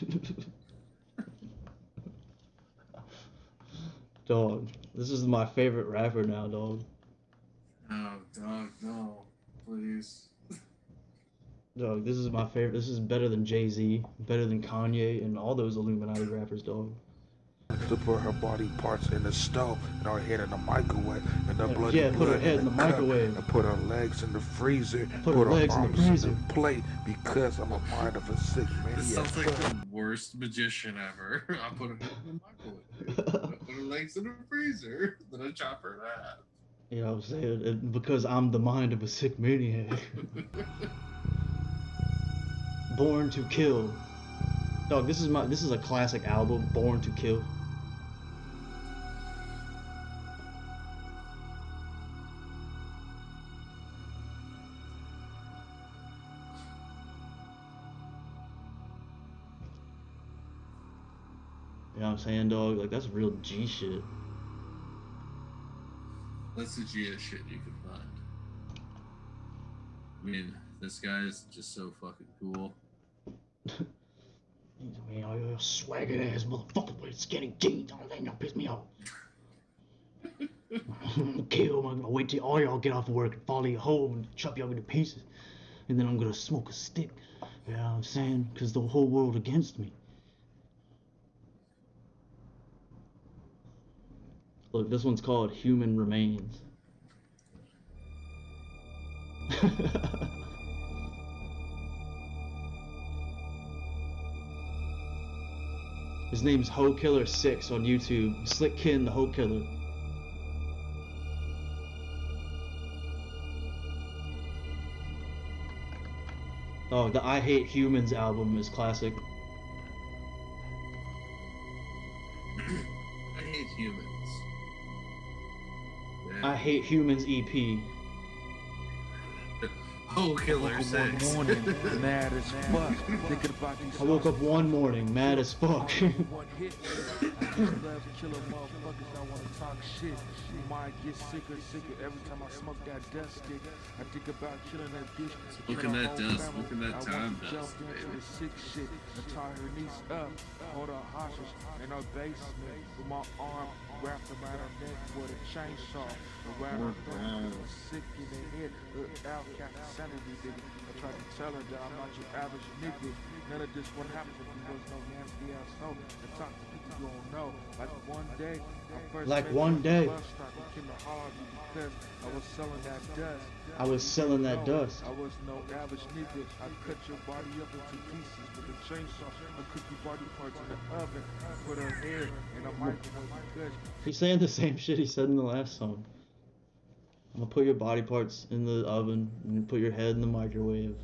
Dog, this is my favorite rapper now, dog. Oh, dog, no. Please. Dog, this is my favorite. This is better than Jay-Z, better than Kanye, and all those Illuminati rappers, dog. To put her body parts in the stove and her head in the microwave and the bloody Yeah, put her blood head in the cup, microwave. and put her legs in the freezer. Put her legs in the arms freezer. the plate because I'm a mind of a sick maniac. This sounds like the worst magician ever. I put her in the microwave. I put her legs in the freezer. Then I chop her in half. You know what I'm saying? And because I'm the mind of a sick maniac. Born to Kill. Dog, this is a classic album, Born to Kill. You know what I'm saying, dog? Like, that's real G shit. That's the G shit you can find. I mean, this guy is just so fucking cool. I mean, all your swagging ass motherfucker with skinny jeans on, they don't piss me off. I'm gonna kill him. I'm gonna wait till all y'all get off work and follow you home and chop y'all into pieces. And then I'm gonna smoke a stick. You know what I'm saying? Because the whole world against me. Look, this one's called Human Remains. His name's Ho Killer 6 on YouTube. Slick Kin the Ho Killer. Oh, the I Hate Humans album is classic. I hate humans. I Hate Humans EP. Oh, Killer 6. Morning, mad as fuck. Thinking about these I woke up one morning mad as fuck. one hit. I just love killing motherfuckers that wanna talk shit. My mind gets sicker and sicker every time I smoke that dust stick. I think about killing that bitch. Smoking that dust, smoking that time I dust, jump into baby. the sick shit and tie her knees up. Hold her hostage in her basement with my arm wrapped around her neck with a chainsaw. Around her throat, sick in the head. Outcast insanity, nigga. I tried to tell her that I'm not your average nigga. None of this would happen if you was no nasty asshole. And talk to people you don't know. Like one day, I first Like met one you at day. the bus stop and came to holler at me because I was selling that dust. I was selling that No, dust. I was no average nigga. I cut your body up into pieces with a chainsaw. I cook your body parts in the oven. Put her hair in a microwave because He's saying the same shit he said in the last song. I'm gonna put your body parts in the oven and put your head in the microwave.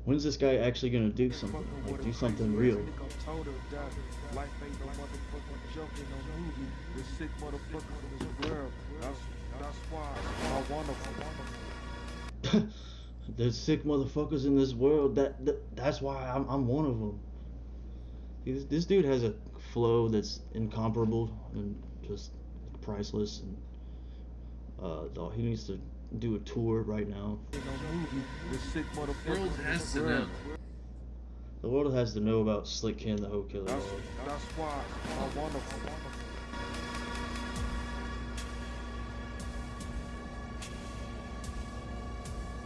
When's this guy actually gonna do something? Like, do something real? told her that life ain't no motherfucking joke, ain't no movie. There's sick motherfuckers in this world. That's why I want them. There's sick motherfuckers in this world. That's why I'm one of them. This dude has a flow that's incomparable and just priceless. And dog, he needs to do a tour right now. Ain't no movie. There's sick The motherfuckers world in has this to world. know. The world has to know about Slick Kin the Ho Killer. That's Dog. why I want them.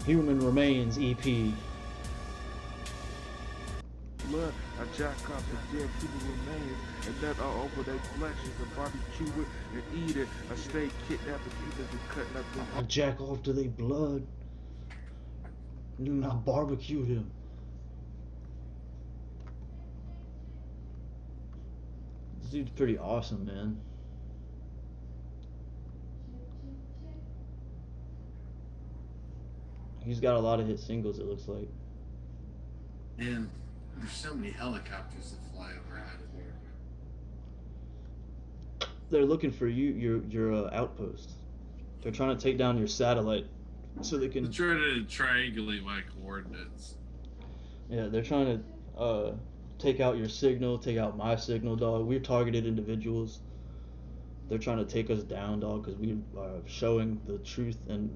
Human Remains E EP. Blood, I jack off the dead people remains, and that all over their flesh is a barbecue it and eat it. I stay kidnapping people and cutting up their I jack off to their blood. And then I barbecue him. This dude's pretty awesome, man. He's got a lot of hit singles, it looks like. And there's so many helicopters that fly overhead of here. They're looking for you, your outpost. They're trying to take down your satellite so they They're can. trying to triangulate my coordinates. Yeah, they're trying to take out your signal, take out my signal, dog. We're targeted individuals. They're trying to take us down, dog, because we are showing the truth and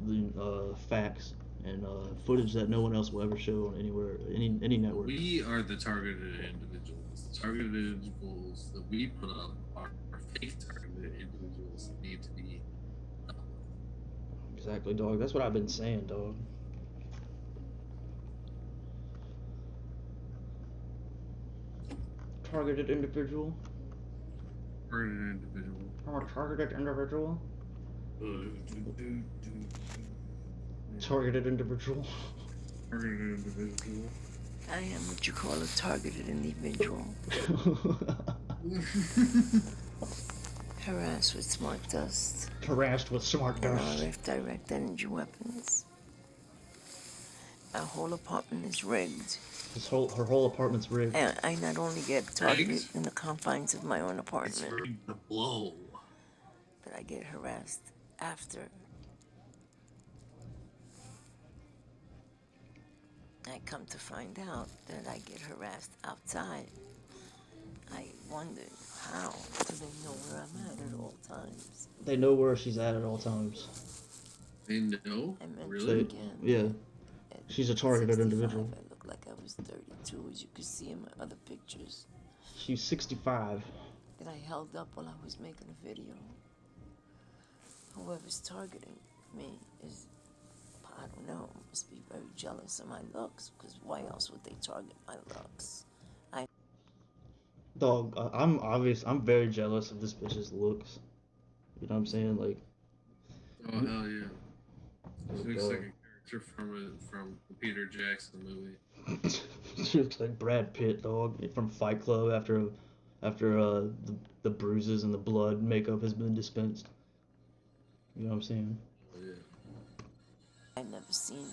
the facts and footage that no one else will ever show on anywhere, any network. We are the targeted individuals. The targeted individuals that we put up are fake targeted individuals that need to be. Exactly, dog. That's what I've been saying, dog. Targeted individual. Targeted individual. I'm a targeted individual. Targeted individual. Targeted individual. I am what you call a targeted individual. Harassed with smart dust. Harassed with smart And dust. RF direct energy weapons. Our whole apartment is rigged. Her whole apartment's rigged. And I not only get targeted in the confines of my own It's apartment, rigged to blow. but I get harassed after. I come to find out that I get harassed outside. I wondered how. Do they know where I'm at all times? They know where she's at all times. They know? I mentioned Really? again. Yeah. She's a targeted 65, individual. I look like I was 32, as you can see in my other pictures. She's 65. That I held up while I was making a video. Whoever's targeting me is, I don't know, must be very jealous of my looks, because why else would they target my looks? Dog, I'm very jealous of this bitch's looks. You know what I'm saying? Like, Oh hell yeah! She looks dog. like a character from the Peter Jackson movie. She looks like Brad Pitt, dog, from Fight Club after the bruises and the blood makeup has been dispensed. You know what I'm saying? Oh, yeah. I've never seen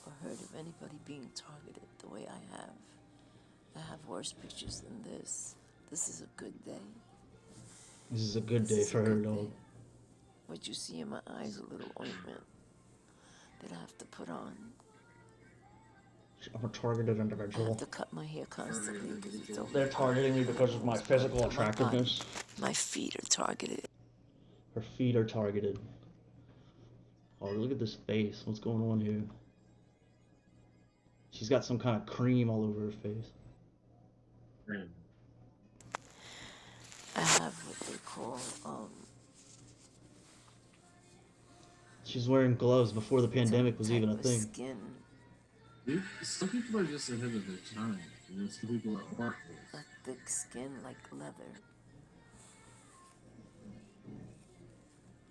or heard of anybody being targeted the way I have. I have worse pictures than this. This is a good day. This is a good day for her, dog. What you see in my eyes, a little ointment that I have to put on. I'm a targeted I individual. have to cut my hair constantly because it's over. They're targeting me because of my physical attractiveness. My feet are targeted. Her feet are targeted. Oh, look at this face. What's going on here? She's got some kind of cream all over her face. I have what they call, She's wearing gloves before the pandemic was even a thing. Skin. Dude, some people are just ahead of their time. And then some people are heartless. A thick skin like leather.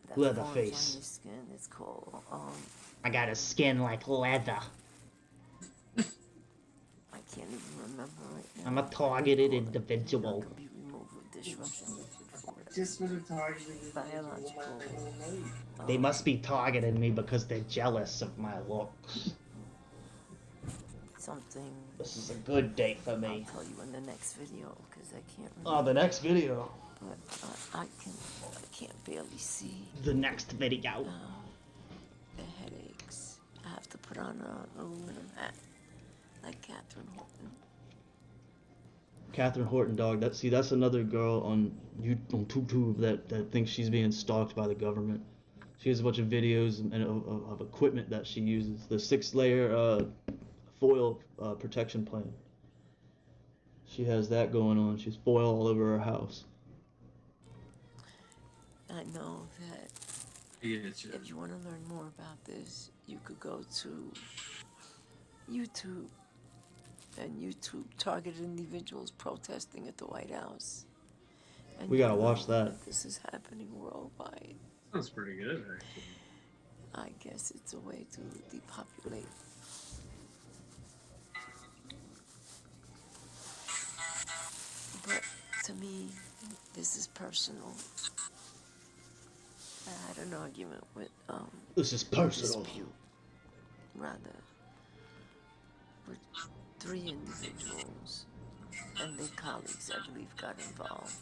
That Leather forms face. on your skin. It's called, I got a skin like leather. I can't even remember right now. I'm a targeted individual. Can be removed with disruption. Just for the targeting. Biological. They must be targeting me because they're jealous of my looks. Something. This is a good day for me. I'll tell you in the next video because I can't remember. Oh, the next video. But I can't barely see. The next video. The headaches. I have to put on an aluminum hat, like Catherine Horton. Catherine Horton, dog. That's another girl on YouTube that thinks she's being stalked by the government. She has a bunch of videos and of equipment that she uses. The 6-layer foil protection plan. She has that going on. She's foil all over her house. I know that if you want to learn more about this, you could go to YouTube. And YouTube targeted individuals protesting at the White House. And We gotta watch that. This is happening worldwide. Sounds pretty good, actually. I guess it's a way to depopulate. But to me, this is personal. I had an argument with This is personal. dispute, rather, with 3 individuals and their colleagues, I believe, got involved.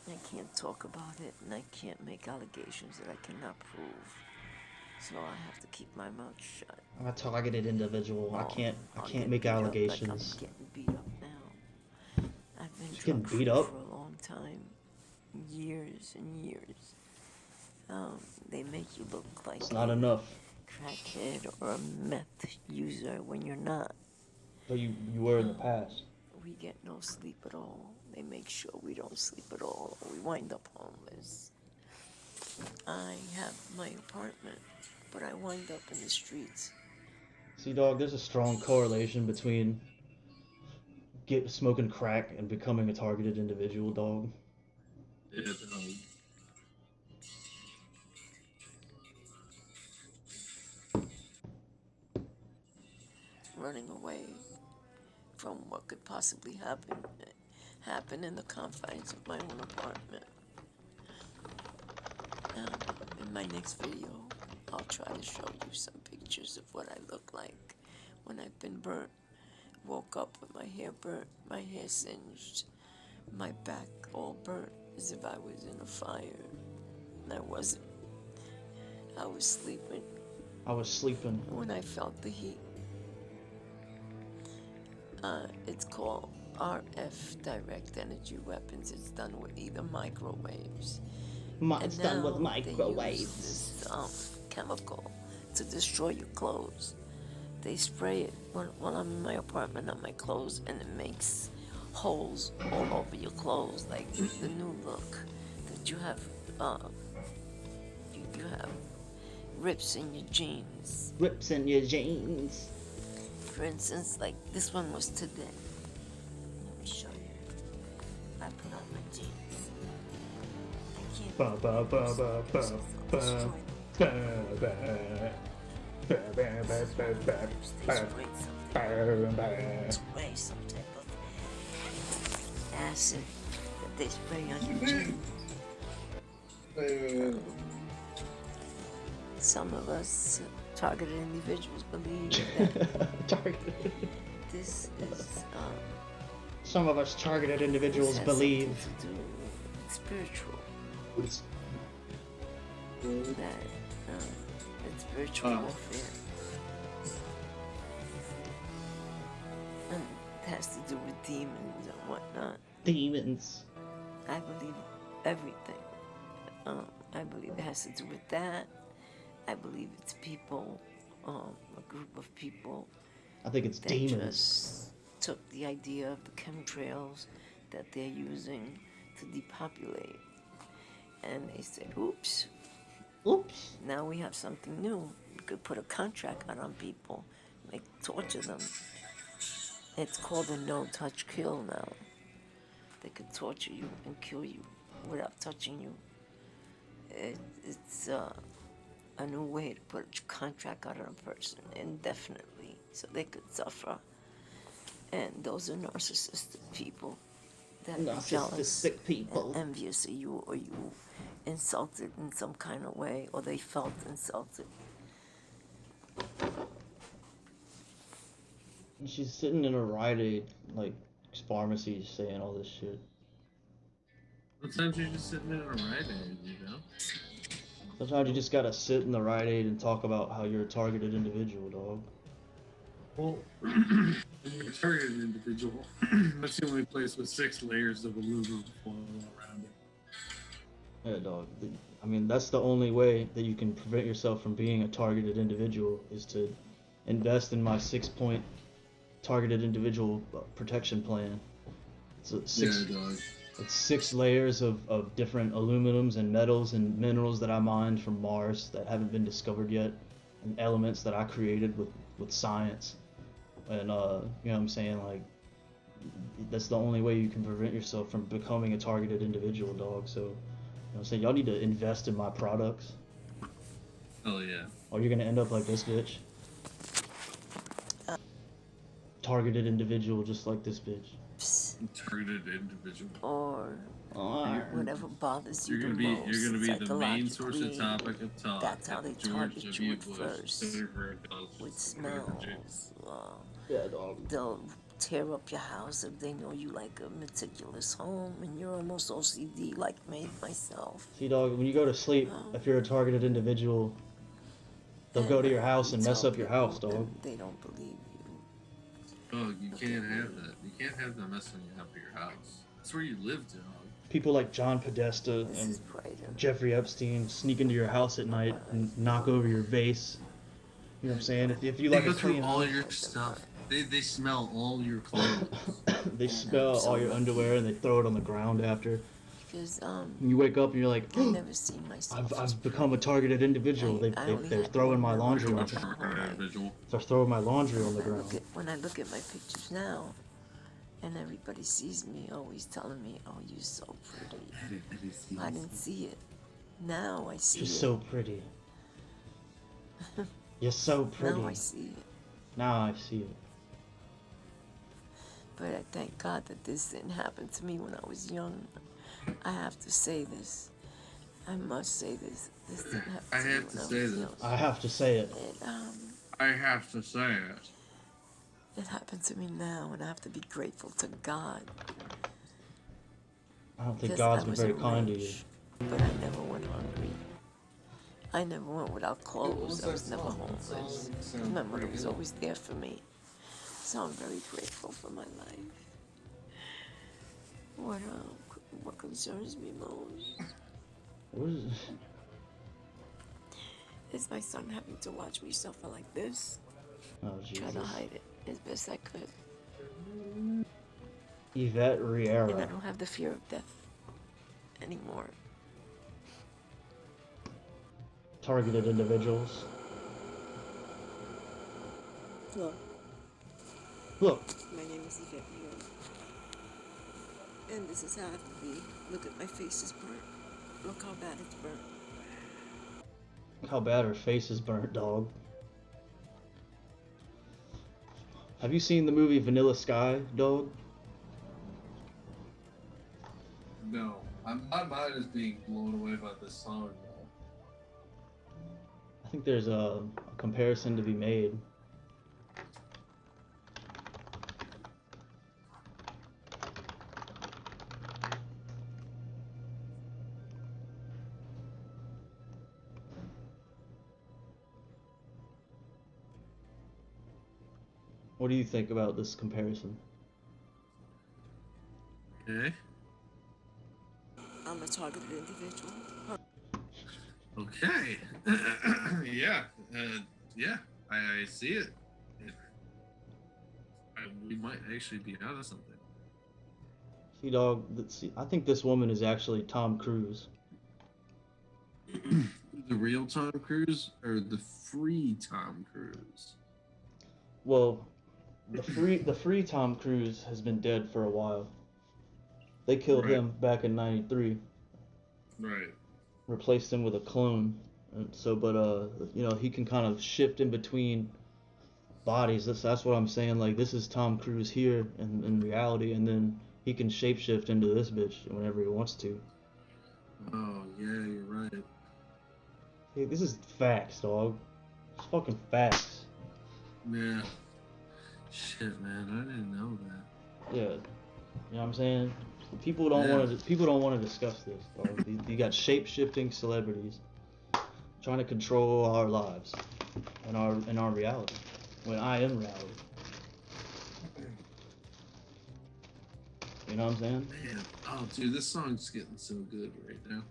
I can't talk about it, and I can't make allegations that I cannot prove. So I have to keep my mouth shut. I'm a targeted individual. I can't get make beat up allegations. Like I'm getting beat up now. I've been She's getting drug-free beat up? for a long time, years and years. They make you look like It's not enough. crackhead or a meth user when you're not. But you were in the past. We get no sleep at all. They make sure we don't sleep at all. We wind up homeless. I have my apartment, but I wind up in the streets. See, dog, there's a strong correlation between smoking crack and becoming a targeted individual, dog. Yeah, Running away from what could possibly happen in the confines of my own apartment. In my next video, I'll try to show you some pictures of what I look like when I've been burnt. Woke up with my hair burnt, my hair singed, my back all burnt as if I was in a fire. And I wasn't. I was sleeping. When I felt the heat. It's called RF, direct energy weapons. It's done with either microwaves. It's done with microwaves. They use this chemical to destroy your clothes. They spray it while I'm in my apartment on my clothes, and it makes holes all over your clothes, like the new look that you have. You have rips in your jeans. Rips in your jeans. For instance, like this one was today. Let me show you. I put on my jeans. I can't. Spray some type of acid that they spray on your jeans. Some of us targeted individuals believe that this is some of us targeted individuals believe to do with spiritual. That it's spiritual warfare. And it has to do with demons and whatnot. Demons. I believe everything. I believe it has to do with that. I believe it's people, a group of people. I think it's that demons. Just took the idea of the chemtrails that they're using to depopulate, and they said, "Oops, now we have something new. We could put a contract out on people, like torture them. It's called a no-touch kill now. They could torture you and kill you without touching you. It's a new way to put a contract out on a person indefinitely, so they could suffer. And those are narcissistic people that are jealous and envious of you, or you insulted in some kind of way, or they felt insulted." And she's sitting in a Rite Aid, like, pharmacy saying all this shit. Sometimes you're just sitting in a Rite Aid, you know? Sometimes you just gotta sit in the Rite Aid and talk about how you're a targeted individual, dog. Well, you're a targeted individual. That's the only place with 6 layers of aluminum foil around it. Yeah, dog. I mean, that's the only way that you can prevent yourself from being a targeted individual is to invest in my 6-point targeted individual protection plan. It's it's 6 layers of different aluminums and metals and minerals that I mined from Mars that haven't been discovered yet, and elements that I created with science. And you know what I'm saying, like, that's the only way you can prevent yourself from becoming a targeted individual, dog. So, you know what I'm saying, y'all need to invest in my products. Oh yeah. Or you're gonna end up like this bitch. Targeted individual just like this bitch. Targeted individual. Or whatever bothers you You're the most. You're gonna be the main source of topic of talk. That's how they George target you W. at Bush, first. Senator With smells. Yeah, dog. They'll tear up your house if they know you like a meticulous home and you're almost OCD like me, myself. See, dog, when you go to sleep, if you're a targeted individual, they'll go to your house and mess up your house, dog. They don't believe you. Dog, you can't have that. You can't have them messing up at your house. That's where you live, dog. People like John Podesta and Jeffrey Epstein sneak into your house at night and knock over your vase. You know what I'm saying? If you like they a go through clean all house, your stuff. They smell all your clothes. they smell all your underwear and they throw it on the ground after. Because you wake up and you're like, I've never seen myself. I've become a targeted individual. They're throwing my laundry on. They're throwing my laundry on the ground. When I look at my pictures now, and everybody sees me, always telling me, "Oh, you're so pretty." I didn't see it. Now I see it. You're so pretty. You're so pretty. Now I see it. Now I see it. But I thank God that this didn't happen to me when I was young. I have to say this. I must say this. This didn't happen to me when I was young. I have to say it. I have to say it. It happened to me now, and I have to be grateful to God. I don't think God's been very kind to you. But I never went hungry. I never went without clothes. I was never homeless. My mother was always there for me. So I'm very grateful for my life. What concerns me most What is this? is my son having to watch me suffer like this. Oh, Jesus. Try to hide it as best I could. Yvette And I Riera. don't have the fear of death anymore. Targeted individuals. Look, Look. My name is Yvette York. And this is how I have to be. Look at my face is burnt. Look how bad it's burnt. Look how bad her face is burnt, dog. Have you seen the movie Vanilla Sky, dog? No, my mind is being blown away by this song. I think there's a comparison to be made. What do you think about this comparison? Okay. I'm a targeted individual. Okay. Yeah. Yeah. I see it. We might actually be out of something. See, dog. I think this woman is actually Tom Cruise. The real Tom Cruise or the free Tom Cruise? Well, the free Tom Cruise has been dead for a while. They killed him back in '93. Right. Replaced him with a clone. And so, but you know, he can kind of shift in between bodies. That's what I'm saying. Like, this is Tom Cruise here in reality, and then he can shapeshift into this bitch whenever he wants to. Oh yeah, you're right. Hey, this is facts, dog. It's fucking facts. Yeah. Shit, man, I didn't know that. Yeah. You know what I'm saying? People don't want to discuss this, dog. You got shape-shifting celebrities trying to control our lives and our reality. When I am reality. You know what I'm saying? Man, oh dude, this song's getting so good right now.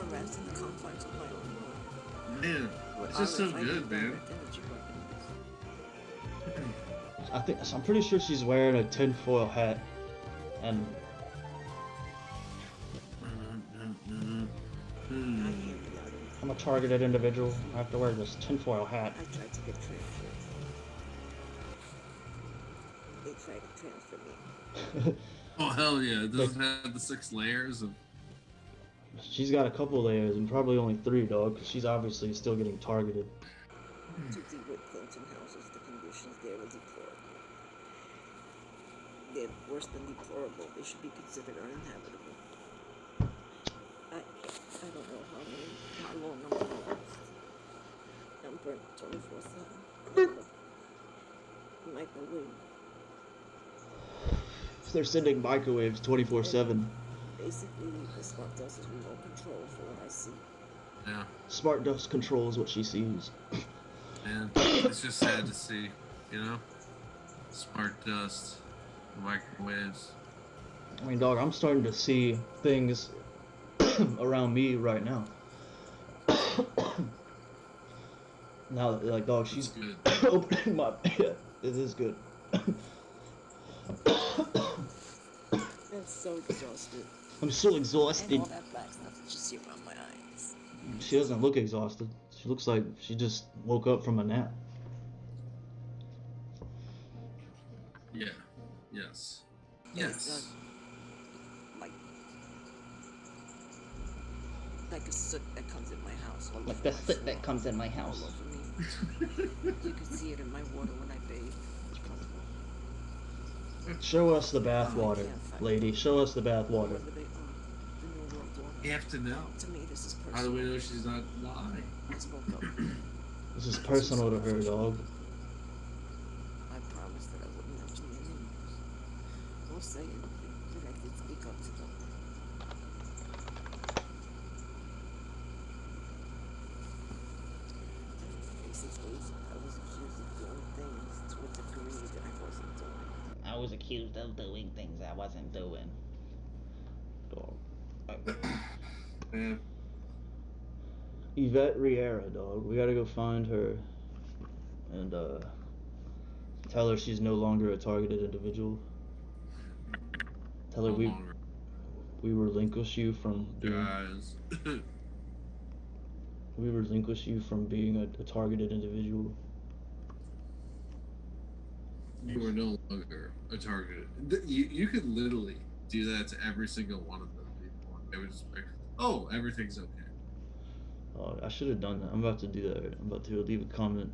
Rest in the confines of my own world. Man, it's just so good, man. I'm pretty sure she's wearing a tinfoil hat, and I'm a targeted individual. I have to wear this tinfoil hat. I tried to get transferred. They tried to transfer me. Oh hell yeah! It doesn't have the 6 layers of. She's got a couple layers, and probably only 3, dog, because she's obviously still getting targeted. To the Wood Clinton houses, the conditions there are deplorable. They're worse than deplorable. They should be considered uninhabitable. I don't know how long I'm gonna last. I'm burnt 24/7. Microwave. They're sending microwaves 24/7. Basically, the smart dust is remote control for what I see. Yeah. Smart dust controls what she sees. Man, it's just sad to see, you know? Smart dust, microwaves. I mean, dog, I'm starting to see things around me right now. Now, like, dog, she's opening my. Yeah, this is good. I'm so exhausted. I'm so exhausted. And all that black stuff is just here around my eyes. She doesn't look exhausted. She looks like she just woke up from a nap. Yeah. Yes. Yes. Like a soot that comes in my house. Like the soot that comes in my house. All over me. You can see it in my water when I bathe. Show us the bath water, lady. Show us the bath water. You have to know. To me, this is personal. How do we know she's not lying? I spoke up. This is personal to her, dog. I promised that I wouldn't mention their names. Or say that I did speak up to them. Basically, I was accused of doing things to a degree was accused of doing things I wasn't doing. Dog. Yeah. Yvette Riera, dog. We gotta go find her and tell her she's no longer a targeted individual. Tell her we relinquish you from being we relinquish you from being a targeted individual. You are no longer a target. You could literally do that to every single one of them people. They would just be, oh, everything's okay. Oh, I should have done that. I'm about to do that. I'm about to leave a comment.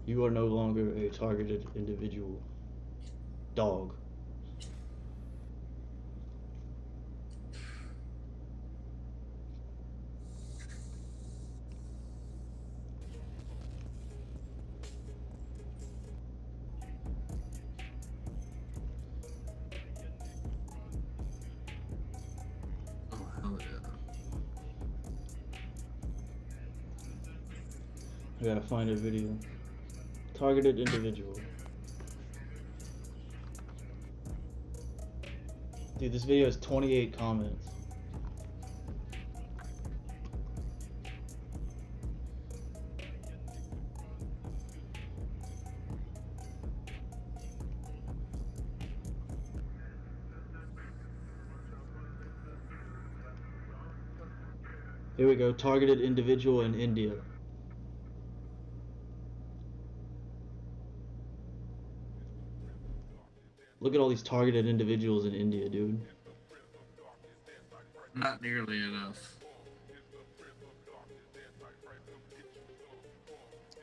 You are no longer a targeted individual. Dog. I gotta find a video. Targeted individual. Dude, this video has 28 comments. Here we go. Targeted individual in India. Look at all these targeted individuals in India, dude. Not nearly enough.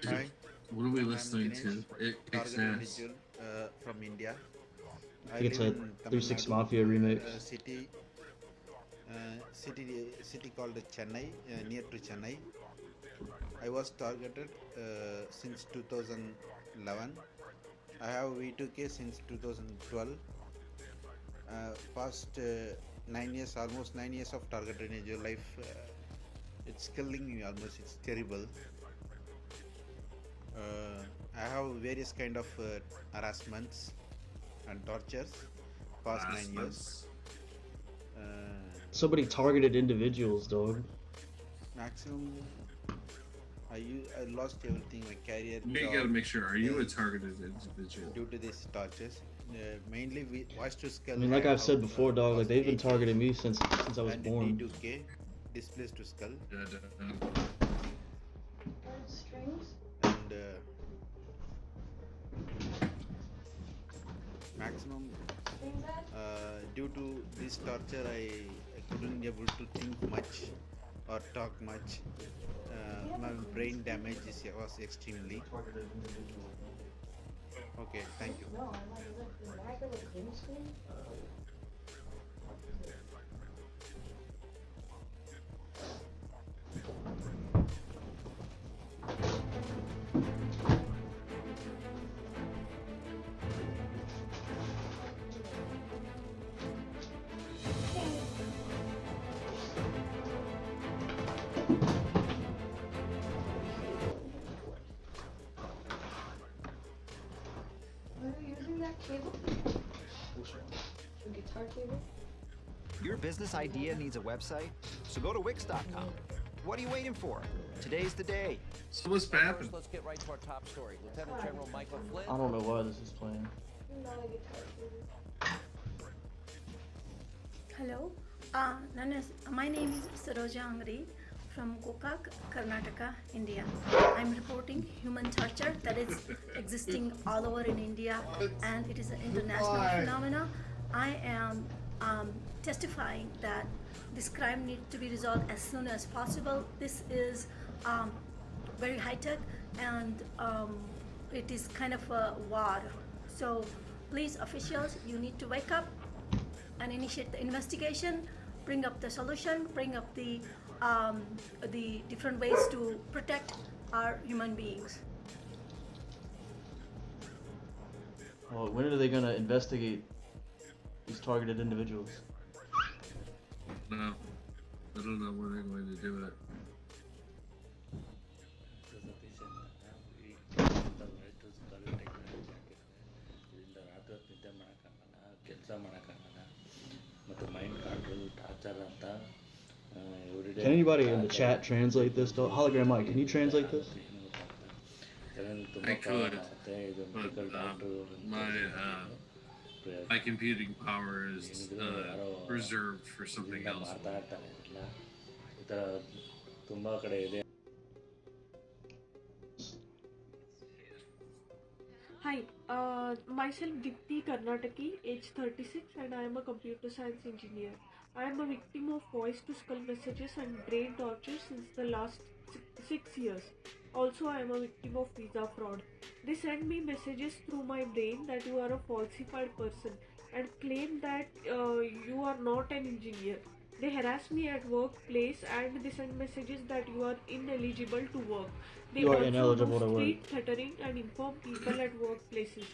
Hi. What are we listening to? It kicks ass. From India. I think it's a 3-6 Mafia remix. City called Chennai, near to Chennai. I was targeted since 2011. I have V2K since 2012. Past 9 years, almost 9 years of targeted in your life. It's killing me almost. It's terrible. I have various kind of harassments and tortures past 9 years. So many targeted individuals, dog. Maximum. I lost everything, my career. You gotta make sure. Are you a targeted individual? Due to these tortures, mainly voice to skull. I mean, like I've said before, dog. Like they've been targeting me since I was born. D2K, displays to skull. Strings. And maximum. Due to this torture, I couldn't be able to think much or talk much. My brain damage was extremely. Okay, thank you. No, I'm like, is that like a green screen? Cable? The guitar cable? Your business idea needs a website? So go to Wix.com. What are you waiting for? Today's the day. So what's happening? Let's get right to our top story. Lieutenant General Michael Flynn. I don't know why this is playing. Hello, my name is Saroja Angri from Gokak, Karnataka, India. I'm reporting human torture that is existing all over in India, and it is an international phenomenon. I am testifying that this crime needs to be resolved as soon as possible. This is very high-tech, and it is kind of a war. So please, officials, you need to wake up and initiate the investigation, bring up the solution, bring up the different ways to protect our human beings. Well, when are they gonna investigate these targeted individuals? No, I don't know when they're going to do it. Can anybody in the chat translate this? Hologram Mike, can you translate this? I could, but my computing power is reserved for something else. Hi, myself Dipti Karnataki, age 36, and I am a computer science engineer. I am a victim of voice to skull messages and brain torture since the last 6 years. Also, I am a victim of visa fraud. They send me messages through my brain that you are a falsified person and claim that you are not an engineer. They harass me at workplace and they send messages that you are ineligible to work. They You are also ineligible do to work. street threatening and inform people at workplaces.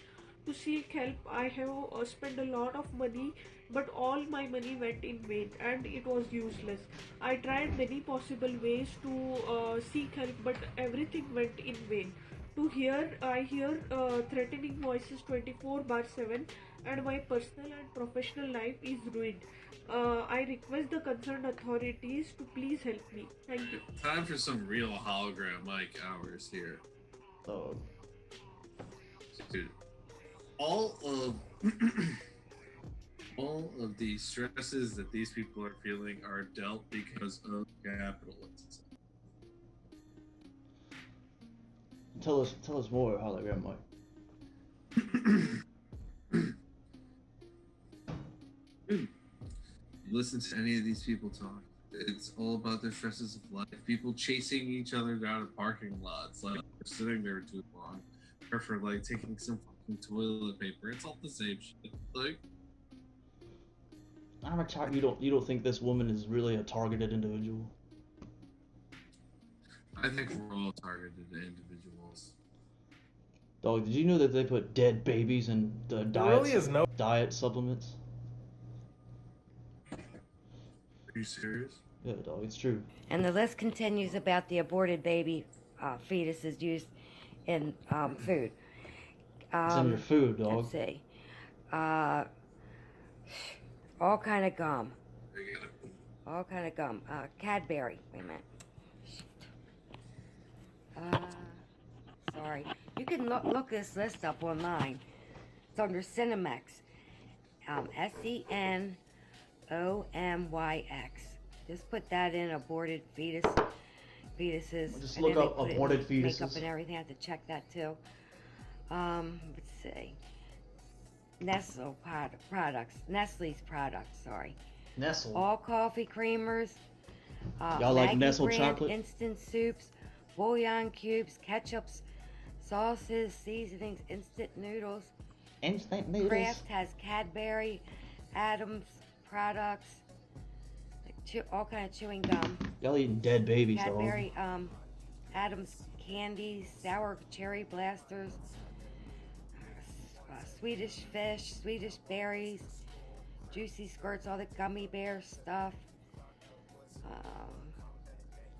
To seek help, I have spent a lot of money, but all my money went in vain and it was useless. I tried many possible ways to seek help, but everything went in vain. I hear threatening voices 24/7, and my personal and professional life is ruined. I request the concerned authorities to please help me. Thank you. Time for some real hologram Mike hours here. Oh. Dude, all of the stresses that these people are feeling are dealt because of capitalism. Tell us more, Hologram Mike. Listen to any of these people talk. It's all about the stresses of life. People chasing each other down in parking lots, like sitting there too long, or for like taking some fucking toilet paper. It's all the same shit. Like, You don't think this woman is really a targeted individual? I think we're all targeted individuals. Dog, did you know that they put dead babies in the diet supplements? Are you serious? Yeah, dog, it's true. And the list continues about the aborted baby fetuses used in food. It's in your food, dog. Let's see. All kind of gum. Cadbury. Wait a minute. Sorry. You can look this list up online. It's under Cinemix. SENOMYX. Just put that in, aborted fetuses. Just look up aborted fetuses. Makeup and everything. I have to check that too. Let's see. Nestle's products. Sorry. Nestle. All coffee creamers. Y'all like Maggi Nestle brand chocolate? Instant soups, bouillon cubes, ketchups, sauces, seasonings, instant noodles. Instant noodles. Kraft has Cadbury, Adams products, like all kind of chewing gum. Y'all eating dead babies, dog. Cadbury, Adams candies, sour cherry blasters, Swedish fish, Swedish berries, juicy skirts, all the gummy bear stuff.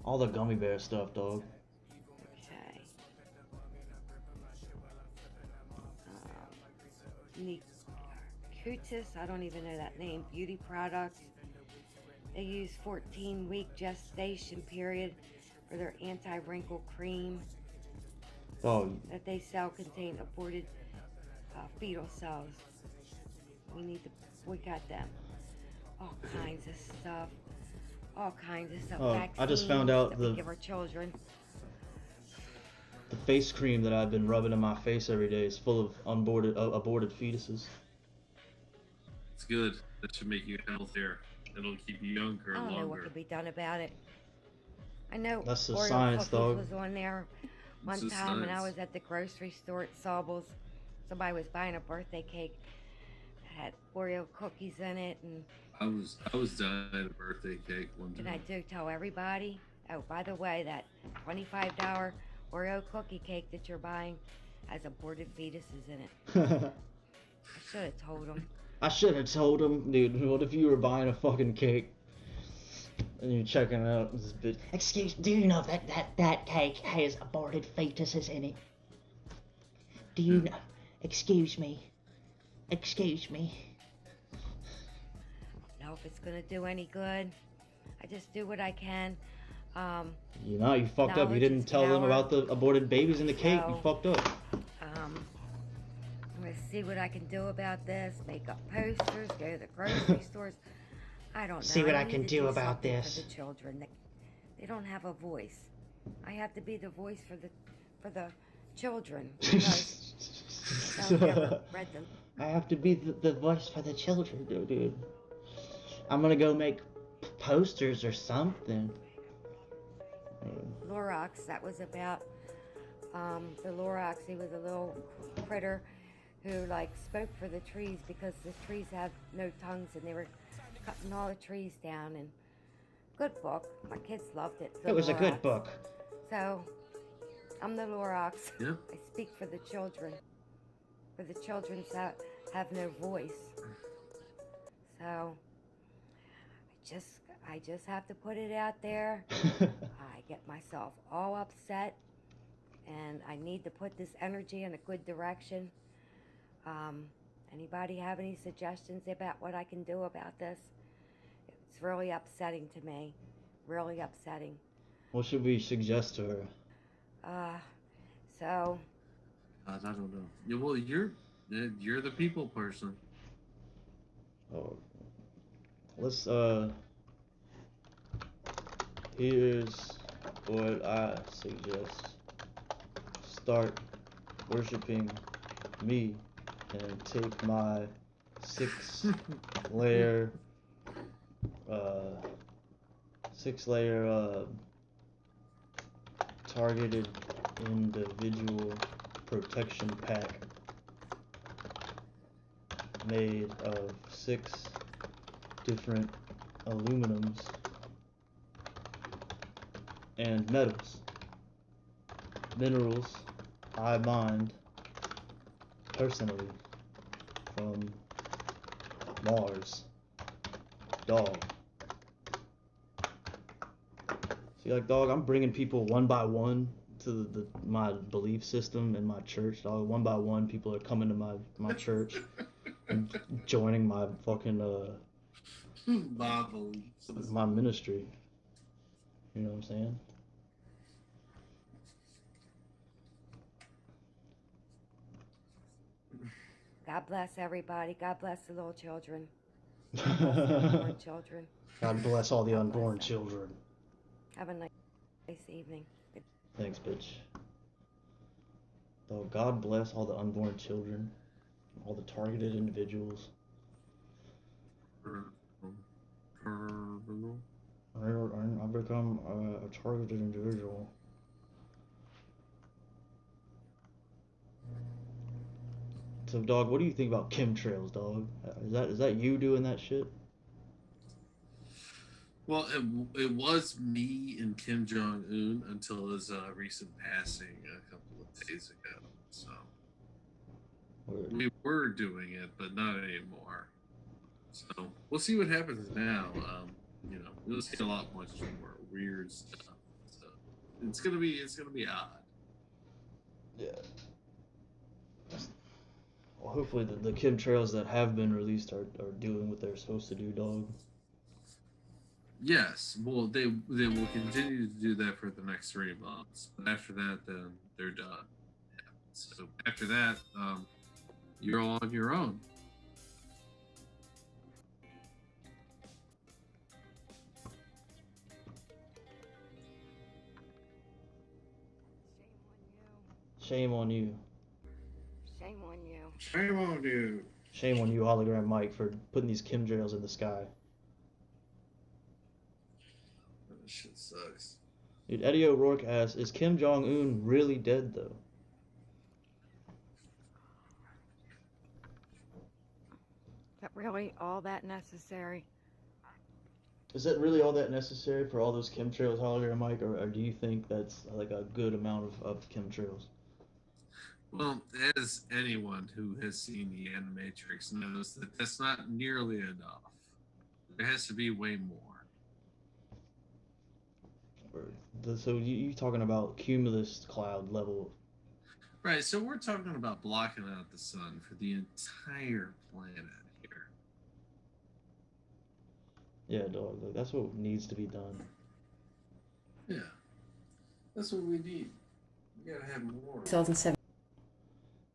All the gummy bear stuff, dog. Okay. Cutis, I don't even know that name. Beauty products. They use 14-week gestation period for their anti-wrinkle cream. Oh. That they sell contain aborted fetal cells. We got them. All kinds of stuff. Oh, I just found out that we give our children. The face cream that I've been rubbing in my face every day is full of aborted fetuses. It's good. That should make you healthier. It'll keep you younger I don't longer. know what could be done about it. I know That's the Oreo science, cookies dog. was on there one It's the time when I science. was at the grocery store at Sobel's. Somebody was buying a birthday cake that had Oreo cookies in it, and I was dying a birthday cake one and time. I do tell everybody, oh, by the way, that $25 Oreo cookie cake that you're buying has aborted fetuses in it. I should have told them. I should have told him, dude. What if you were buying a fucking cake and you're checking out this bitch? Excuse, do you know that cake has aborted fetuses in it? Do you know? Excuse me. Know if it's gonna do any good. I just do what I can. You know, you fucked up. You Knowledge didn't is tell them power. about the aborted babies in the cake. You So, fucked up. I'm gonna see what I can do about this. Make up posters. Go to the grocery stores. I don't know. See what I need can to do about something this. for the children. They don't have a voice. I have to be the voice for the children because they'll never read them. I have to be the voice for the children, dude. I'm gonna go make posters or something. Lorax, that was about the Lorax. He was a little critter who like spoke for the trees because the trees have no tongues and they were cutting all the trees down. And good book. My kids loved it. It was a good book. So I'm the Lorax. Yeah. I speak for the children. For the children that have no voice. So I just have to put it out there. I get myself all upset and I need to put this energy in a good direction. Anybody have any suggestions about what I can do about this? It's really upsetting to me. Really upsetting. What should we suggest to her? So I don't know. Yeah, well, you're the people person. Oh, let's here's what I suggest. Start worshiping me and take my 6-layer targeted individual protection pack made of 6 different aluminums and metals, minerals I mined personally from Mars. Dog. See, like, dog, I'm bringing people one by one to my belief system in my church, dog. One by one, people are coming to my church and joining my fucking my ministry. You know what I'm saying? God bless everybody. God bless the little children. God bless the unborn children. God bless all the unborn children. Have a nice evening. Thanks, bitch. So God bless all the unborn children, all the targeted individuals. I become a targeted individual. So, dog, what do you think about chemtrails, dog? Is that you doing that shit? Well, it was me and Kim Jong Un until his recent passing a couple of days ago. So we were doing it, but not anymore. So we'll see what happens now. You know, we'll see a lot much more weird stuff. So it's gonna be odd. Yeah. Well, hopefully the chemtrails that have been released are doing what they're supposed to do, dog. Yes, well, they will continue to do that for the next 3 months. But after that, then they're done. Yeah. So after that, you're all on your own. Shame on you. Shame on you. Shame on you. Shame on you, Hologram Mike, for putting these chemtrails in the sky. That shit sucks. Dude, Eddie O'Rourke asks, is Kim Jong-un really dead, though? Is that really all that necessary? Is that really all that necessary for all those chemtrails, Hologram Mike, or do you think that's like a good amount of chemtrails? Well, as anyone who has seen the Animatrix knows, that that's not nearly enough. There has to be way more. So you talking about cumulus cloud level? Right, so we're talking about blocking out the sun for the entire planet here. Yeah, dog. Like that's what needs to be done. Yeah, that's what we need. We gotta have more. 2007.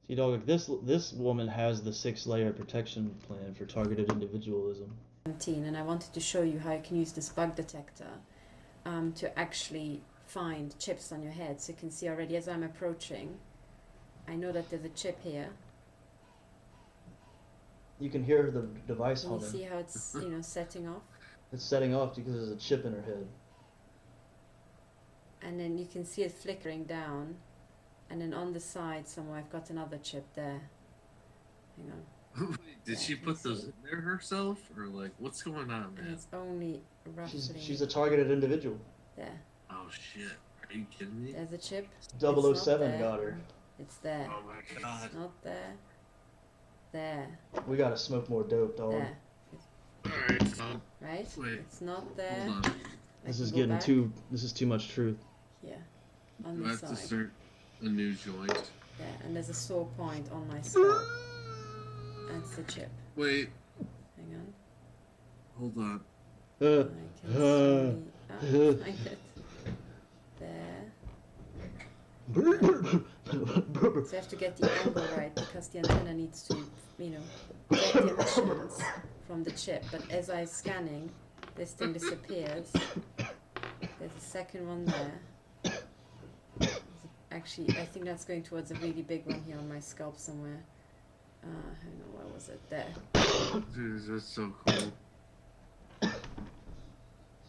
See, dog. Like this woman has the 6-layer protection plan for targeted individualism. And I wanted to show you how you can use this bug detector to actually find chips on your head. So you can see already as I'm approaching, I know that there's a chip here. You can hear the device Can you humming. see how it's setting off? It's setting off because there's a chip in her head. And then you can see it flickering down, and then on the side somewhere I've got another chip there. Hang on. Did she put those in there herself, or like what's going on, And man? it's only roughly She's a targeted individual. there. Oh shit! Are you kidding me? There's a chip. 007 got her. It's there. Oh my god! It's not there. There. We gotta smoke more dope, dog. There. Alright, so Right? wait. It's not there. Hold on. This is go getting back. too. This is too much truth. Yeah. On Do I the have to side. start a new joint? Yeah, and there's a sore point on my scalp. That's the chip. Wait, Hang on. hold on. I can slowly find it. There. So you have to get the angle right because the antenna needs to, get the emissions from the chip. But as I'm scanning, this thing disappears. There's a second one there. Actually, I think that's going towards a really big one here on my scalp somewhere. Hang on, where was it? There. Dude, that's so cool.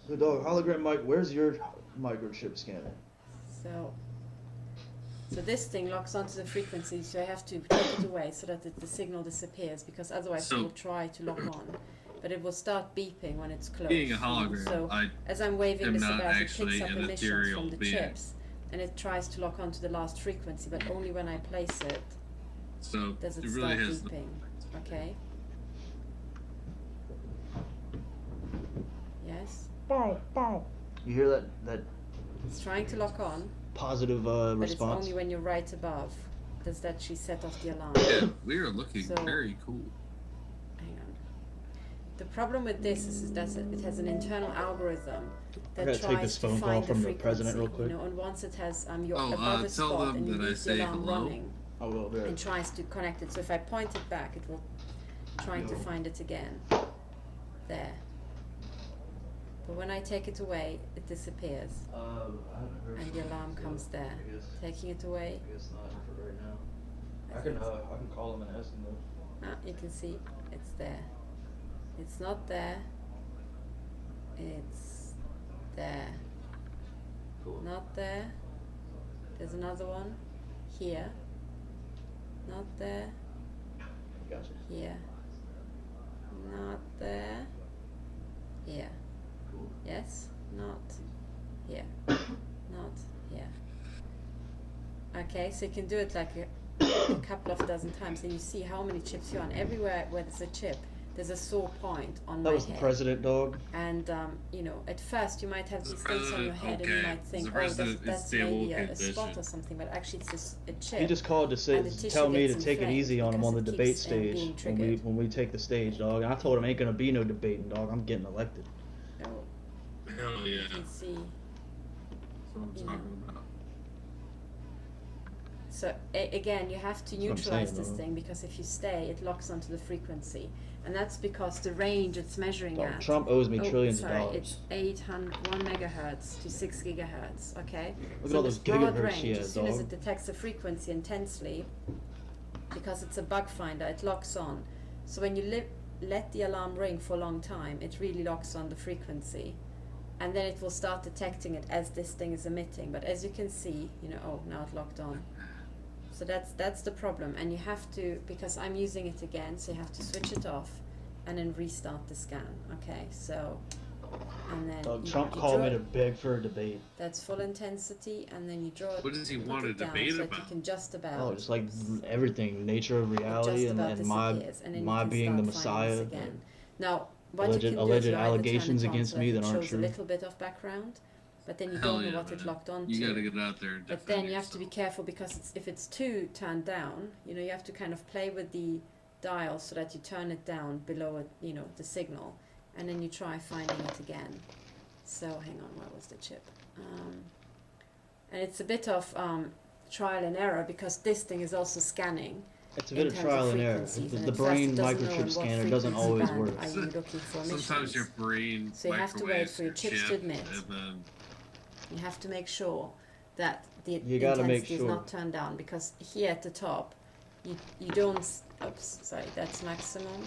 So, dog, hologram Mike, where's your microchip scanner? So this thing locks onto the frequency, so I have to take it away so that the signal disappears, because otherwise it will try to lock on. But it will start beeping when it's close. Being a hologram, so I as I'm waving am this not about, it actually picks up an emissions ethereal from the being. chips, and it tries to lock onto the last frequency, but only when I place it So does it it start really has. beeping. Okay? Yes? You hear that It's trying to lock on, positive but it's response? only when you're right above does that she set off the alarm. Yeah, we are looking So- very cool. Hang on. The problem with this is that it has an internal algorithm that gotta take tries this to phone call find the from the frequency. president real quick. And once it has you're Oh, above a tell spot them and you that I leave the say alarm Oh, hello. running I will. and tries to connect it. So if I point it back, it will try to find it again. There. But when I take it away, it disappears. I haven't heard And the alarm comes there. I guess. Taking it away, I guess not for right now. I can call him and ask him though. you can see it's there. It's not there. It's there. Cool. Not there. There's another one. Here. Not there. Gotcha. Here. Not there. Here. Cool. Yes. Not here. Not here. Okay, so you can do it like a couple of dozen times, and you see how many chips you're on. Everywhere where there's a chip, there's a sore point on That my was the head. president, dog. And at first you might have these things on your head, and you okay. might think, The oh, president is that's stable maybe a spot condition. or something, but actually it's just a chip. He just called to say, and the tissue tell me to gets take it inflamed easy on him on the because it debate keeps, stage being when we triggered. when we take the stage, dog. And I told him ain't gonna be no debating, dog. I'm getting elected. Oh, Hell yeah. you can see. That's what I'm You talking about. So again, you have to That's what I'm neutralize saying, this though. thing, because if you stay, it locks onto the frequency, and that's because the range it's measuring Dog, at. Trump owes me trillions of sorry, dollars. It's 1 megahertz to 6 gigahertz. Okay. Look at so all this those broad gigahertz range, she has, as soon as dog. it detects a frequency intensely, because it's a bug finder, it locks on. So when you let the alarm ring for a long time, it really locks on the frequency. And then it will start detecting it as this thing is emitting. But as you can see, oh, now it locked on. So that's the problem. And you have to, because I'm using it again, so you have to switch it off and then restart the scan. Okay, so, and then Dog, you Trump draw called me it. to beg for a debate. That's full intensity, and then you draw it. What does he put want to it down debate so that about? you can just about. Oh, just like everything, nature of reality, just about and my disappears, and then you my can being the start finding this Messiah. again. Now, what Alleged- you can do alleged is you either allegations turn it on against so me that that it aren't shows true. a little bit of background, but then you Hell don't know yeah, what it man. locked onto. You gotta get out there and But defend then you have to yourself. be careful, because if it's too turned down, you have to kind of play with the dial so that you turn it down below it, the signal, and then you try finding it again. So hang on, where was the chip? And it's a bit of trial and error because this thing is also scanning. It's a bit of trial and error. The brain microchip scanner doesn't always work. Are you looking for Sometimes your brain. So you have to wait for your chips chip, to admit. and then You have to make sure that the You gotta make intensity is sure. not turned down, because here at the top, you don't. Oops, sorry, that's maximum.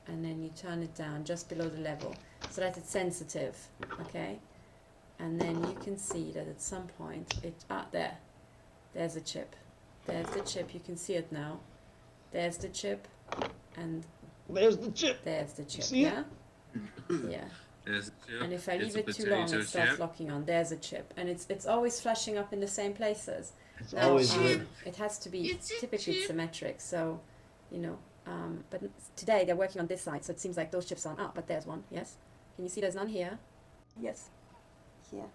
And then you turn it down just below the level so that it's sensitive, okay? And then you can see that at some point there's a chip. There's the chip, you can see it now. There's the chip, and there's the chip. There's the chip, See yeah? it? Yeah. There's a chip. And if I It's leave a it too long, potato it starts chip. locking on. There's a chip, and it's always flashing up in the same places. It's Now, always good. it has to be typically symmetric, so you know. But today they're working on this side, so it seems like those chips aren't up. But there's one. Yes. Can you see there's none here? Yes. Here.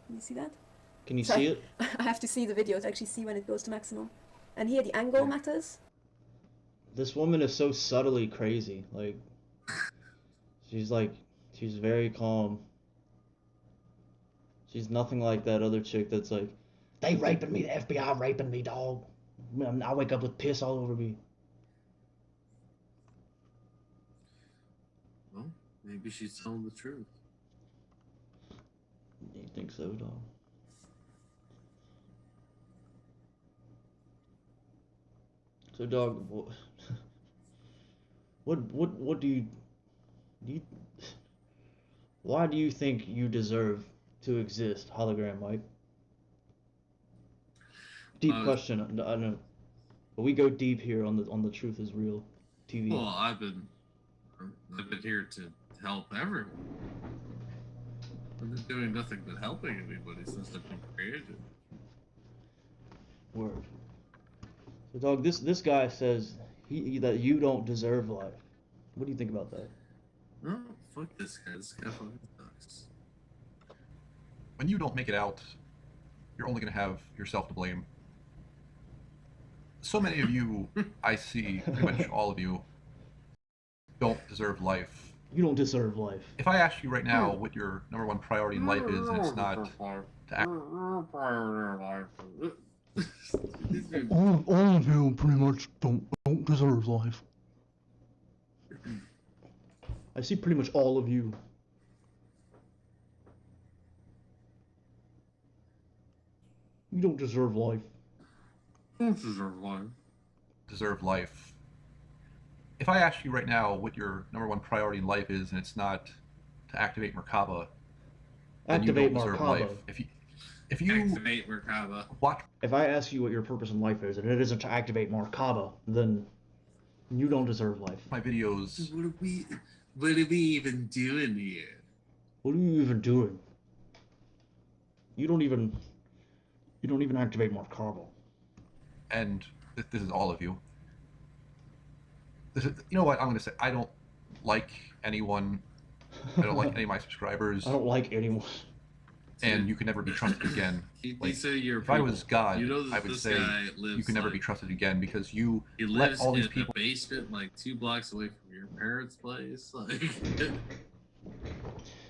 Can you see that? Can you Sorry. see it? I have to see the video to actually see when it goes to maximum. And here the angle matters. This woman is so subtly crazy. Like, she's very calm. She's nothing like that other chick that's like, they raping me, the FBI raping me, dog. I wake up with piss all over me. Well, maybe she's telling the truth. You think so, dog? So, dog, what do you, why do you think you deserve to exist, Hologram Mike? Deep question, I know, but we go deep here on the Truth Is Real TV. Well, I've been here to help everyone. I've been doing nothing but helping anybody since I've been created. Word. So, dog, this guy says that you don't deserve life. What do you think about that? Oh, fuck this guy. This guy fucking sucks. When you don't make it out, you're only going to have yourself to blame. So many of you, I see, pretty much all of you, don't deserve life. You don't deserve life. If I ask you right now what your #1 priority in life is, and it's not to act. All of you pretty much don't deserve life. I see pretty much all of you. You don't deserve life. Don't deserve life. Deserve life. If I ask you right now what your #1 priority in life is, and it's not to activate Merkaba, then you Activate don't deserve Merkaba. life. If you activate Merkaba, what? If I ask you what your purpose in life is, and it isn't to activate Merkaba, then you don't deserve life. My videos. What are we even doing here? What are you even doing? You don't even activate Merkaba. And this is all of you. You know what? I'm going to say I don't like anyone. I don't like any of my subscribers. I don't like anyone. And you can never be trusted again. Like, if I was God, I would say you can never be trusted again because you He let lives all these in people. a basement like 2 blocks away from your parents' place. Like,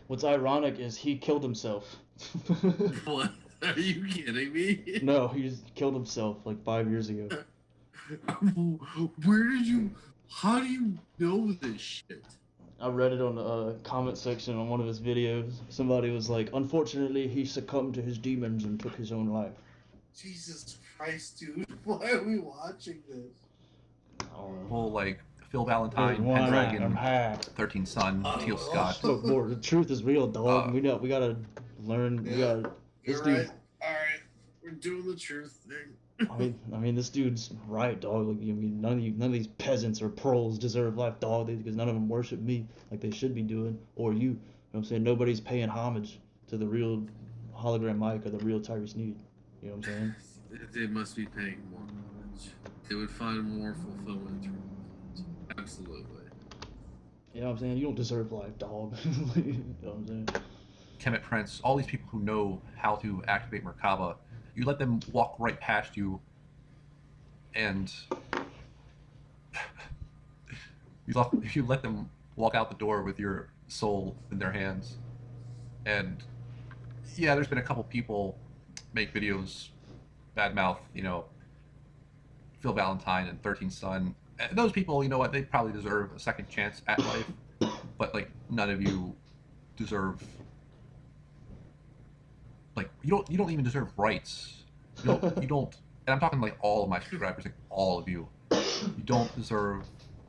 What's ironic is he killed himself. what? Are you kidding me? No, he just killed himself like 5 years ago. Where did you? How do you know this shit? I read it on the comment section on one of his videos. Somebody was like, unfortunately, he succumbed to his demons and took his own life. Jesus Christ, dude! Why are we watching this? Whole like Phil Valentine, Why not? Pendragon, I'm hacked. 13 Sun, Teal Scott. Look, more, the truth is real, dog. We gotta learn. We gotta. This You're dude. right. All right, we're doing the truth thing. I mean, this dude's right, dog. Like, I mean, none of these peasants or proles deserve life, dog, because none of them worship me like they should be doing, or you. You know what I'm saying? Nobody's paying homage to the real Hologram Mike or the real Tyrese Need. You know what I'm saying? They must be paying more homage. They would find more fulfillment through it. Absolutely. You know what I'm saying? You don't deserve life, dog. You know what I'm saying? Kemet Prince, all these people who know how to activate Merkaba, you let them walk right past you, and you let them walk out the door with your soul in their hands. And yeah, there's been a couple people make videos, badmouth, you know, Phil Valentine and 13 Son. And those people, you know what, they probably deserve a second chance at life. But like, none of you deserve, like, you don't even deserve rights. You don't, and I'm talking like all of my subscribers, like all of you. You don't deserve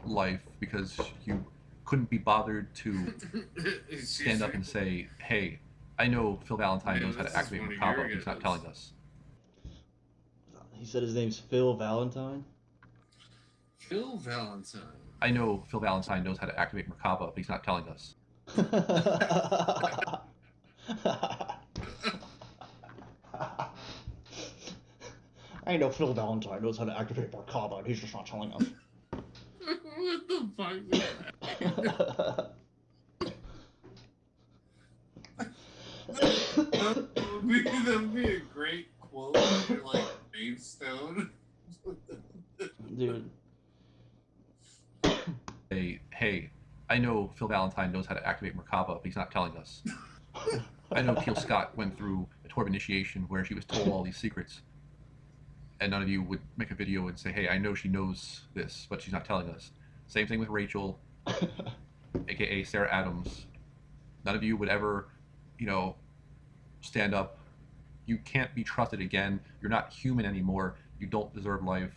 life because you couldn't be bothered to stand up and say, hey, I know Phil Valentine knows how to activate Merkaba, but he's not telling us. He said his name's Phil Valentine? Phil Valentine. I know Phil Valentine knows how to activate Merkaba, but he's not telling us. I know Phil Valentine knows how to activate Merkaba, and he's just not telling us. What the fuck was that? That would be a great quote for like gravestone. Dude. Hey, I know Phil Valentine knows how to activate Merkaba, but he's not telling us. I know Teal Scott went through a tour of initiation where she was told all these secrets. And none of you would make a video and say, hey, I know she knows this, but she's not telling us. Same thing with Rachel, aka Sarah Adams. None of you would ever, you know, stand up. You can't be trusted again. You're not human anymore. You don't deserve life.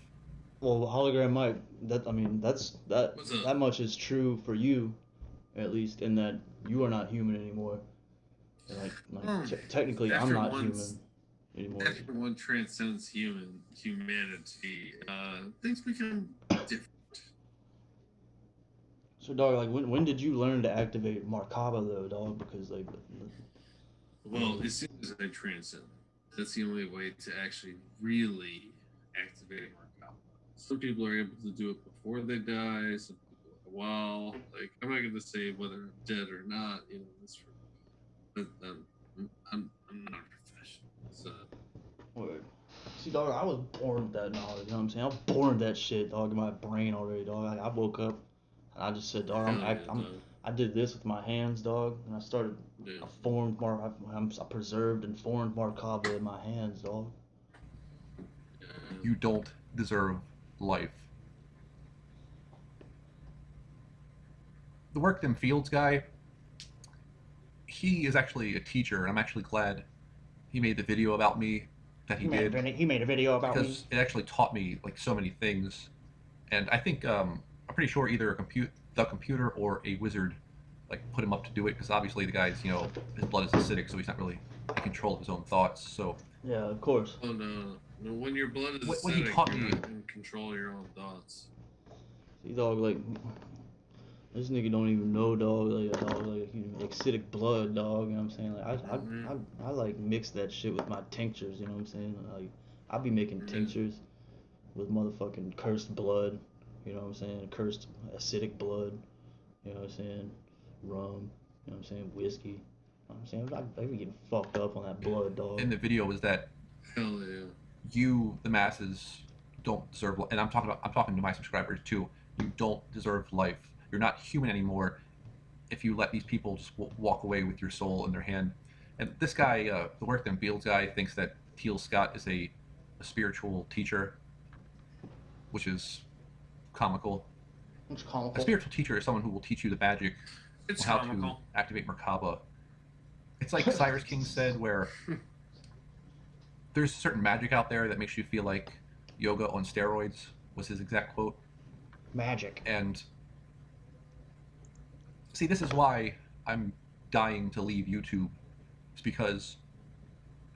Well, Hologram Mike, that much is true for you, at least, in that you are not human anymore. Technically, I'm not human anymore. After one transcends humanity, things become different. So, dog, like, when did you learn to activate Merkaba, though, dog? Because, like... Well, as soon as I transcend, that's the only way to actually really activate Merkaba. Some people are able to do it before they die, some people while. Like, I'm not going to say whether I'm dead or not, you know, that's for... I'm not a professional, so... Word. See, dog, I was born with that knowledge, you know what I'm saying? I was born with that shit, dog, in my brain already, dog. I woke up, and I just said, dog, I did this with my hands, dog, and I started, I formed I preserved and formed Merkaba in my hands, dog. You don't deserve life. The Work Them Fields guy, he is actually a teacher, and I'm actually glad he made the video about me that he did. He made a video about me. Because it actually taught me like so many things. And I think, I'm pretty sure either the computer or a wizard like put him up to do it, because obviously the guy's, you know, his blood is acidic, so he's not really in control of his own thoughts. So yeah, of course. Oh no, when your blood is when he taught me, you can control your own thoughts. See, dog, like, this nigga don't even know, dog, like acidic blood, dog, you know what I'm saying? Like, I like mix that shit with my tinctures, you know what I'm saying? Like, I be making tinctures with motherfucking cursed blood, you know what I'm saying? Cursed acidic blood, you know what I'm saying? Rum, you know what I'm saying? Whiskey, you know what I'm saying? I be getting fucked up on that blood, dog. In the video was that hell yeah, you, the masses, don't deserve life. And I'm talking to my subscribers too. You don't deserve life. You're not human anymore if you let these people just walk away with your soul in their hand. And this guy, the Work Them Fields guy, thinks that Teal Scott is a spiritual teacher, which is comical. It's comical. A spiritual teacher is someone who will teach you the magic of how to activate Merkaba. It's like Cyrus King said, where there's certain magic out there that makes you feel like yoga on steroids, was his exact quote. Magic. And see, this is why I'm dying to leave YouTube. It's because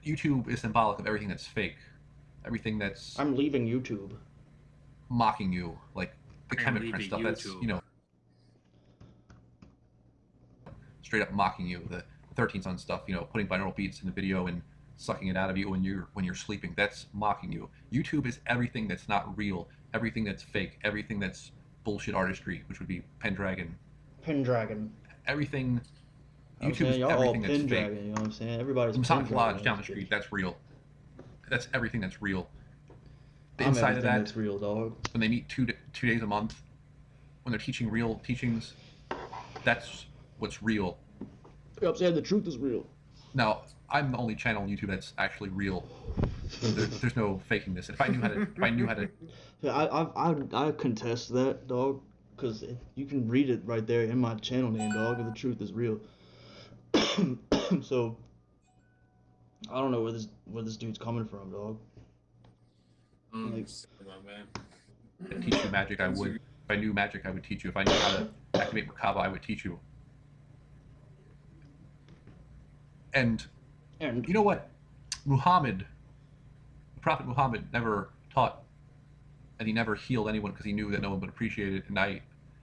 YouTube is symbolic of everything that's fake. Everything that's... I'm leaving YouTube. Mocking you. Like, the Kemet Prince stuff, that's, you know... Straight up mocking you. The 13 Son stuff, you know, putting binaural beats in the video and sucking it out of you when you're sleeping. That's mocking you. YouTube is everything that's not real. Everything that's fake. Everything that's bullshit artistry, which would be Pendragon. Pendragon. Everything. YouTube is everything that's fake. You know what I'm saying? Everybody's Masonic Lodge down the street. That's real. That's everything that's real. The inside of that. That's real, dog. When they meet two days a month, when they're teaching real teachings, that's what's real. I'm saying the truth is real. Now, I'm the only channel on YouTube that's actually real. There's no faking this. If I knew how to. Yeah, I contest that, dog, because you can read it right there in my channel name, dog. The truth is real. So I don't know where this dude's coming from, dog. Like, If I teach you magic, I would. If I knew magic, I would teach you. If I knew how to activate Merkaba, I would teach you. And you know what? The Prophet Muhammad never taught, and he never healed anyone because he knew that no one would appreciate it. And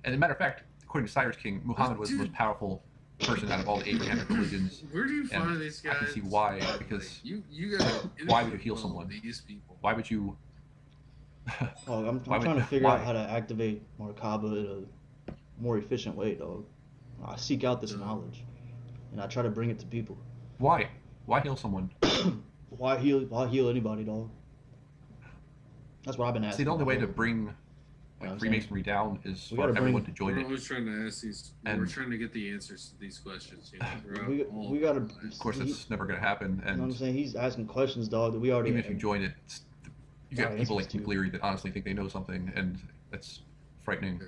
as a matter of fact, according to Cyrus King, Muhammad was the most powerful person out of all the Abrahamic religions. Where do you find these guys? I can see why. Because you gotta why would you heal someone? These people. Why would you? I'm trying to figure out how to activate Merkaba in a more efficient way, dog. I seek out this knowledge, and I try to bring it to people. Why? Why heal someone? Why heal anybody, dog? That's what I've been asking. See, the only way to bring Freemasonry down is for everyone to join it. We're always trying to ask these. We're trying to get the answers to these questions. You know, we gotta. Of course, it's never gonna happen. And you know what I'm saying? He's asking questions, dog, that we already. Even if you join it, you got people like McLeary that honestly think they know something, and that's frightening.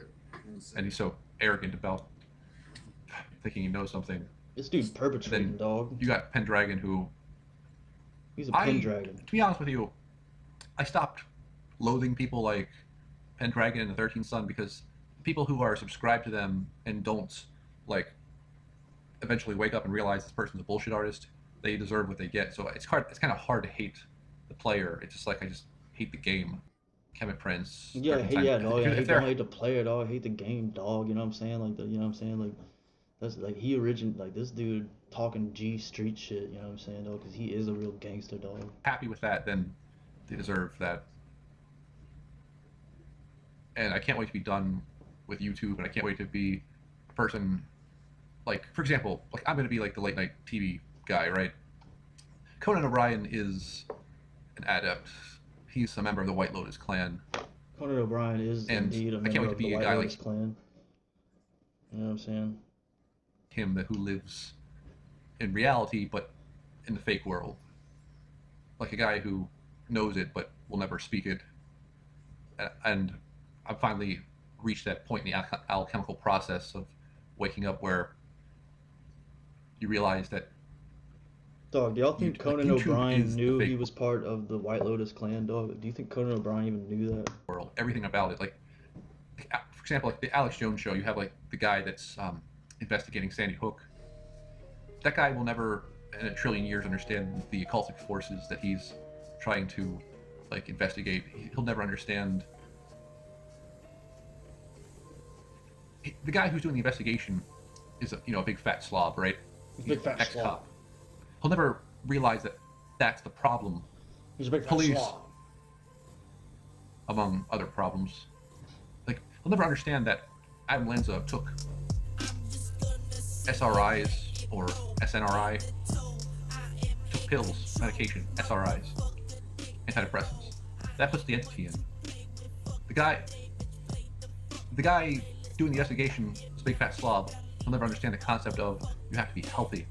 And he's so arrogant about thinking he knows something. This dude's perpetrating, dog. You got Pendragon, who. He's a Pendragon. To be honest with you, I stopped loathing people like Pendragon and the 13th Son because people who are subscribed to them and don't, like, eventually wake up and realize this person's a bullshit artist, they deserve what they get. So it's kind of hard to hate the player. It's just like I just hate the game. Kemet Prince. Yeah, dog. I hate the player, dog. I hate the game, dog. You know what I'm saying? Like you know what I'm saying? Like that's like like this dude talking G Street shit. You know what I'm saying, dog? Because he is a real gangster, dog. Happy with that, then they deserve that. And I can't wait to be done with YouTube, and I can't wait to be a person, like, for example, like I'm going to be like the late night TV guy, right? Conan O'Brien is an adept. He's a member of the White Lotus clan. Conan O'Brien is indeed a member of the White Lotus clan. You know what I'm saying? Him who lives in reality, but in the fake world. Like a guy who knows it, but will never speak it. And I've finally reached that point in the alchemical process of waking up where you realize that. Dog, do y'all think Conan O'Brien knew he was part of the White Lotus clan, dog? Do you think Conan O'Brien even knew that? World, everything about it. Like, for example, like the Alex Jones show, you have like the guy that's investigating Sandy Hook. That guy will never, in a trillion years, understand the occultic forces that he's trying to, like, investigate. He'll never understand. The guy who's doing the investigation is a big fat slob, right? Big fat ex-cop. slob. He'll never realize that that's the problem. He's a big fat Police, slob. among other problems. Like, he'll never understand that Adam Lanza took SRIs or SNRI, took pills, medication, SRIs, antidepressants. That puts the entity in. The guy doing the investigation, this big fat slob, will never understand the concept of you have to be healthy.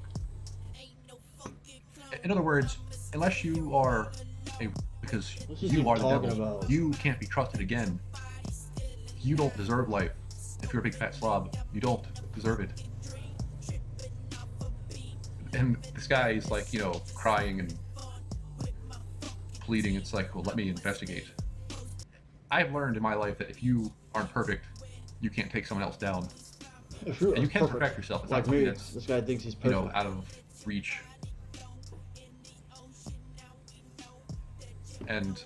In other words, unless you are because you are the devil, you can't be trusted again. You don't deserve life. If you're a big fat slob, you don't deserve it. And this guy is like, crying and pleading. It's like, well, let me investigate. I've learned in my life that if you aren't perfect, you can't take someone else down. And you can perfect yourself. It's like not me, that's, this guy thinks he's perfect. Out of reach. And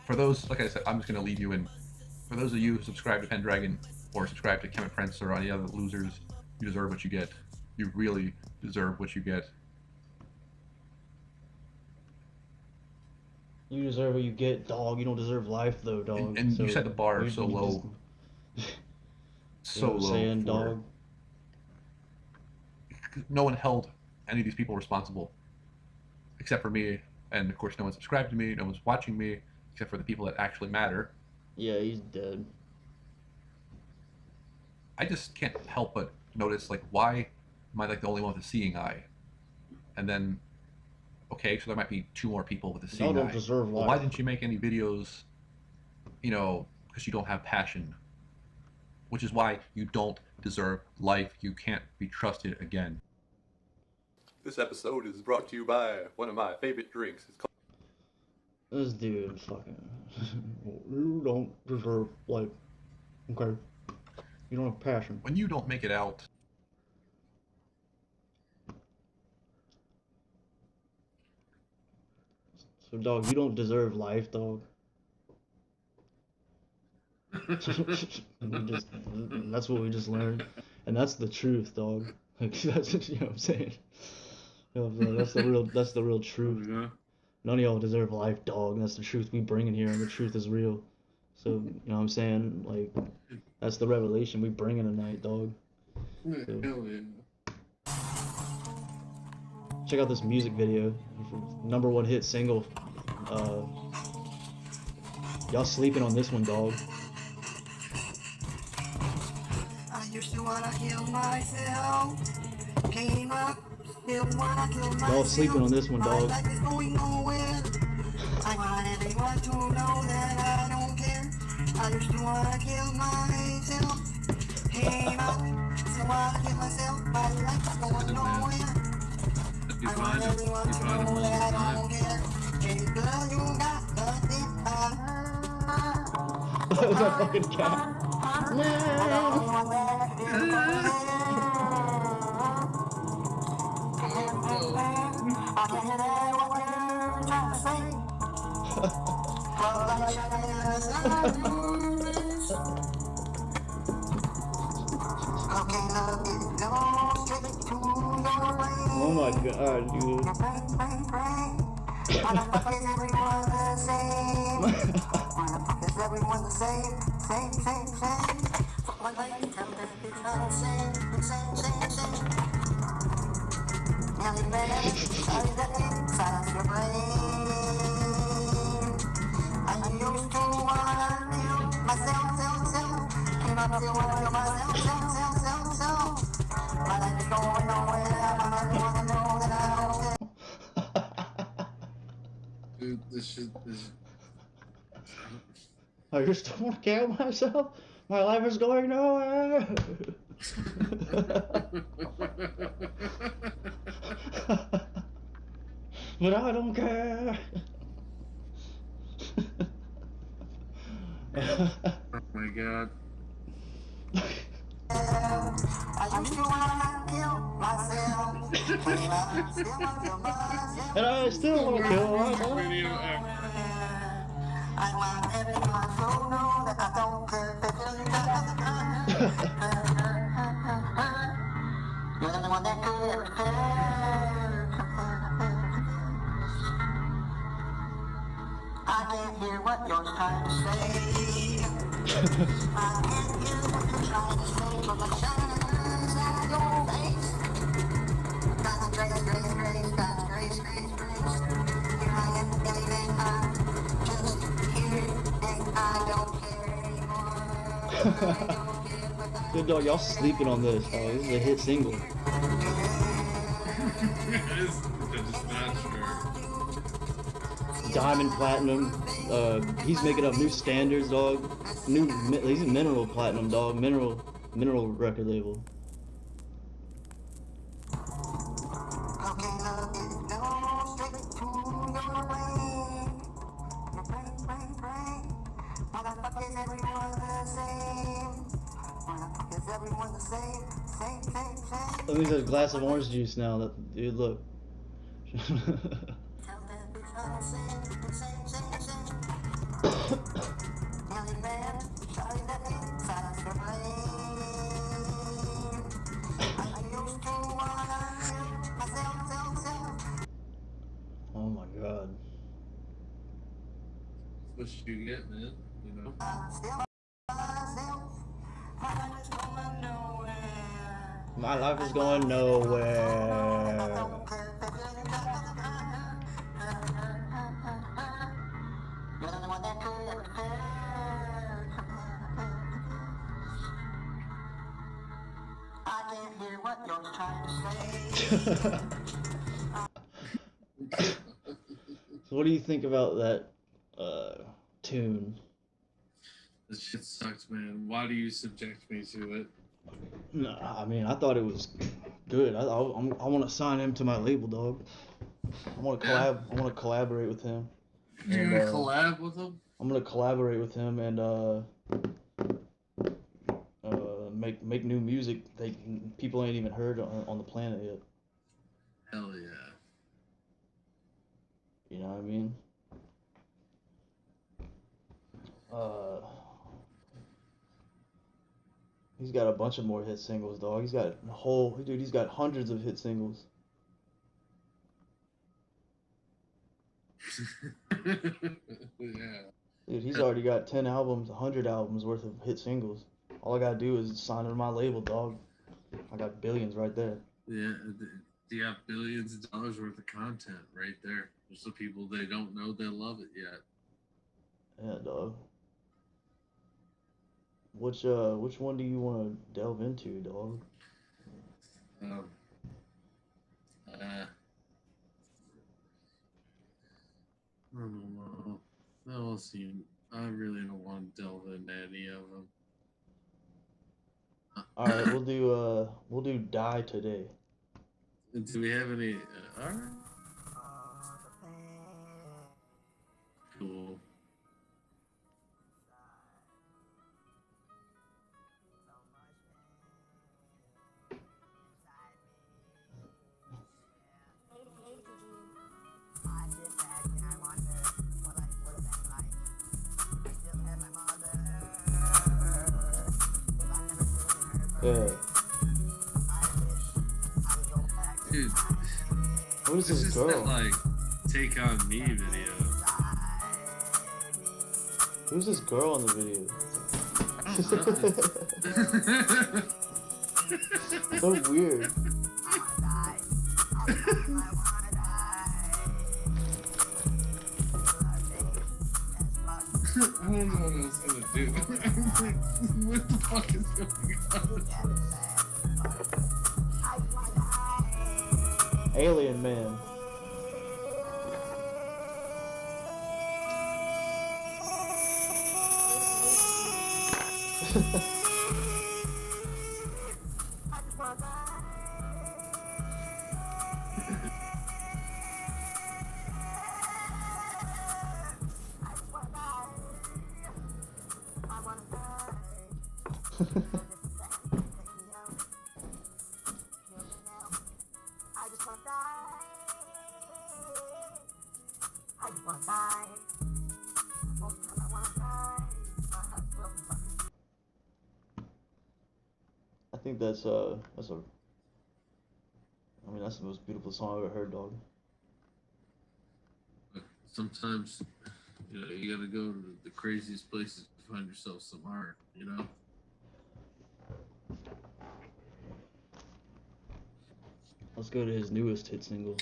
for those, like I said, I'm just going to leave you in. For those of you who subscribe to Pendragon or subscribe to Kemet Prince or any other losers, you deserve what you get. You really deserve what you get. You deserve what you get, dog. You don't deserve life, though, dog. And you set the bar so low. So low. Saying, dog. No one held any of these people responsible, except for me. And of course, no one subscribed to me. No one's watching me, except for the people that actually matter. Yeah, he's dead. I just can't help but notice, like, why am I like the only one with a seeing eye? And then, okay, so there might be 2 more people with a seeing don't eye. deserve Well, life. why didn't you make any videos? You know, because you don't have passion. Which is why you don't deserve life. You can't be trusted again. This episode is brought to you by one of my favorite drinks. It's called... This dude fucking... You don't deserve life. Okay? You don't have passion. When you don't make it out... So, dog, you don't deserve life, dog. That's what we just learned. And that's the truth, dog. Like, that's, you know what I'm saying? You know what I'm saying? That's the real truth. None of y'all deserve life, dog. That's the truth we bring in here, and the truth is real. So, you know what I'm saying? Like, that's the revelation we bring in tonight, dog. So, check out this music video. #1 hit single. Y'all sleeping on this one, dog. I used to wanna kill myself. Came up, still wanna kill myself. Y'all sleeping on this one, dog. My life is going nowhere. I want everyone to know that I don't care. I used to wanna kill myself. Came up, still wanna kill myself. My life is going nowhere. I want everyone to know that I don't care. Hey girl, you got nothing. That was a fucking cat. Oh my god, dude. Everyone the same. Fuck my life, tell them it's not the same. ALIENMAN, sorry that silence your brain. I used to wanna kill myself. Came up to wanna kill myself. My life is going nowhere. I want everyone to know that I don't care. Dude, this shit is... I just don't want to kill myself. My life is going nowhere. But I don't care. Oh my god. I used to wanna kill myself. And I still want to kill myself. I want everyone to know that I don't care. You're the only one that could ever care. I can't hear what you're trying to say. I can't hear what you're trying to say, but the shines out of your face. God's grace, God's grace. Here I am, ALIENMAN, I'm just here, and I don't care anymore. Good dog, y'all sleeping on this, dog. This is a hit single. I'm just not sure. Diamond platinum. He's making up new standards, dog. He's a mineral platinum, dog. Mineral record label. Let me get a glass of orange juice now. Dude, look. Oh my god. What you get, man? You know? My life is going nowhere. what you're trying to say. So what do you think about that tune? This shit sucks, man. Why do you subject me to it? No, I mean I thought it was good. I want to sign him to my label, dog. I want to collab. I want to collaborate with him. You're gonna collab with him? I'm gonna collaborate with him and make new music that people ain't even heard on the planet yet. Hell yeah. You know what I mean? He's got a bunch of more hit singles, dog. He's got he's got hundreds of hit singles. Yeah. Dude, he's already got 10 albums, 100 albums worth of hit singles. All I gotta do is sign to my label, dog. I got billions right there. Yeah, they got billions of dollars worth of content right there. There's the people they don't know they love it yet. Yeah, dog. Which one do you want to delve into, dog? I don't know. I'll see. I really don't want to delve into any of them. All right, we'll do Die Today. Do we have any? All right. Cool. Yeah. Dude, what is this is girl? That, like, Take On Me video. Who's this girl in the video? So weird. I don't know what I was gonna do. What the fuck is going on? Alien Man. I think that's I mean that's the most beautiful song I've ever heard, dog. Sometimes, you know, you gotta go to the craziest places to find yourself some art, you know? Let's go to his newest hit single.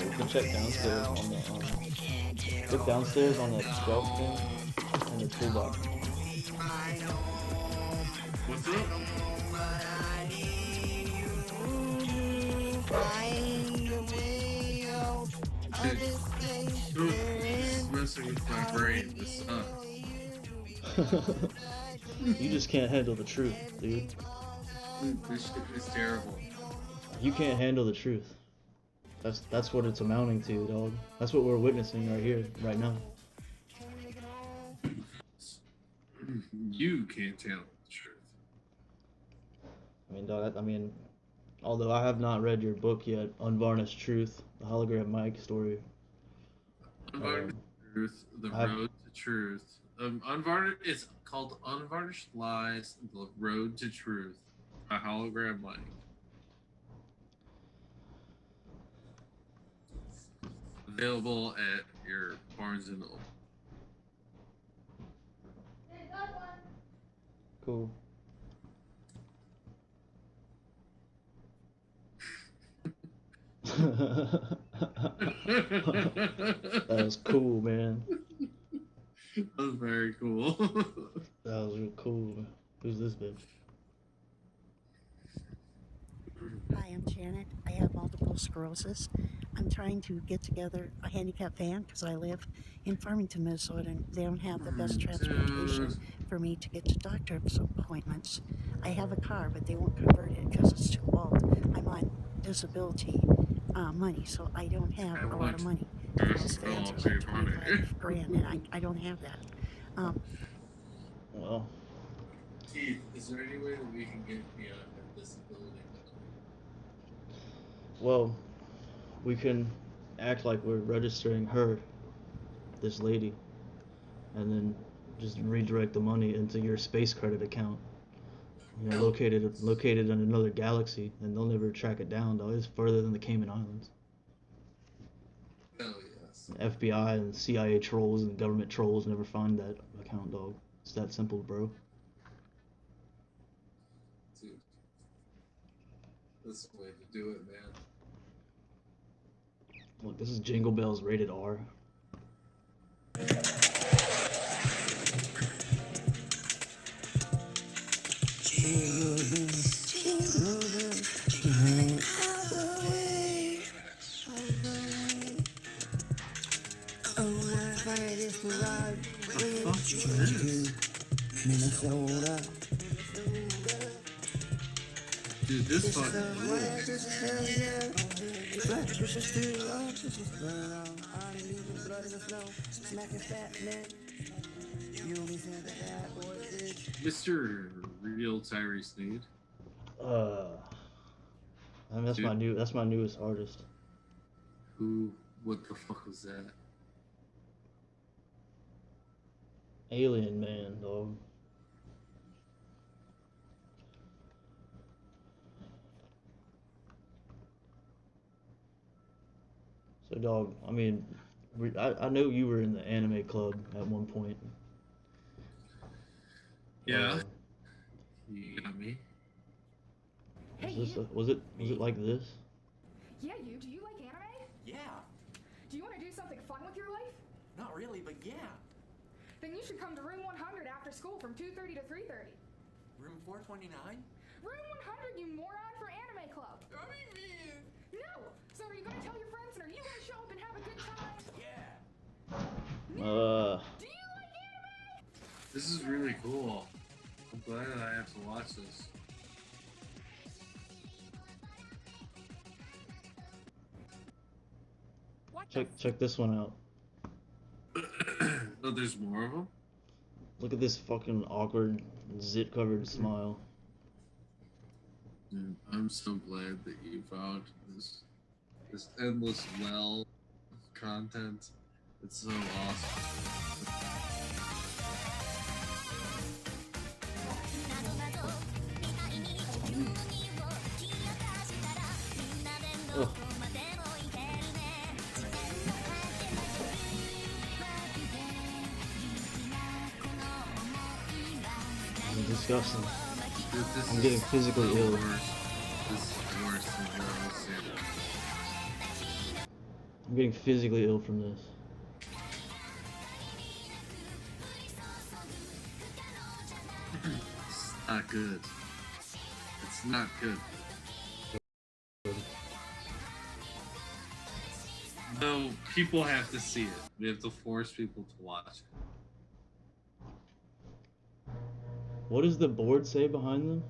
You can check downstairs on the look downstairs on that shelf thing and the toolbox. What's up? Dude, this is messing with my brain. This sucks. You just can't handle the truth, dude. This shit is terrible. You can't handle the truth. That's what it's amounting to, dog. That's what we're witnessing right here, right now. You can't tell the truth. I mean, dog. Although I have not read your book yet, Unvarnished Truth, the hologram mic story. Unvarnished Truth, the Road to Truth. It's called Unvarnished Lies, the Road to Truth, by Hologram Mike. Available at your Barnes and Noble. Cool. That was cool, man. That was very cool. That was real cool. Who's this bitch? Hi, I'm Janet. I have multiple sclerosis. I'm trying to get together a handicap van because I live in Farmington, Minnesota, and they don't have the best transportation for me to get to doctor's appointments. I have a car, but they won't convert it because it's too old. I'm on disability money, so I don't have a lot of money. Those vans are like 25 grand, and I don't have that. Well, Keith, is there any way that we can get beyond that disability? well, we can act like we're registering her, this lady, and then just redirect the money into your space credit account. You know, located in another galaxy, and they'll never track it down, though. It's further than the Cayman Islands. Oh yes. FBI and CIA trolls and government trolls never find that account, dog. It's that simple, bro. Dude. That's the way to do it, man. Look, this is Jingle Bells rated R. Minnesota. Dude, this fucking Mr. Real Tyree Sneed. I mean, that's my newest artist. What the fuck was that? ALIENMAN, dog. So, dog, I mean, I know you were in the anime club at one point. Yeah. You got me. Was it like this? Yeah, do you like anime? Yeah. Do you want to do something fun with your life? Not really, but yeah. Then you should come to room 100 after school from 2:30 to 3:30. Room 429? Room 100, you moron, for anime club. No! So are you going to tell your friends and are you going to show up and have a good time? Yeah. Do you like anime? This is really cool. I'm glad that I have to watch this. Check this one out. Oh, there's more of them? Look at this fucking awkward, zit-covered smile. Dude, I'm so glad that you found this endless well of content. It's so awesome. Ugh. Disgusting. Dude, I'm getting physically ill. This is worse than girls. I'm getting physically ill from this. It's not good. It's not good. No, people have to see it. We have to force people to watch it. What does the board say behind them?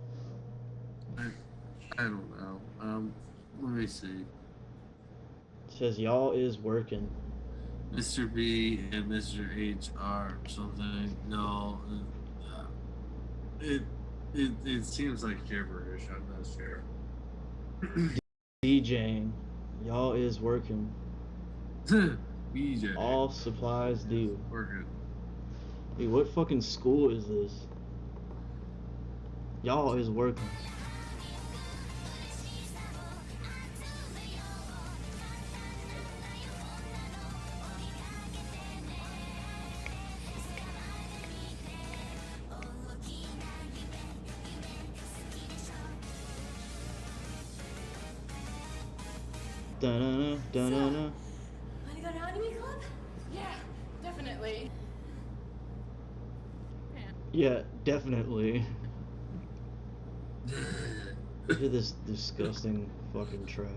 I don't know. Let me see. It says y'all is working. Mr. B and Mr. H are something. No, it seems like gibberish. I'm not sure. DJing, y'all is working. BJ. All supplies due. Working. Hey, what fucking school is this? Y'all is working. Da-na-na, da-na-na. Wanna go to anime club? Yeah, definitely. Yeah, definitely. Look at this disgusting fucking trash.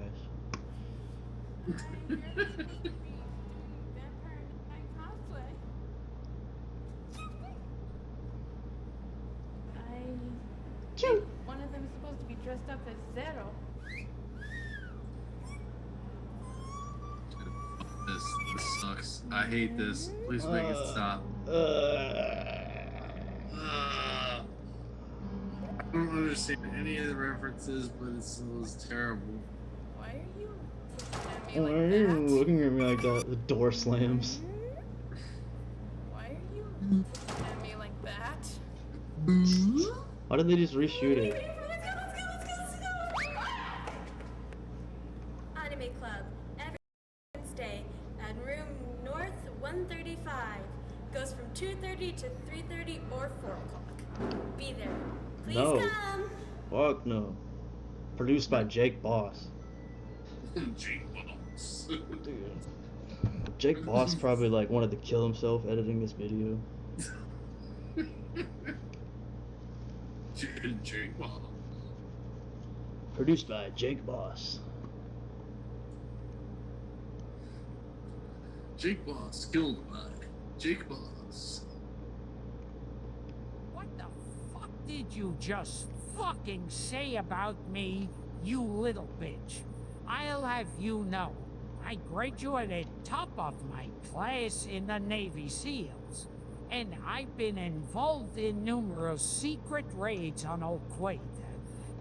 One of them is supposed to be dressed up as Zero. This sucks. I hate this. Please make it stop. I don't understand any of the references, but it was terrible. Why are you Why are you looking at me like that? The door slams. Why are you looking at me like that? Why did they just reshoot it? Anime Club, every Wednesday at room North 135. Goes from 2:30 to 3:30 or 4 o'clock. Be there. Please No. come. Fuck no. Produced by Jake Boss. Jake Boss. Dude. Jake Boss probably like wanted to kill himself editing this video. Jake Boss. Produced by Jake Boss. Jake Boss killed by Jake Boss. What the fuck did you just fucking say about me, you little bitch? I'll have you know, I graduated top of my class in the Navy SEALs, and I've been involved in numerous secret raids on Al Qaeda,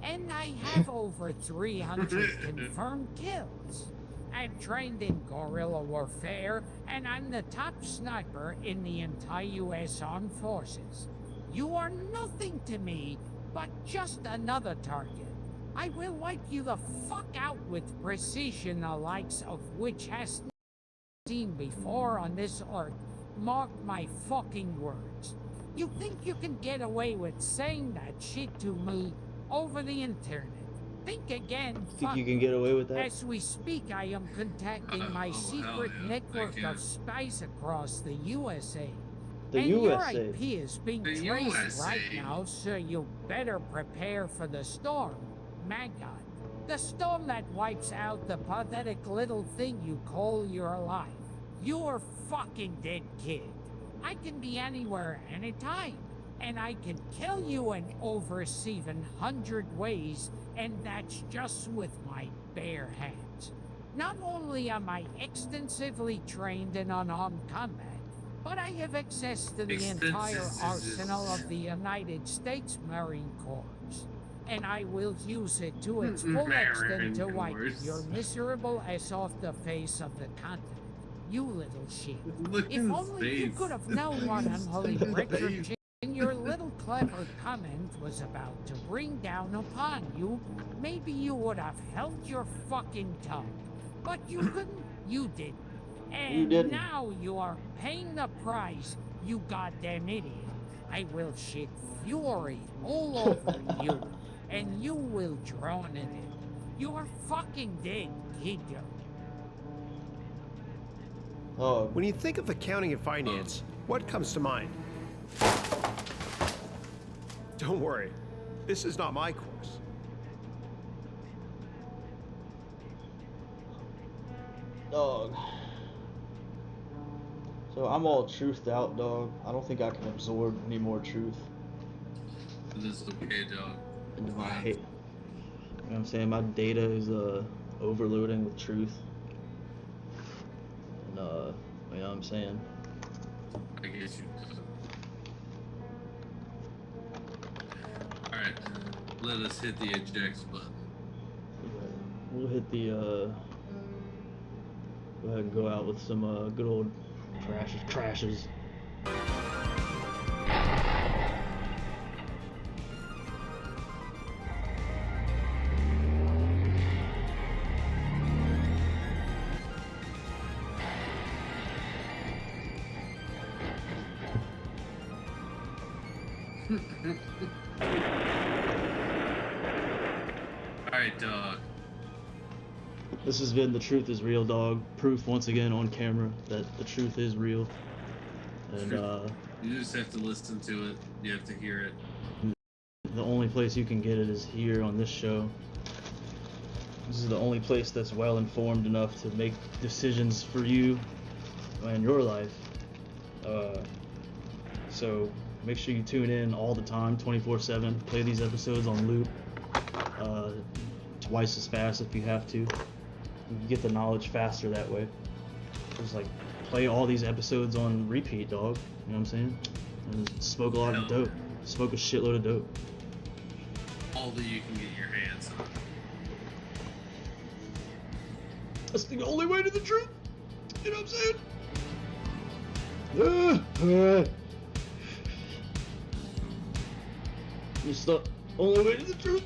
and I have over 300 confirmed kills. I've trained in guerrilla warfare, and I'm the top sniper in the entire U.S. Armed Forces. You are nothing to me, but just another target. I will wipe you the fuck out with precision, the likes of which has not seen before on this earth. Mark my fucking words. You think you can get away with saying that shit to me over the internet? Think again. Think you can get away with that? As we speak, I am contacting my secret network of spies across the USA. The and USA. your IP is being The traced USA. right now, so you better prepare for the storm. My God. The storm that wipes out the pathetic little thing you call your life. You're fucking dead, kid. I can be anywhere, anytime. And I can kill you in over 700 ways, and that's just with my bare hands. Not only am I extensively trained in unarmed combat, but I have access to the entire arsenal of the United States Marine Corps. And I will use it to its full extent to wipe your miserable ass off the face of the continent. You little shit. If only you could have known what unholy Richard your little clever comment was about to bring down upon you, maybe you would have held your fucking tongue. But you couldn't, you didn't. And now you are paying the price, you goddamn idiot. I will shit fury all over you, and you will drown in it. You are fucking dead, kiddo. Oh. When you think of accounting and finance, what comes to mind? Don't worry, this is not my course. Dog. So I'm all truthed out, dog. I don't think I can absorb any more truth This is okay, dog. into my head. You know what I'm saying? My data is overloading with truth. And you know what I'm saying? I guess you. Alright, let us hit the eject button. We'll hit the go ahead and go out with some good old crashes. Alright, dog. This has been The Truth is Real, dog. Proof once again on camera that the truth is real. And you just have to listen to it. You have to hear it. The only place you can get it is here on this show. This is the only place that's well informed enough to make decisions for you and your life. So make sure you tune in all the time, 24/7. Play these episodes on loop, twice as fast if you have to. You can get the knowledge faster that way. Just like play all these episodes on repeat, dog. You know what I'm saying? And smoke a lot of dope. Smoke a shitload of dope. All that you can get your hands on. That's the only way to the truth. You know what I'm saying? It's the only way to the truth.